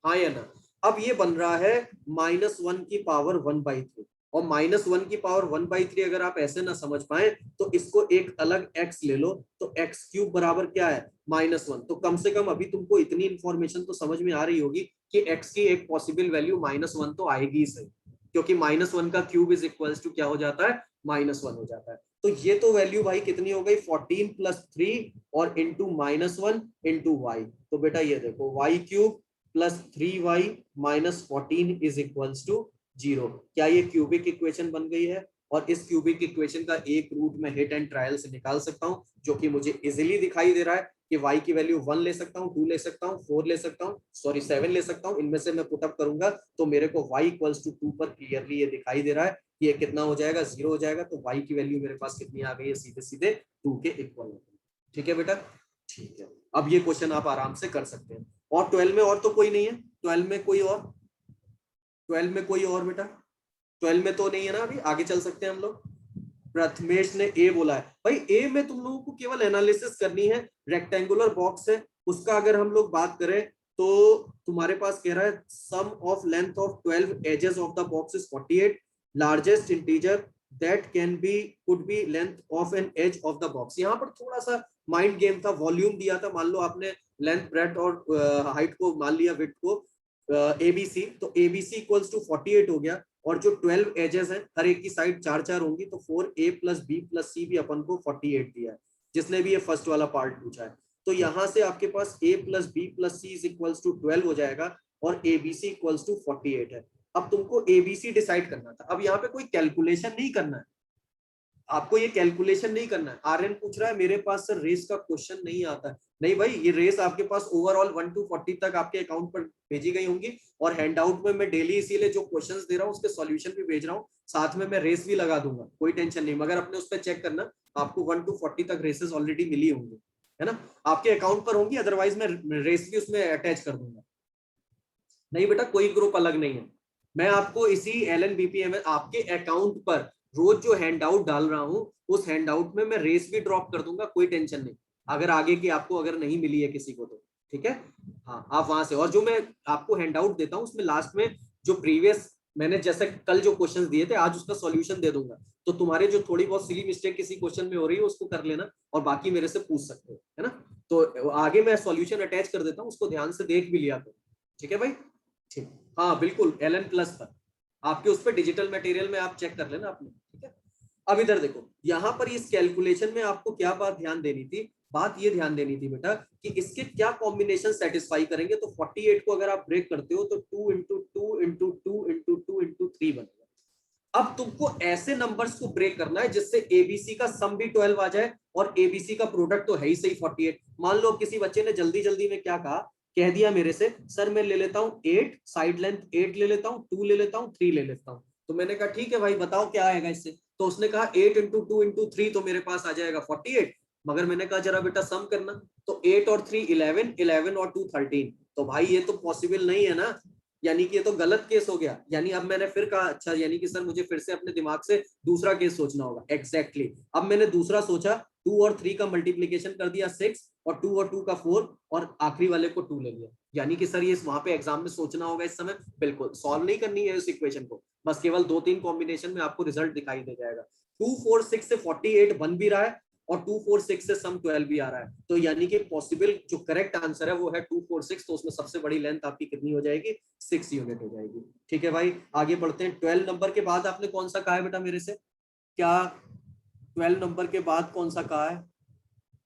हाँ या ना? अब ये बन रहा है -1 की पावर 1/3, और -1 की पावर 1/3 अगर आप ऐसे ना समझ पाए तो इसको एक अलग x ले लो, तो x क्यूब बराबर क्या है -1। तो कम से कम अभी तुमको इतनी इंफॉर्मेशन तो समझ में आ रही होगी कि x की एक पॉसिबल वैल्यू -1 तो आएगी ही सही। क्योंकि -1 का क्यूब इज इक्वल्स टू क्या हो जाता है, -1 हो जाता है। तो ये तो वैल्यू भाई कितनी हो गई, 14 + 3 और इंटू -1 इंटू वाई। तो बेटा ये देखो y³ + 3y - 14 is equals to 0। क्या ये क्यूबिक इक्वेशन बन गई है? और इस क्यूबिक इक्वेशन का एक रूट मैं हिट एंड ट्रायल से निकाल सकता हूं, जो कि मुझे इजीली दिखाई दे रहा है कि y की वैल्यू 1 ले सकता हूं, 2 ले सकता हूं, 4 ले सकता हूं, सॉरी 7 ले सकता हूं। इनमें से मैं पुटअप करूंगा तो मेरे को y = 2 पर क्लियरली ये दिखाई दे रहा है कि ये कितना हो जाएगा, 0 हो जाएगा। तो y की वैल्यू मेरे पास कितनी आ गई है, सीधे सीधे 2 के इक्वल। ठीक है बेटा, ठीक है। अब ये क्वेश्चन आप आराम से कर सकते हैं। और 12 में और तो कोई नहीं है, 12 में कोई और, 12 में कोई और बेटा, 12 में तो नहीं है ना, अभी आगे चल सकते हैं हम लोग। प्रथमेश ने ए बोला है। भाई ए में तुम लोगों को केवल एनालिसिस करनी है, रेक्टेंगुलर बॉक्स है उसका अगर हम लोग बात करें तो तुम्हारे पास कह रहा है sum of length of 12 edges of the box is 48, largest integer that can be could be length of an edge of the box. यहाँ पर थोड़ा सा माइंड गेम था, वॉल्यूम दिया था, मान लो आपने लेंथ ब्रेथ और हाइट को मान लिया, विड्थ को एबीसी, तो एबीसी इक्वल्स टू 48 हो गया। और जो 12 एजेस हैं हर एक की साइड 4-4 होंगी, तो 4a + b + c भी अपन को 48 दिया है, जिसने भी ये फर्स्ट वाला पार्ट पूछा है। तो यहां से आपके पास a + b + c is equals to 12 हो जाएगा और abc इक्वल्स टू 48 है। अब तुमको abc डिसाइड करना था। अब यहाँ पे कोई कैलकुलेशन नहीं करना है, आपको ये कैलकुलेशन नहीं करना है। आर्यन पूछ रहा है मेरे पास सर रेस का क्वेश्चन नहीं आता है। नहीं भाई, ये रेस आपके पास ओवरऑल 1 to 40 तक आपके अकाउंट पर भेजी गई होंगी, और हैंडआउट में मैं डेली इसीलिए जो क्वेश्चंस दे रहा हूँ उसके सॉल्यूशन भी भेज रहा हूँ, साथ में मैं रेस भी लगा दूंगा, कोई टेंशन नहीं। मगर अपने उस पर चेक करना, आपको 1 to 40 तक रेसेस ऑलरेडी मिली होंगी, है ना, आपके अकाउंट पर होंगी, अदरवाइज मैं रेस भी उसमें अटैच कर दूंगा। नहीं बेटा, कोई ग्रुप अलग नहीं है, मैं आपको इसी LNBPMS आपके अकाउंट पर रोज जो हैंडआउट डाल रहा हूं, उस हैंडआउट में मैं रेस भी ड्रॉप कर दूंगा, कोई टेंशन नहीं। अगर आगे की आपको अगर नहीं मिली है किसी को तो ठीक है, हाँ आप वहां से। और जो मैं आपको हैंडआउट देता हूँ उसमें लास्ट में जो प्रीवियस मैंने जैसे कल जो क्वेश्चंस दिए थे आज उसका सॉल्यूशन दे दूंगा, तो तुम्हारे जो थोड़ी बहुत सिली मिस्टेक किसी क्वेश्चन में हो रही है उसको कर लेना, और बाकी मेरे से पूछ सकते हो, है ना। तो आगे मैं सॉल्यूशन अटैच कर देता हूँ, उसको ध्यान से देख भी लिया करो, ठीक है भाई। ठीक, हाँ बिल्कुल, LN+ पर आपके उस पर डिजिटल मटेरियल में आप चेक कर लेना आपने, ठीक है। अब इधर देखो, यहाँ पर इस कैलकुलेशन में आपको क्या बात ध्यान देनी थी, बात ये ध्यान देनी थी बेटा कि इसके क्या कॉम्बिनेशन सेटिस्फाई करेंगे। तो 48 को अगर आप ब्रेक करते हो तो 2 × 2 × 2 × 2 × 3 बनेगा। अब तुमको ऐसे नंबर्स को ब्रेक करना है जिससे एबीसी का सम भी 12 आ जाए और एबीसी का प्रोडक्ट तो है ही सही 48। मान लो किसी बच्चे ने जल्दी जल्दी में क्या कहा, कह दिया मेरे से सर मैं ले लेता हूँ 8, साइड लेंथ 8 ले लेता हूँ, 2 ले लेता हूँ, 3 ले लेता हूँ। तो मैंने कहा ठीक है भाई बताओ क्या आएगा इससे। तो उसने कहा 8 × 2 × 3 तो मेरे पास आ जाएगा 48। मगर मैंने कहा जरा बेटा सम करना, तो 8 और 3 11, 11 और 2 13। तो भाई ये तो पॉसिबल नहीं है ना, यानी कि ये तो गलत केस हो गया। यानी अब मैंने फिर कहा अच्छा, यानी कि सर मुझे फिर से अपने दिमाग से दूसरा केस सोचना होगा। एग्जैक्टली अब मैंने दूसरा सोचा, 2 और 3 का मल्टीप्लीकेशन कर दिया 6, और 2 और 2 का 4, और आखिरी वाले को 2 ले लिया। यानी कि सर ये वहां पे एग्जाम में सोचना होगा इस समय, बिल्कुल सॉल्व नहीं करनी है इस इक्वेशन को, बस केवल 2-3 कॉम्बिनेशन में आपको रिजल्ट दिखाई दे जाएगा। 2 4 6 से 48 बन भी रहा है, और 2 4 6 से सम 12 भी आ रहा है। तो यानी कि पॉसिबल जो करेक्ट आंसर है वो है 2 4 6। तो उसमें सबसे बड़ी लेंथ आपकी कितनी हो जाएगी, 6 यूनिट हो जाएगी। ठीक है भाई, आगे बढ़ते हैं। 12 नंबर के बाद आपने कौन सा कहा है बेटा मेरे से, क्या 12 नंबर के बाद कौन सा कहा है,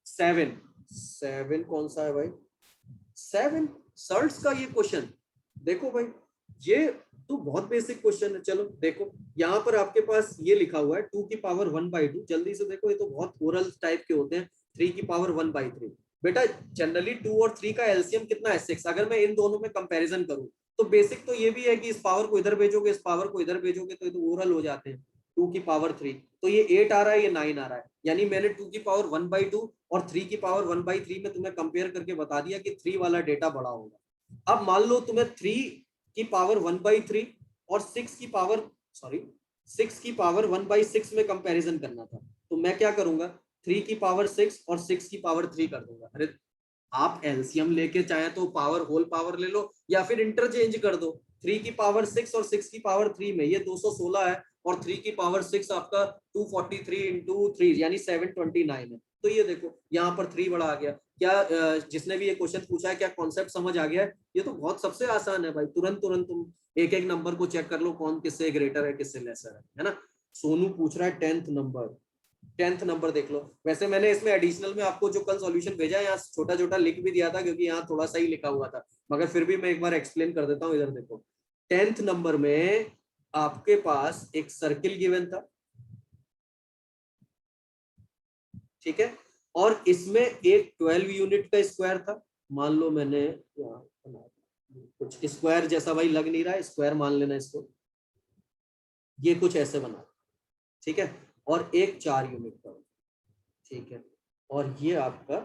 7। 7 कौन सा है भाई, 7 सर्ट्स का ये क्वेश्चन देखो भाई, ये तो बहुत बेसिक क्वेश्चन है। चलो देखो यहाँ पर आपके पास ये लिखा हुआ है 2 की पावर 1/2। जल्दी से देखो, ये तो बहुत ओरल टाइप के होते हैं। 3 की पावर 1/3 बेटा, जनरली 2 और 3 का एलसीएम कितना है 6। अगर मैं इन दोनों में कंपैरिजन करूं तो बेसिक तो ये भी है कि इस पावर को इधर भेजोगे, इस पावर को इधर भेजोगे, तो ये तो ओरल हो जाते हैं। 2 की पावर 3, तो ये 8 आ रहा है, ये 9 आ रहा है। यानी मैंने 2 की पावर 1/2 और 3 की पावर 1/3 में तुम्हें कंपेयर करके बता दिया कि 3 वाला डेटा बड़ा होगा। अब मान लो तुम्हें 3 की पावर 1/3 और 6 की पावर 1/6 में कंपैरिजन करना था, तो मैं क्या करूंगा, 3 की पावर 6 और 6 की पावर 3 कर दूंगा। अरे आप एलसीएम लेके चाहे तो पावर होल पावर ले लो या फिर इंटरचेंज कर दो। 3 की पावर 6 और 6 की पावर 3 में ये 216 है, और 3 की पावर 6 आपका 243 × 3 यानी 729 है। तो ये देखो यहाँ पर 3 बड़ा आ गया। क्या जिसने भी ये क्वेश्चन पूछा है क्या कॉन्सेप्ट समझ आ गया है? ये तो बहुत सबसे आसान है भाई, तुरंत तुरंत तुम एक एक नंबर को चेक कर लो कौन किससे ग्रेटर है किससे लेसर है ना। सोनू पूछ रहा है 10th नंबर देख लो। वैसे मैंने इसमें एडिशनल में आपको जो कल सॉल्यूशन भेजा है यहाँ छोटा छोटा लिख भी दिया था क्योंकि यहाँ थोड़ा सा ही लिखा हुआ था, मगर फिर भी मैं एक बार एक्सप्लेन कर देता हूँ। इधर देखो 10th नंबर में आपके पास एक सर्किल गिवन था, ठीक है, और इसमें एक 12 यूनिट का स्क्वायर था। मान लो मैंने कुछ स्क्वायर जैसा भाई लग नहीं रहा है, स्क्वायर मान लेना इसको, ये कुछ ऐसे बना, ठीक है, और एक 4 यूनिट का, ठीक है, और ये आपका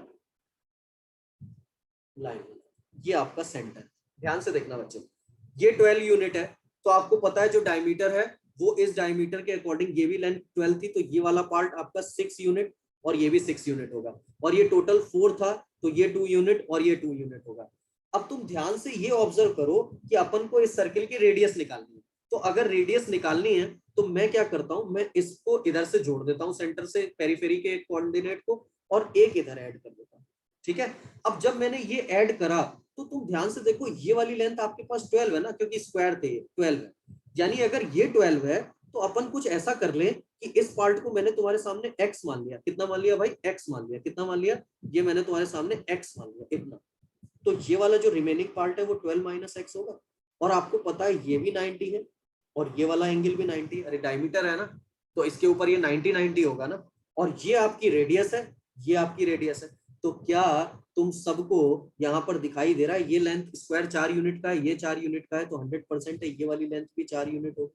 लाइन, ये आपका सेंटर। ध्यान से देखना बच्चे, ये 12 यूनिट है, तो आपको पता है जो डायमीटर है वो इस डायमीटर के अकॉर्डिंग, ये भी लेंथ 12 थी तो ये वाला पार्ट आपका 6 यूनिट और ये भी 6 यूनिट होगा, और ये टोटल 4 था तो ये 2 यूनिट और ये 2 यूनिट होगा। अब तुम ध्यान से ये ऑब्जर्व करो कि अपन को इस सर्किल की रेडियस निकालनी है, तो अगर रेडियस निकालनी है तो मैं क्या करता हूं, मैं इसको इधर से जोड़ देता हूं सेंटर से पेरिफेरी के कोऑर्डिनेट को, और एक इधर ऐड कर देता हूं, ठीक है। अब जब मैंने ये ऐड करा तो तुम ध्यान से देखो ये वाली लेंथ आपके पास 12 है ना, क्योंकि स्क्वायर थे 12 है, यानी अगर ये 12 है तो अपन कुछ ऐसा कर ले कि इस पार्ट को मैंने तुम्हारे सामने x मान लिया। कितना मान लिया भाई? x मान लिया। कितना मान लिया? ये मैंने तुम्हारे सामने x मान लिया, इतना। तो ये वाला जो रिमेनिंग पार्ट है वो 12 माइनस एक्स होगा, और आपको पता है ये भी 90 है और ये वाला एंगल भी 90, अरे डायमीटर है ना, तो इसके ऊपर ये 90 होगा ना, और ये आपकी रेडियस है, ये आपकी रेडियस है। तो क्या तुम सबको यहाँ पर दिखाई दे रहा है ये लेंथ स्क्वायर 4 यूनिट का है, ये 4 यूनिट का है, तो 100% है ये वाली लेंथ भी 4 यूनिट हो,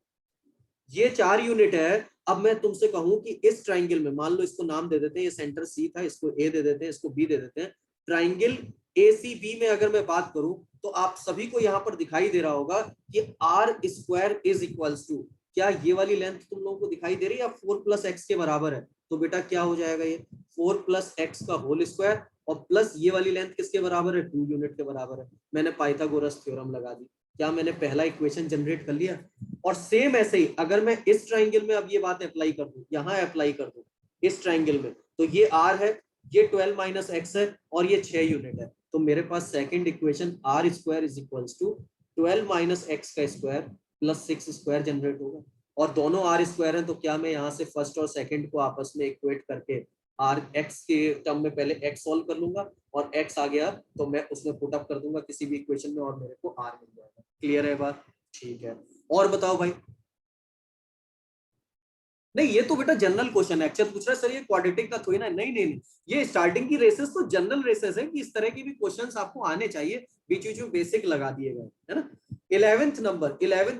ये 4 यूनिट है। अब मैं तुमसे कहूं कि इस ट्राइंगल में, मान लो इसको नाम दे देते हैं, ये सेंटर सी था, इसको ए दे देते हैं, इसको बी दे देते हैं। ट्राइंगल ACB में अगर मैं बात करूं तो आप सभी को यहां पर दिखाई दे रहा होगा कि R square is equals to, क्या ये वाली लेंथ तुम लोगों को दिखाई दे रही है? 4 + x के बराबर है, तो बेटा क्या हो जाएगा, ये 4 + x का होल स्क्वायर और प्लस ये वाली लेंथ किसके बराबर है? 2 यूनिट के बराबर है। मैंने पाइथागोरस थ्योरम लगा दी। क्या मैंने पहला इक्वेशन जनरेट कर लिया? और सेम ऐसे ही अगर मैं इस ट्राइंगल में अब ये बात अप्लाई कर दूं, यहां अप्लाई कर दूं इस ट्राइंगल में, तो ये r है, ये 12 माइनस एक्स है और ये 6 यूनिट है, तो मेरे पास second equation r square is equals to 12 minus x का स्क्वायर प्लस 6 स्क्वायर जनरेट होगा। और दोनों आर स्क्वायर हैं, तो क्या मैं यहाँ से फर्स्ट और सेकंड को आपस में इक्वेट करके आर एक्स के टर्म में पहले एक्स सॉल्व कर लूंगा, और एक्स आ गया तो मैं उसमें पुट अप कर दूंगा किसी भी इक्वेशन में और मेरे को आर मिल जाएगा। क्लियर है बात? ठीक है, और बताओ भाई। नहीं ये तो बेटा जनरल क्वेश्चन है, अक्षर पूछ रहा है सर ये क्वाड्रेटिक का थोड़ी ना, नहीं नहीं नहीं, ये स्टार्टिंग की रेसेस तो जनरल रेसेस है कि इस तरह की भी क्वेश्चंस आपको आने चाहिए, बीच बीच में बेसिक लगा दिए गए, है ना। 11th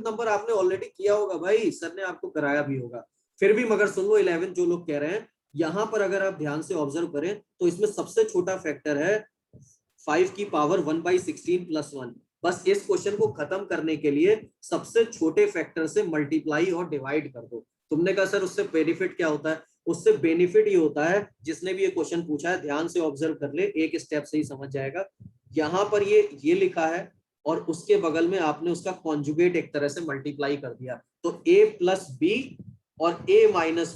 नंबर आपने ऑलरेडी किया होगा भाई, सर ने आपको कराया भी होगा, फिर भी मगर सुन लो 11 जो लोग कह रहे हैं, यहाँ पर अगर आप ध्यान से ऑब्जर्व करें तो इसमें सबसे छोटा फैक्टर है 5 की पावर 1/16 + 1। बस इस क्वेश्चन को खत्म करने के लिए सबसे छोटे फैक्टर से मल्टीप्लाई और डिवाइड कर दो। तुमने कहा सर उससे बेनिफिट क्या होता है? उससे बेनिफिट ये होता है, जिसने भी ये क्वेश्चन पूछा है ध्यान से ऑब्जर्व कर ले, एक स्टेप से ही समझ जाएगा। यहाँ पर ये लिखा है और उसके बगल में आपने उसका कॉन्जुगेट एक तरह से मल्टीप्लाई कर दिया, तो a + b और a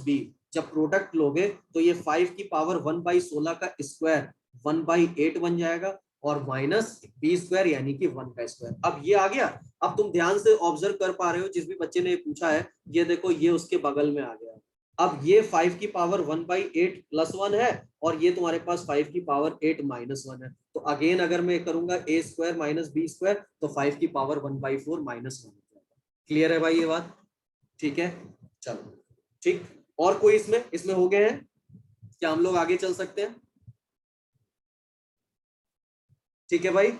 - b जब प्रोडक्ट लोगे तो ये 5 की पावर 1/16 का स्क्वायर 1/8 बन जाएगा और माइनस b² यानी कि 1 का स्क्वायर। अब ये आ गया। अब तुम ध्यान से ऑब्जर्व कर पा रहे हो, जिस भी बच्चे ने पूछा है, ये देखो ये उसके बगल में आ गया। अब ये 5 की पावर 1/8 + 1 है और ये तुम्हारे पास 5 की पावर 8 - 1 है, तो अगेन अगर मैं करूंगा a² - b² तो 5 की पावर 1/4 - 1 हो जाएगा। क्लियर है भाई ये बात? ठीक है, चलो ठीक। और कोई इसमें हो गए हैं क्या? हम लोग आगे चल सकते हैं? ठीक है भाई।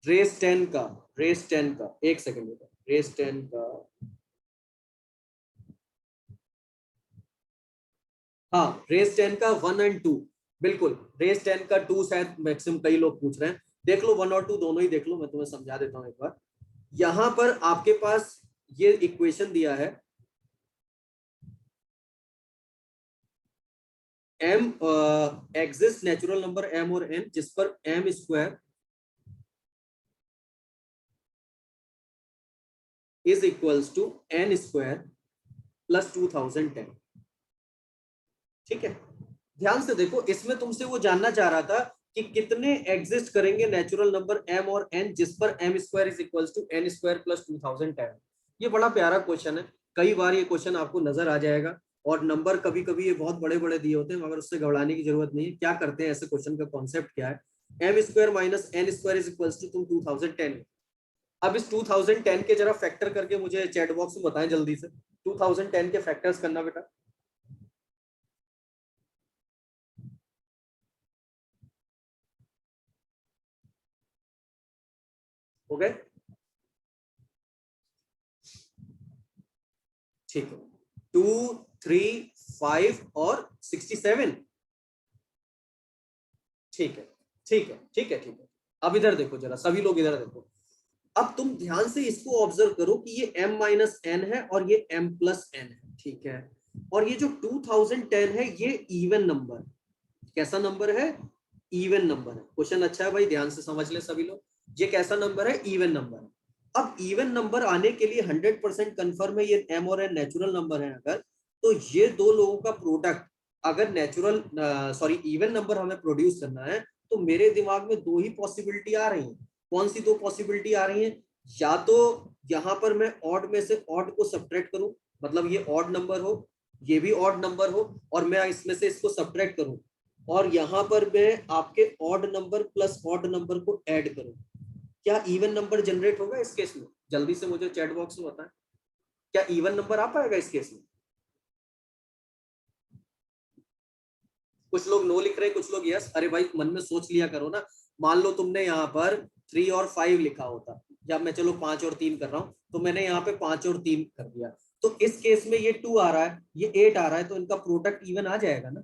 रेस 10 का एक सेकंड बेटा, रेस 10 का, हाँ रेस 10 का 1 और 2, बिल्कुल रेस 10 का 2 शायद मैक्सिमम कई लोग पूछ रहे हैं, देख लो 1 और 2 दोनों ही देख लो, मैं तुम्हें समझा देता हूँ एक बार। यहां पर आपके पास ये इक्वेशन दिया है m exist natural number m और n, जिस पर m² is equals to n² + 2010। ठीक है, ध्यान से देखो, इसमें तुमसे वो जानना चाह रहा था कि कितने एग्जिस्ट करेंगे नेचुरल नंबर m और n जिस पर m square is equals to n square plus 2010। ये बड़ा प्यारा क्वेश्चन है, कई बार ये क्वेश्चन आपको नजर आ जाएगा, और नंबर कभी कभी ये बहुत बड़े बड़े दिए होते हैं, मगर उससे घबराने की जरूरत नहीं है। क्या करते हैं ऐसे क्वेश्चन का कॉन्सेप्ट क्या है, m square minus n square is equals to तुम 2010। अब इस 2010 के जरा फैक्टर करके मुझे चैट बॉक्स में बताएं जल्दी से, 2010 के फैक्टर्स करना बेटा। हो गए? ठीक है, 2, 3, 5 और 67। ठीक है ठीक है ठीक है ठीक है। अब इधर देखो जरा, सभी लोग इधर देखो। अब तुम ध्यान से इसको ऑब्जर्व करो कि ये m माइनस एन है और ये m प्लस एन है, ठीक है। और ये जो 2010 है ये इवन नंबर, कैसा नंबर है? इवन नंबर है। क्वेश्चन अच्छा है भाई, ध्यान से समझ ले सभी लोग। ये कैसा नंबर है? इवन नंबर है। अब इवन नंबर आने के लिए 100% कंफर्म है ये m और n नेचुरल नंबर है अगर, तो ये दो लोगों का प्रोडक्ट अगर नेचुरल सॉरी इवन नंबर हमें प्रोड्यूस करना है, तो मेरे दिमाग में दो ही पॉसिबिलिटी आ रही है। कौन सी दो पॉसिबिलिटी आ रही है? या तो यहाँ पर मैं ऑड में से ऑड को सब्ट्रैक्ट करूं, मतलब ये ऑड नंबर हो, ये भी ऑड नंबर हो, और मैं इसमें से इसको सब्ट्रैक्ट करूं, और यहाँ पर मैं आपके odd number plus odd number को ऐड करूं। क्या इवन नंबर जनरेट होगा इस केस में? जल्दी से मुझे चैट बॉक्स में बताएं, क्या इवन नंबर आ पाएगा इस केस में? कुछ लोग नो लिख रहे हैं, कुछ लोग यस। अरे भाई मन में सोच लिया करो ना। मान लो तुमने यहाँ पर 3 और 5 लिखा होता, या मैं चलो 5 और 3 कर रहा हूँ, तो मैंने यहाँ पे 5 और 3 कर दिया, तो इस केस में ये 2 आ रहा है, ये 8 आ रहा है, तो इनका प्रोडक्ट इवन आ जाएगा ना।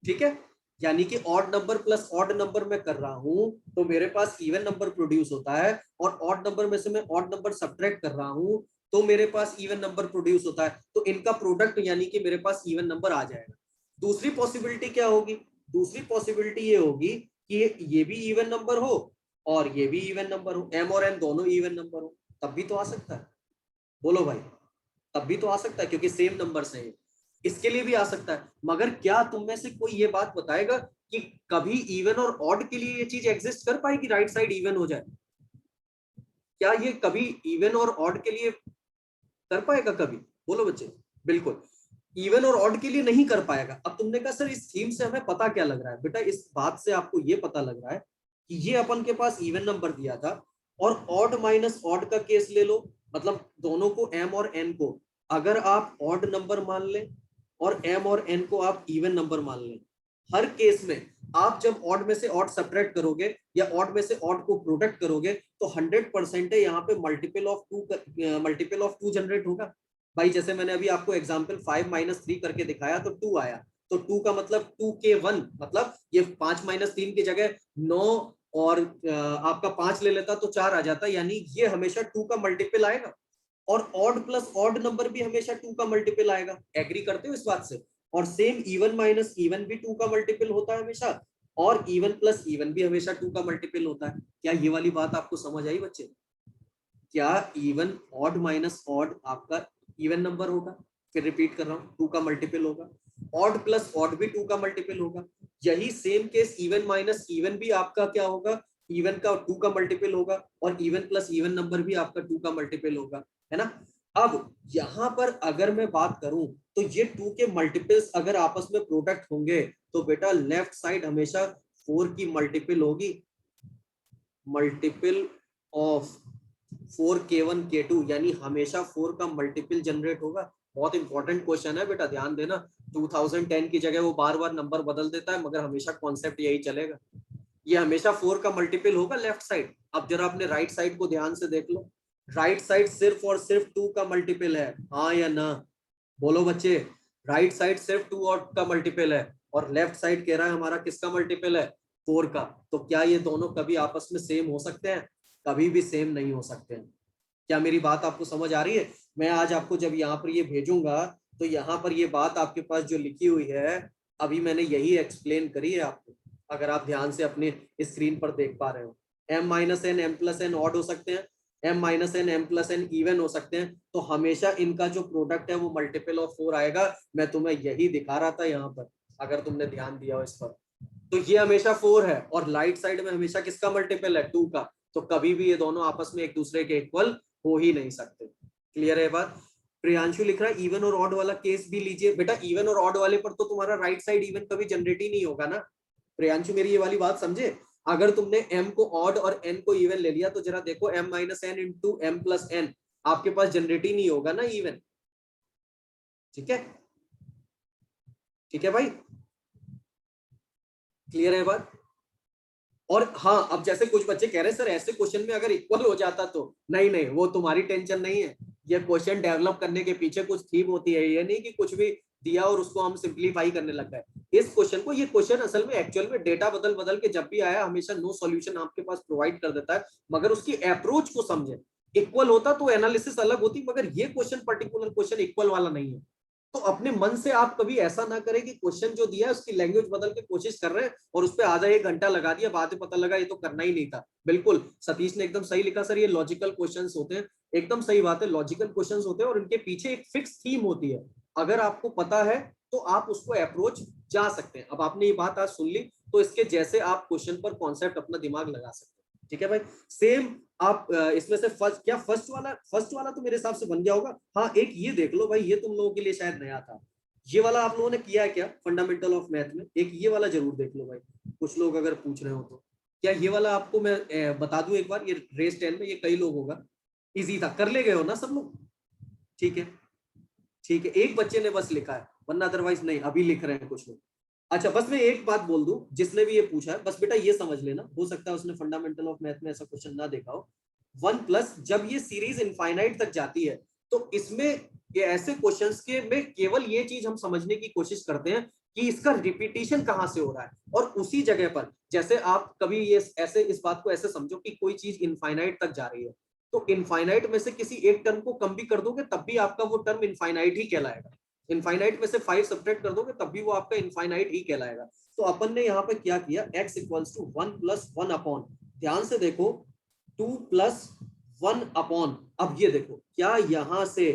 ठीक है, यानी कि odd number plus odd number में कर रहा हूं तो मेरे पास इवन नंबर प्रोड्यूस होता है, और ऑड नंबर में से मैं ऑड नंबर सब्ट्रैक्ट कर रहा हूं तो मेरे पास इवन नंबर प्रोड्यूस होता है, तो इनका प्रोडक्ट यानी कि मेरे पास इवन नंबर आ जाएगा। दूसरी पॉसिबिलिटी क्या होगी? दूसरी पॉसिबिलिटी ये होगी कि ये भी इवन नंबर हो और ये भी इवन नंबर हो, m और n दोनों इवन नंबर हो, तब भी तो आ सकता है। बोलो भाई, तब भी तो आ सकता है क्योंकि सेम नंबर से है। इसके लिए भी आ सकता है, मगर क्या तुम में से कोई ये बात बताएगा कि कभी इवन और ऑड के लिए ये चीज एग्जिस्ट कर पाएगी, राइट साइड इवन हो जाए? क्या ये कभी इवन और ऑड के लिए कर पाएगा कभी? बोलो बच्चे। बिल्कुल इवन और ऑड के लिए नहीं कर पाएगा। अब तुमने कहा सर इस थीम से हमें पता क्या लग रहा है? बेटा इस बात से आपको ये पता लग रहा है कि ये अपन के पास इवन नंबर दिया था, और ऑड माइनस ऑड का केस ले लो, मतलब दोनों को m और n को अगर आप ऑड नंबर मान लें और m और n को आप इवन नंबर मान लें, हर केस में आप जब ऑड में से ऑड सब्ट्रैक्ट करोगे या ऑड में से ऑड को प्रोडक्ट करोगे तो 100% है यहाँ पे मल्टीपल ऑफ टू जनरेट होगा। भाई जैसे मैंने अभी आपको एग्जांपल 5 माइनस 3 करके दिखाया तो 2 आया, तो 2 का मतलब 2k1, मतलब ये 5 माइनस 3 की जगह 9 और आपका 5 ले लेता तो 4 आ जाता, यानी ये हमेशा 2 का मल्टीपल आएगा। और ऑड प्लस ऑड नंबर भी हमेशा 2 का मल्टीपल आएगा। एग्री करते हो इस बात से? और सेम इवन माइनस इवन भी 2 का मल्टीपल होता है हमेशा, और इवन प्लस इवन भी हमेशा 2 का मल्टीपल होता है। क्या ये वाली बात आपको समझ आई बच्चे? क्या इवन ऑड माइनस ऑड आपका इवन नंबर होगा? फिर रिपीट कर रहा हूं, 2 का मल्टीपल होगा। ऑड प्लस ऑड भी 2 का मल्टीपल होगा। यही same case even minus even भी आपका क्या होगा? इवन का 2 का मल्टीपल होगा, और इवन प्लस इवन नंबर भी आपका 2 का मल्टीपल होगा, है ना। अब यहां पर अगर मैं बात करूं तो ये 2 के मल्टीपल्स अगर आपस में प्रोडक्ट होंगे तो बेटा लेफ्ट साइड हमेशा 4 की मल्टीपल होगी, मल्टीपल ऑफ 4k1 k2, यानी हमेशा 4 का मल्टीपल जनरेट होगा। बहुत इंपॉर्टेंट क्वेश्चन है बेटा, ध्यान देना। 2010 की जगह वो बार बार नंबर बदल देता है, मगर हमेशा कॉन्सेप्ट यही चलेगा, ये हमेशा 4 का मल्टीपल होगा लेफ्ट साइड। अब जरा अपने राइट साइड को ध्यान से देख लो, राइट साइड सिर्फ और सिर्फ 2 का मल्टीपल है, हाँ या ना? बोलो बच्चे, राइट साइड सिर्फ 2 और का मल्टीपल है, और लेफ्ट साइड कह रहा है हमारा किसका मल्टीपल है? 4 का। तो क्या ये दोनों कभी आपस में सेम हो सकते हैं? कभी भी सेम नहीं हो सकते हैं। क्या मेरी बात आपको समझ आ रही है? मैं आज आपको जब यहाँ पर ये भेजूंगा तो यहाँ पर ये बात आपके पास जो लिखी हुई है अभी मैंने यही एक्सप्लेन करी है आपको, अगर आप ध्यान से अपने स्क्रीन पर देख पा रहे हो। m minus n m plus n odd हो सकते हैं, m minus n m plus n even हो सकते हैं, तो हमेशा इनका जो प्रोडक्ट है वो मल्टीपल ऑफ 4 आएगा। मैं तुम्हें यही दिखा रहा था यहाँ पर, अगर तुमने ध्यान दिया हो इस पर। तो ये हमेशा 4 है और राइट साइड में हमेशा किसका मल्टीपल है, 2 का। तो कभी भी ये दोनों आपस में एक दूसरे के इक्वल हो ही नहीं सकते। क्लियर है बात। प्रियांशु लिख रहा है इवन और ऑड वाला केस भी लीजिए। बेटा इवन और ऑड वाले पर तो तुम्हारा राइट साइड इवन कभी जनरेट ही नहीं होगा ना। प्रियांशु मेरी ये वाली बात समझे, अगर तुमने m को ऑड और n को इवन ले लिया तो जरा देखो m minus n into m plus n आपके पास जनरेट ही नहीं होगा ना इवन। ठीक है, ठीक है भाई, क्लियर है बात। और हाँ, अब जैसे कुछ बच्चे कह रहे हैं सर ऐसे क्वेश्चन में अगर इक्वल हो जाता तो, नहीं नहीं, वो तुम्हारी टेंशन नहीं है। ये क्वेश्चन डेवलप करने के पीछे कुछ थीम होती है, ये नहीं कि कुछ भी दिया और उसको हम सिंप्लीफाई करने लग गए। इस क्वेश्चन को, ये क्वेश्चन असल में एक्चुअल में डेटा बदल बदल के जब भी आया हमेशा नो सॉल्यूशन आपके पास प्रोवाइड कर देता है, मगर उसकी अप्रोच को समझे। इक्वल होता तो एनालिसिस अलग होती, मगर ये क्वेश्चन पर्टिकुलर क्वेश्चन इक्वल वाला नहीं है। तो अपने मन से आप कभी ऐसा ना करें कि क्वेश्चन जो दिया है उसकी लैंग्वेज बदल के कोशिश कर रहे हैं और उस पर आधा एक घंटा लगा दिया, बाद में पता लगा ये तो करना ही नहीं था। बिल्कुल सतीश ने एकदम सही लिखा सर, ये लॉजिकल क्वेश्चंस होते हैं। एकदम सही बात है, लॉजिकल क्वेश्चंस होते हैं और इनके पीछे एक फिक्स थीम होती है। अगर आपको पता है तो आप उसको अप्रोच जा सकते हैं। अब आपने ये बात आज सुन ली तो इसके जैसे आप क्वेश्चन पर कॉन्सेप्ट अपना दिमाग लगा सकते हैं। ठीक है भाई, सेम आप इसमें से फर्स्ट वाला तो मेरे हिसाब से बन गया होगा। हाँ, एक ये देख लो भाई, ये तुम लोगों के लिए शायद नया था। ये वाला आप लोगों ने किया है क्या फंडामेंटल ऑफ मैथ में? एक ये वाला जरूर देख लो भाई, कुछ लोग अगर पूछ रहे हो तो। क्या ये वाला आपको मैं बता दूं एक बार, ये रेस 10 में ये कई लोग होगा, इजी था, कर ले गए हो ना सब लोग? ठीक है, ठीक है, एक बच्चे ने बस लिखा है, वरना अदरवाइज नहीं, अभी लिख रहे हैं कुछ लोग। अच्छा, बस मैं एक बात बोल दूं, जिसने भी ये पूछा है बस बेटा ये समझ लेना, हो सकता है उसने फंडामेंटल ऑफ मैथ में ऐसा क्वेश्चन ना देखा हो। 1+ जब ये सीरीज इनफाइनाइट तक जाती है तो इसमें ये ऐसे क्वेश्चंस के में केवल ये चीज हम समझने की कोशिश करते हैं कि इसका रिपीटिशन कहां से हो रहा है। और उसी जगह पर जैसे आप कभी ये ऐसे इस बात को ऐसे समझो कि कोई चीज इनफाइनाइट तक जा रही है, तो इनफाइनाइट में से किसी एक टर्म को कम भी कर दोगे तब भी आपका वो टर्म इनफाइनाइट ही कहलाएगा। इनफाइनाइट में से 5 सब्ट्रैक्ट कर दोगे तब भी वो आपका इनफाइनाइट ही कहलाएगा। तो अपन ने यहाँ पे क्या किया, x इक्वल्स टू 1+1 अपॉन, ध्यान से देखो, 2+1 अपॉन। अब ये देखो क्या यहां से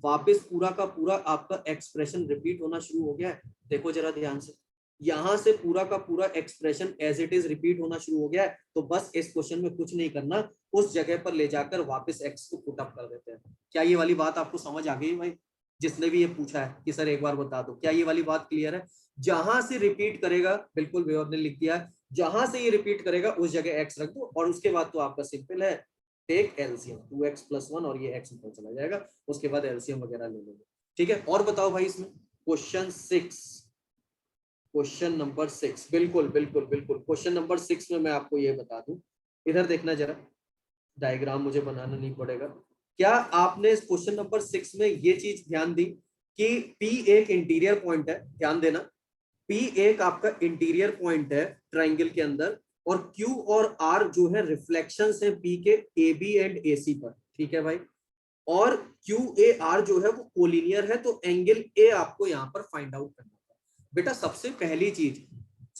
वापस पूरा का पूरा आपका एक्सप्रेशन रिपीट होना शुरू हो गया है? देखो जरा ध्यान से, यहां से पूरा का पूरा expression as it is repeat होना शुरू हो गया है। तो बस इस क्वेश्चन में कुछ नहीं करना, उस जगह पर ले जाकर वापस x को पुट अप कर देते हैं। क्या ये वाली बात आपको समझ आ गई भाई? जिसने भी ये पूछा है कि सर एक बार बता दो, क्या ये वाली बात क्लियर है? जहां से रिपीट करेगा, बिल्कुल विभव ने लिख दिया, जहां से ये रिपीट करेगा उस जगह x रख दो और उसके बाद तो आपका सिंपल है, टेक एलसीएम, 2x+1 और ये x ऊपर चला जाएगा, उसके बाद एलसीएम वगैरह ले लेंगे। ठीक है, और बताओ भाई इसमें क्वेश्चन 6, क्वेश्चन नंबर 6, बिल्कुल बिल्कुल बिल्कुल, क्वेश्चन नंबर 6 में मैं आपको ये बता दूं, इधर देखना जरा, डायग्राम मुझे बनाना नहीं पड़ेगा। क्या आपने इस क्वेश्चन नंबर 6 में ये चीज ध्यान दी कि P एक इंटीरियर पॉइंट है? ध्यान देना, P एक आपका इंटीरियर पॉइंट है ट्राइंगल के अंदर, और Q और R जो है रिफ्लेक्शंस है P के AB एंड AC पर। ठीक है भाई, और QAR जो है वो कोलिनियर है, तो एंगल A आपको यहाँ पर फाइंड आउट करना है। बेटा सबसे पहली चीज,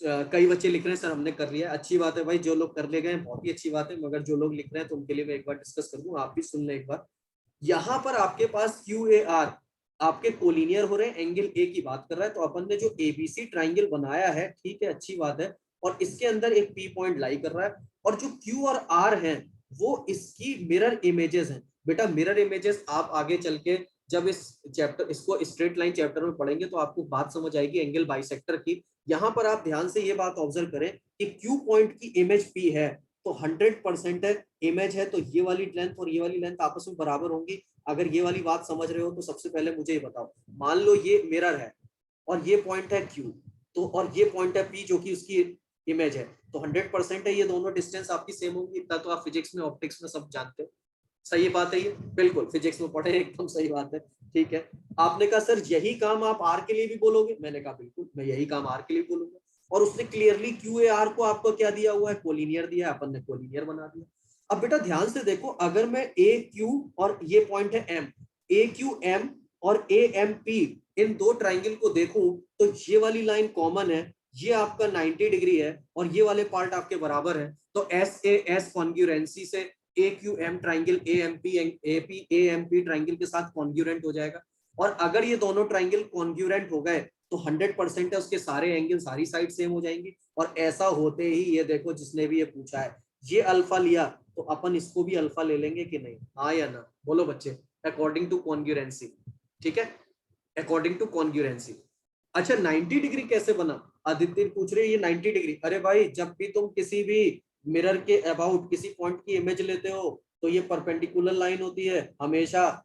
कई बच्चे लिख रहे हैं सर हमने कर लिया, अच्छी बात है भाई, जो लोग कर ले गए बहुत ही अच्छी बात है, मगर जो लोग लिख रहे हैं तो उनके लिए मैं एक बार डिस्कस कर दूं, आप भी सुन लें एक बार। यहाँ पर आपके पास QAR आपके कोलिनियर हो रहे हैं, एंगल ए की बात कर रहा है, तो अपन ने जो ABC ट्राइंगल बनाया है, ठीक है, अच्छी बात है, और इसके अंदर एक P पॉइंट लाई कर रहा है, और जो Q और R हैं वो इसकी मिरर इमेजेस हैं। बेटा मिरर इमेजेस आप आगे चल के जब इस चैप्टर, इसको स्ट्रेट लाइन चैप्टर में पढ़ेंगे तो आपको बात समझ आएगी एंगल बाइसेक्टर की। यहाँ पर आप ध्यान से ये बात ऑब्जर्व करें कि Q पॉइंट की इमेज P है तो 100% है इमेज है, तो ये वाली लेंथ और ये वाली लेंथ आपस में बराबर होंगी। अगर ये वाली बात समझ रहे हो तो सबसे पहले मुझे ये बताओ, मान लो ये मिरर है और ये पॉइंट है Q, तो और ये पॉइंट है P जो कि उसकी इमेज है, तो 100% है ये दोनों डिस्टेंस आपकी सेम होंगी। इतना तो आप फिजिक्स में ऑप्टिक्स में सब जानते हो, सही बात है ये, बिल्कुल फिजिक्स में पढ़े, एकदम सही बात है। ठीक है, आपने कहा सर यही काम आप आर के लिए भी बोलोगे? मैंने कहा बिल्कुल मैं यही काम आर के लिए बोलूंगा, और उसने क्लियरली QAR को आपको क्या दिया हुआ है, कोलिनियर दिया है, अपन ने कोलिनियर बना दिया। अब बेटा ध्यान से देखो, अगर मैं AQ और ये पॉइंट है M, AQM और AMP इन दो ट्राइंगल को देखूं तो ये वाली लाइन कॉमन है, ये आपका 90 डिग्री है और ये वाले पार्ट आपके बराबर है, तो SAS कॉन्ग्रुएंसी से AQM ट्राइंगल AMP ट्राइंगल के साथ कॉन्ग्रुएंट हो जाएगा। और अगर ये दोनों ट्राइंगल कॉन्ग्रुएंट हो गए तो 100% है, उसके सारे एंगल सारी साइड सेम हो जाएंगी। और ऐसा होते ही ये देखो जिसने भी ये पूछा है ये अल्फा लिया तो अपन इसको भी अल्फा ले लेंगे कि नहीं, हाँ या ना, बोलो बच्चे, अकॉर्डिंग टू कॉन्ग्रुएंसी। ठीक है, अकॉर्डिंग टू कॉन्ग्रुएंसी। अच्छा 90 डिग्री कैसे बना, आदित्य पूछ रहे ये 90 डिग्री। अरे भाई जब भी तुम किसी भी मिरर के अबाउट किसी पॉइंट की इमेज लेते हो तो ये परपेंडिकुलर लाइन होती है हमेशा,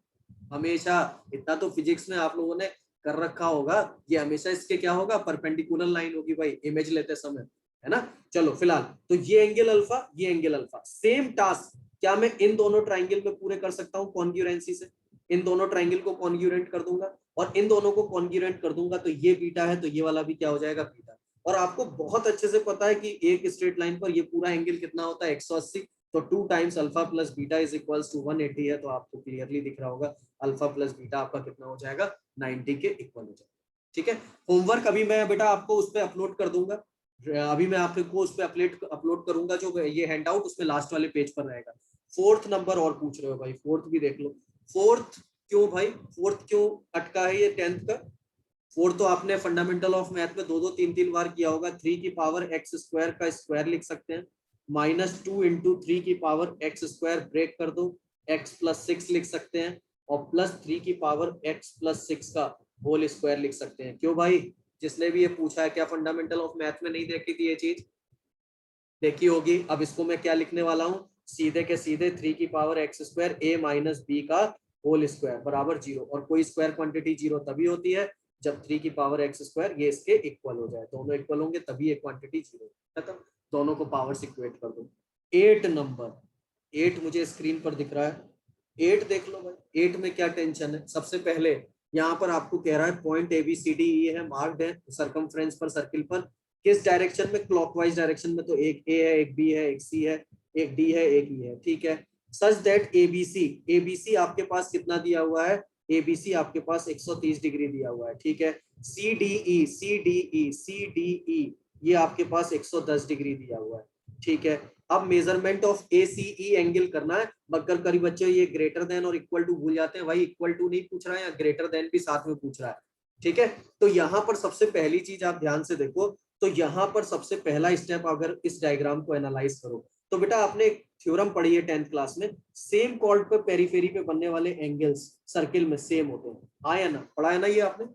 हमेशा। इतना तो फिजिक्स में आप लोगों ने कर रखा होगा, ये हमेशा इसके क्या होगा, परपेंडिकुलर लाइन होगी भाई इमेज लेते समय, है ना। चलो फिलहाल तो ये एंगल अल्फा, ये एंगल अल्फा, सेम टास्क क्या मैं इन दोनों ट्राइंगल में पूरे कर सकता हूँ कॉन्ग्रुएंसी से, इन दोनों ट्राइंगल को कॉन्ग्रुएंट कर दूंगा और इन दोनों को कॉन्ग्रुएंट कर दूंगा तो ये बीटा है तो ये वाला भी क्या हो जाएगा, बीटा। और आपको बहुत अच्छे से पता है कि एक स्ट्रेट लाइन पर ये पूरा एंगल कितना होता है 180, तो 2 times alpha plus beta is equals to 180 है, तो आपको क्लियरली दिख रहा होगा अल्फा प्लस बीटा आपका कितना हो जाएगा, 90 के इक्वल हो जाएगा। ठीक है, होमवर्क अभी मैं बेटा आपको उस पर अपलोड कर दूंगा, अभी मैं आपको उस पर अपलोड करूंगा, जो ये हैंड आउट उसमें लास्ट वाले पेज पर रहेगा। 4th नंबर और पूछ रहे हो भाई, 4th भी देख लो। 4th क्यों भाई, 4th क्यों अटका है ये 10th का। 4th तो आपने फंडामेंटल ऑफ मैथ में 2-2 3-3 बार किया होगा। 3 की पावर एक्स स्क्वायर का स्क्वायर लिख सकते हैं, -2 इंटू 3 की पावर एक्स स्क्वायर ब्रेक कर दो, एक्स प्लस 6 लिख सकते हैं, और प्लस 3 की पावर एक्स प्लस 6 का होल स्क्वायर लिख सकते हैं। क्यों भाई, जिसने भी ये पूछा है क्या फंडामेंटल ऑफ मैथ में नहीं देखी थी ये चीज, देखी होगी। अब इसको मैं क्या लिखने वाला हूँ, सीधे के सीधे 3 की power x square a minus b का होल स्क्वायर बराबर 0। और कोई स्क्वायर क्वांटिटी 0 तभी होती है जब 3 की पावर एक्स स्क्वायर ये इसके इक्वल हो जाए, दोनों इक्वल होंगे तभी एक क्वांटिटी 0। खत्म, दोनों को पावर से इक्वेट कर दो। 8 नंबर, 8 मुझे स्क्रीन पर दिख रहा है। 8 देख लो भाई, 8 में क्या टेंशन है। सबसे पहले यहाँ पर आपको कह रहा है पॉइंट ABCDE है, मार्क्ड है सरकमफ्रेंस पर सर्किल पर, किस डायरेक्शन में, क्लॉकवाइज डायरेक्शन में। तो एक A है, एक B है, एक C है, एक D है, एक E है। ठीक है, सच दैट ABC आपके पास कितना दिया हुआ है, ABC आपके पास 130 डिग्री दिया हुआ है। ठीक है, CDE ये आपके पास 110 डिग्री दिया हुआ है। ठीक है, अब मेजरमेंट ऑफ ACE एंगल करना है, मगर करीब बच्चे ये ग्रेटर देन और इक्वल टू भूल जाते हैं भाई, इक्वल टू नहीं पूछ रहा है या ग्रेटर देन भी साथ में पूछ रहा है। ठीक है, तो यहाँ पर सबसे पहली चीज आप ध्यान से देखो, तो यहाँ पर सबसे पहला स्टेप अगर इस डायग्राम को एनालाइज करो तो बेटा आपने एक थ्योरम पढ़ी है 10th क्लास में, सेम कॉर्ड पे पेरीफेरी पे बनने वाले एंगल्स सर्किल में सेम होते हैं, हाँ या ना, पढ़ा है ना ये आपने।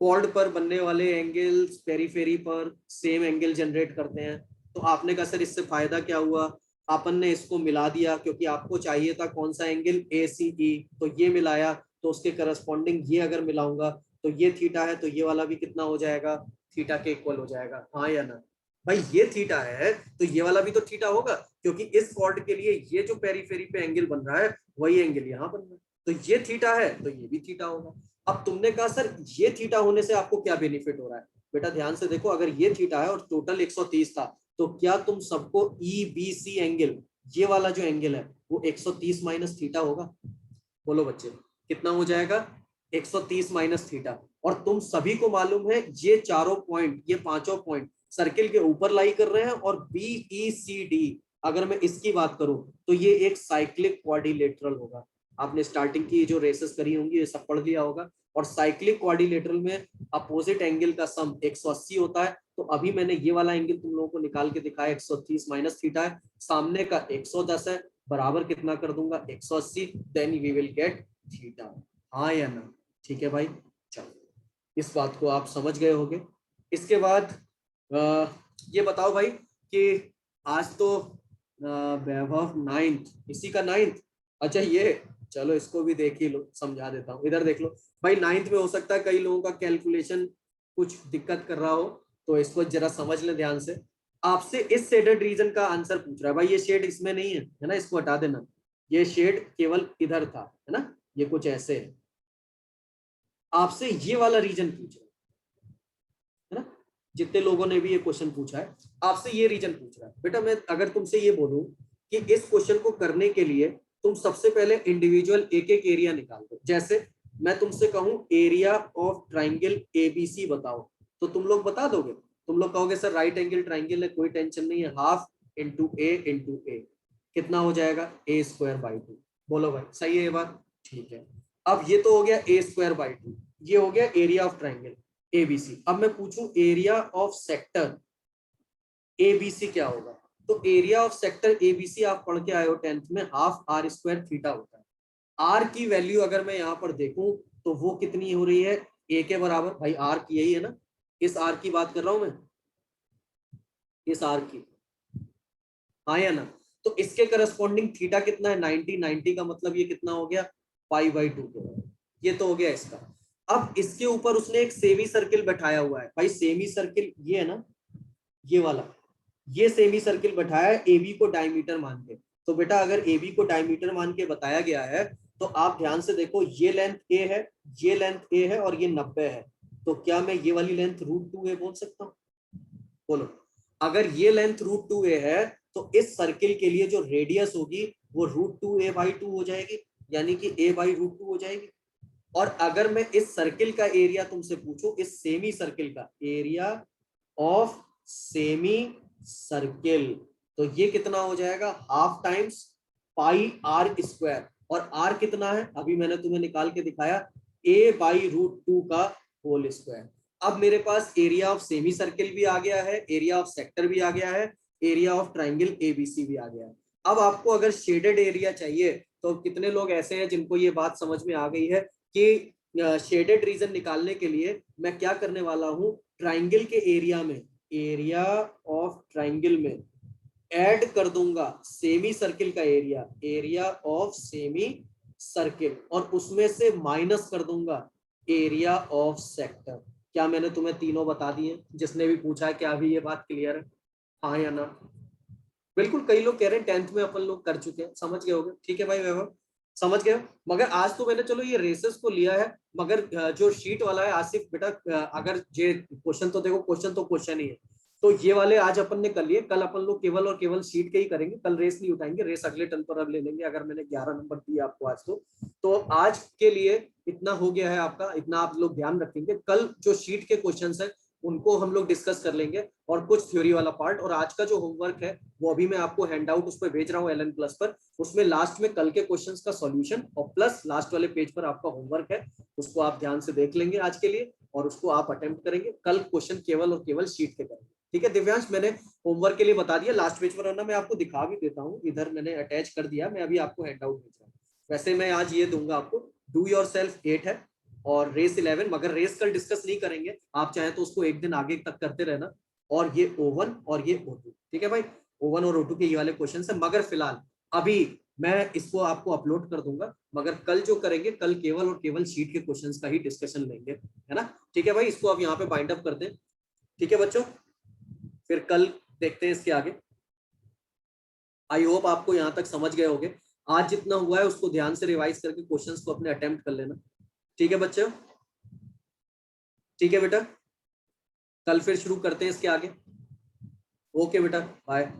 कॉर्ड पर बनने वाले एंगल्स पेरीफेरी पर सेम एंगल जनरेट करते हैं। तो आपने कहा सर इससे फायदा क्या हुआ, अपन ने इसको मिला दिया क्योंकि आपको चाहिए था कौन सा एंगल, ACE, तो ये मिलाया, तो उसके करस्पॉन्डिंग ये अगर मिलाऊंगा तो ये थीटा है तो ये वाला भी कितना हो जाएगा, थीटा के इक्वल हो जाएगा, हाँ या ना। भाई ये थीटा है तो ये वाला भी तो थीटा होगा, क्योंकि इस कॉर्ड के लिए ये जो पेरीफेरी पे एंगल बन रहा है वही एंगल यहाँ बन रहा है, तो ये थीटा है तो ये भी थीटा होगा। अब तुमने कहा सर ये थीटा होने से आपको क्या बेनिफिट हो रहा है, बेटा ध्यान से देखो, अगर ये थीटा है और टोटल 130 था तो क्या तुम सबको EBC एंगल, ये वाला जो एंगल है वो 130 माइनस थीटा होगा, बोलो बच्चे कितना हो जाएगा, 130 माइनस थीटा। और तुम सभी को मालूम है ये चारों पॉइंट, ये पांचों पॉइंट सर्किल के ऊपर लाई कर रहे हैं, और BECD अगर मैं इसकी बात करूं तो ये एक साइक्लिक क्वाड्रिलेटरल होगा। आपने स्टार्टिंग की जो रेसेस करी होंगी ये सब पढ़ लिया होगा, और साइक्लिक क्वाड्रिलेटरल में अपोजिट एंगल का सम 180 होता है। तो अभी मैंने ये वाला एंगल तुम लोगों को निकाल के दिखाया, 130 माइनस थीटा है, सामने का 110 है, बराबर कितना कर दूंगा 180, then we will get theta, हाँ या ना। ठीक है भाई, चलो इस बात को आप समझ गए होंगे। इसके बाद ये बताओ भाई कि आज तो वैभव 9th, इसी का 9th, अच्छा ये चलो इसको भी देख ही लो, समझा देता हूँ, इधर देख लो भाई। 9th में हो सकता है कई लोगों का कैलकुलेशन कुछ दिक्कत कर रहा हो, तो इसको जरा समझ ले ध्यान से। आपसे इस शेडेड रीजन का आंसर पूछ रहा है भाई, ये शेड इसमें नहीं है ना, इसको हटा देना, ये शेड केवल इधर था, है ना, ये कुछ ऐसे है। आपसे ये वाला रीजन पूछ रहा है ना, जितने लोगों ने भी ये क्वेश्चन पूछा है आपसे ये रीजन पूछ रहा है। बेटा मैं अगर तुमसे ये बोलूं कि इस क्वेश्चन को करने के लिए तुम सबसे पहले इंडिविजुअल एक एक एरिया निकाल दो, जैसे मैं तुमसे कहूं एरिया ऑफ ट्राइंगल ABC बताओ, तो तुम लोग बता दोगे, तुम लोग कहोगे सर राइट एंगल ट्राइंगल है, कोई टेंशन नहीं है, हाफ इंटू A कितना हो जाएगा A²/2, बोलो भाई सही है ये बात, ठीक है। अब ये तो हो गया A²/2, ये हो गया एरिया ऑफ ट्राइंगल। एबीसी। अब मैं पूछूं एरिया ऑफ सेक्टर एबीसी क्या होगा, तो एरिया ऑफ सेक्टर एबीसी आप पढ़ के आए हो 10th में, हाफ आर स्क्वायर थीटा होता है। आर की वैल्यू अगर मैं यहाँ पर देखूं तो वो कितनी हो रही है, ए के बराबर, भाई आर की यही है ना, इस आर की बात कर रहा हूं मैं, इस आर की, हाँ या ना। तो इसके करस्पॉन्डिंग थीटा कितना है 90, 90 का मतलब ये कितना हो गया π/2, ये तो हो गया इसका। अब इसके ऊपर उसने एक सेमी सर्किल बैठाया हुआ है, भाई सेमी सर्किल ये है ना, ये वाला, ये सेमी सर्किल बैठाया है एबी को डायमीटर मान के। तो बेटा अगर एबी को डायमीटर मान के बताया गया है तो आप ध्यान से देखो, ये लेंथ ए है, ये लेंथ ए है और ये 90 है, तो क्या मैं ये वाली लेंथ √2a बोल सकता हूँ? बोलो, अगर ये लेंथ √2a है तो इस सर्किल के लिए जो रेडियस होगी वो √2a/2 हो जाएगी, यानी कि a/√2 हो जाएगी। और अगर मैं इस सर्किल का एरिया तुमसे पूछूं, इस सेमी सर्किल का एरिया ऑफ सेमी सर्किल, तो ये कितना हो जाएगा, हाफ टाइम्स πr²। और r कितना है, अभी मैंने तुम्हें निकाल के दिखाया, a/√2 का होल स्क्वायर। अब मेरे पास एरिया ऑफ सेमी सर्किल भी आ गया है, एरिया ऑफ सेक्टर भी आ गया है, एरिया ऑफ ट्राइंगल एबीसी भी आ गया है। अब आपको अगर शेडेड एरिया चाहिए, तो कितने लोग ऐसे हैं जिनको ये बात समझ में आ गई है कि शेडेड रीजन निकालने के लिए मैं क्या करने वाला हूं, ट्राइंगल के एरिया में, एरिया ऑफ ट्राइंगल में ऐड कर दूंगा सेमी सर्किल का area, area of semi circle, और उसमें से माइनस कर दूंगा एरिया ऑफ सेक्टर। क्या मैंने तुम्हें तीनों बता दिए? जिसने भी पूछा है क्या अभी ये बात क्लियर है, हाँ या ना? बिल्कुल, कई लोग कह रहे हैं 10th में अपन लोग कर चुके हैं, समझ गए होगे, ठीक है भाई वैभव, समझ गए। मगर आज तो मैंने चलो ये रेसेस को लिया है, मगर जो शीट वाला है आसिफ बेटा, अगर ये क्वेश्चन तो देखो, क्वेश्चन तो क्वेश्चन ही है, तो ये वाले आज अपन ने कर लिए, कल अपन लोग केवल और केवल शीट के ही करेंगे, कल रेस नहीं उठाएंगे, रेस अगले टर्न पर अब ले लेंगे, अगर मैंने 11 नंबर दिए आपको आज तो आज के लिए इतना हो गया है आपका, इतना आप लोग ध्यान रखेंगे, कल जो शीट के क्वेश्चन है उनको हम लोग डिस्कस कर लेंगे, और कुछ थ्योरी वाला पार्ट। और आज का जो होमवर्क है वो अभी मैं आपको हैंड आउट उस पर भेज रहा हूँ LN प्लस पर, उसमें लास्ट में कल के क्वेश्चंस का सॉल्यूशन और प्लस लास्ट वाले पेज पर आपका होमवर्क है, उसको आप ध्यान से देख लेंगे आज के लिए, और उसको आप अटेम्प्ट करेंगे, कल क्वेश्चन केवल और केवल शीट के करेंगे, ठीक है दिव्यांश? मैंने होमवर्क के लिए बता दिया, लास्ट पेज पर, मैं आपको दिखा भी देता हूँ, इधर मैंने अटैच कर दिया, मैं अभी आपको हैंड आउट भेज रहा हूँ। वैसे मैं आज ये दूंगा आपको, डू योर सेल्फ 8 है और रेस 11, मगर रेस कल डिस्कस नहीं करेंगे, आप चाहे तो उसको एक दिन आगे तक करते रहना, और ये O1 और ये O2, ठीक है भाई, O1 और O2 के ये वाले क्वेश्चन है, मगर फिलहाल अभी मैं इसको आपको अपलोड कर दूंगा, मगर कल जो करेंगे, कल केवल और केवल शीट के क्वेश्चंस का ही डिस्कशन लेंगे, है ना? ठीक है भाई, इसको अब यहाँ पे बाइंड अप करते हैं, ठीक है बच्चों, फिर कल देखते हैं इसके आगे। आई होप आपको यहाँ तक समझ गए होंगे, आज जितना हुआ है उसको ध्यान से रिवाइज करके क्वेश्चंस को अपने अटेम्प्ट कर लेना, ठीक है बच्चों? ठीक है बेटा, कल फिर शुरू करते हैं इसके आगे। ओके बेटा, बाय।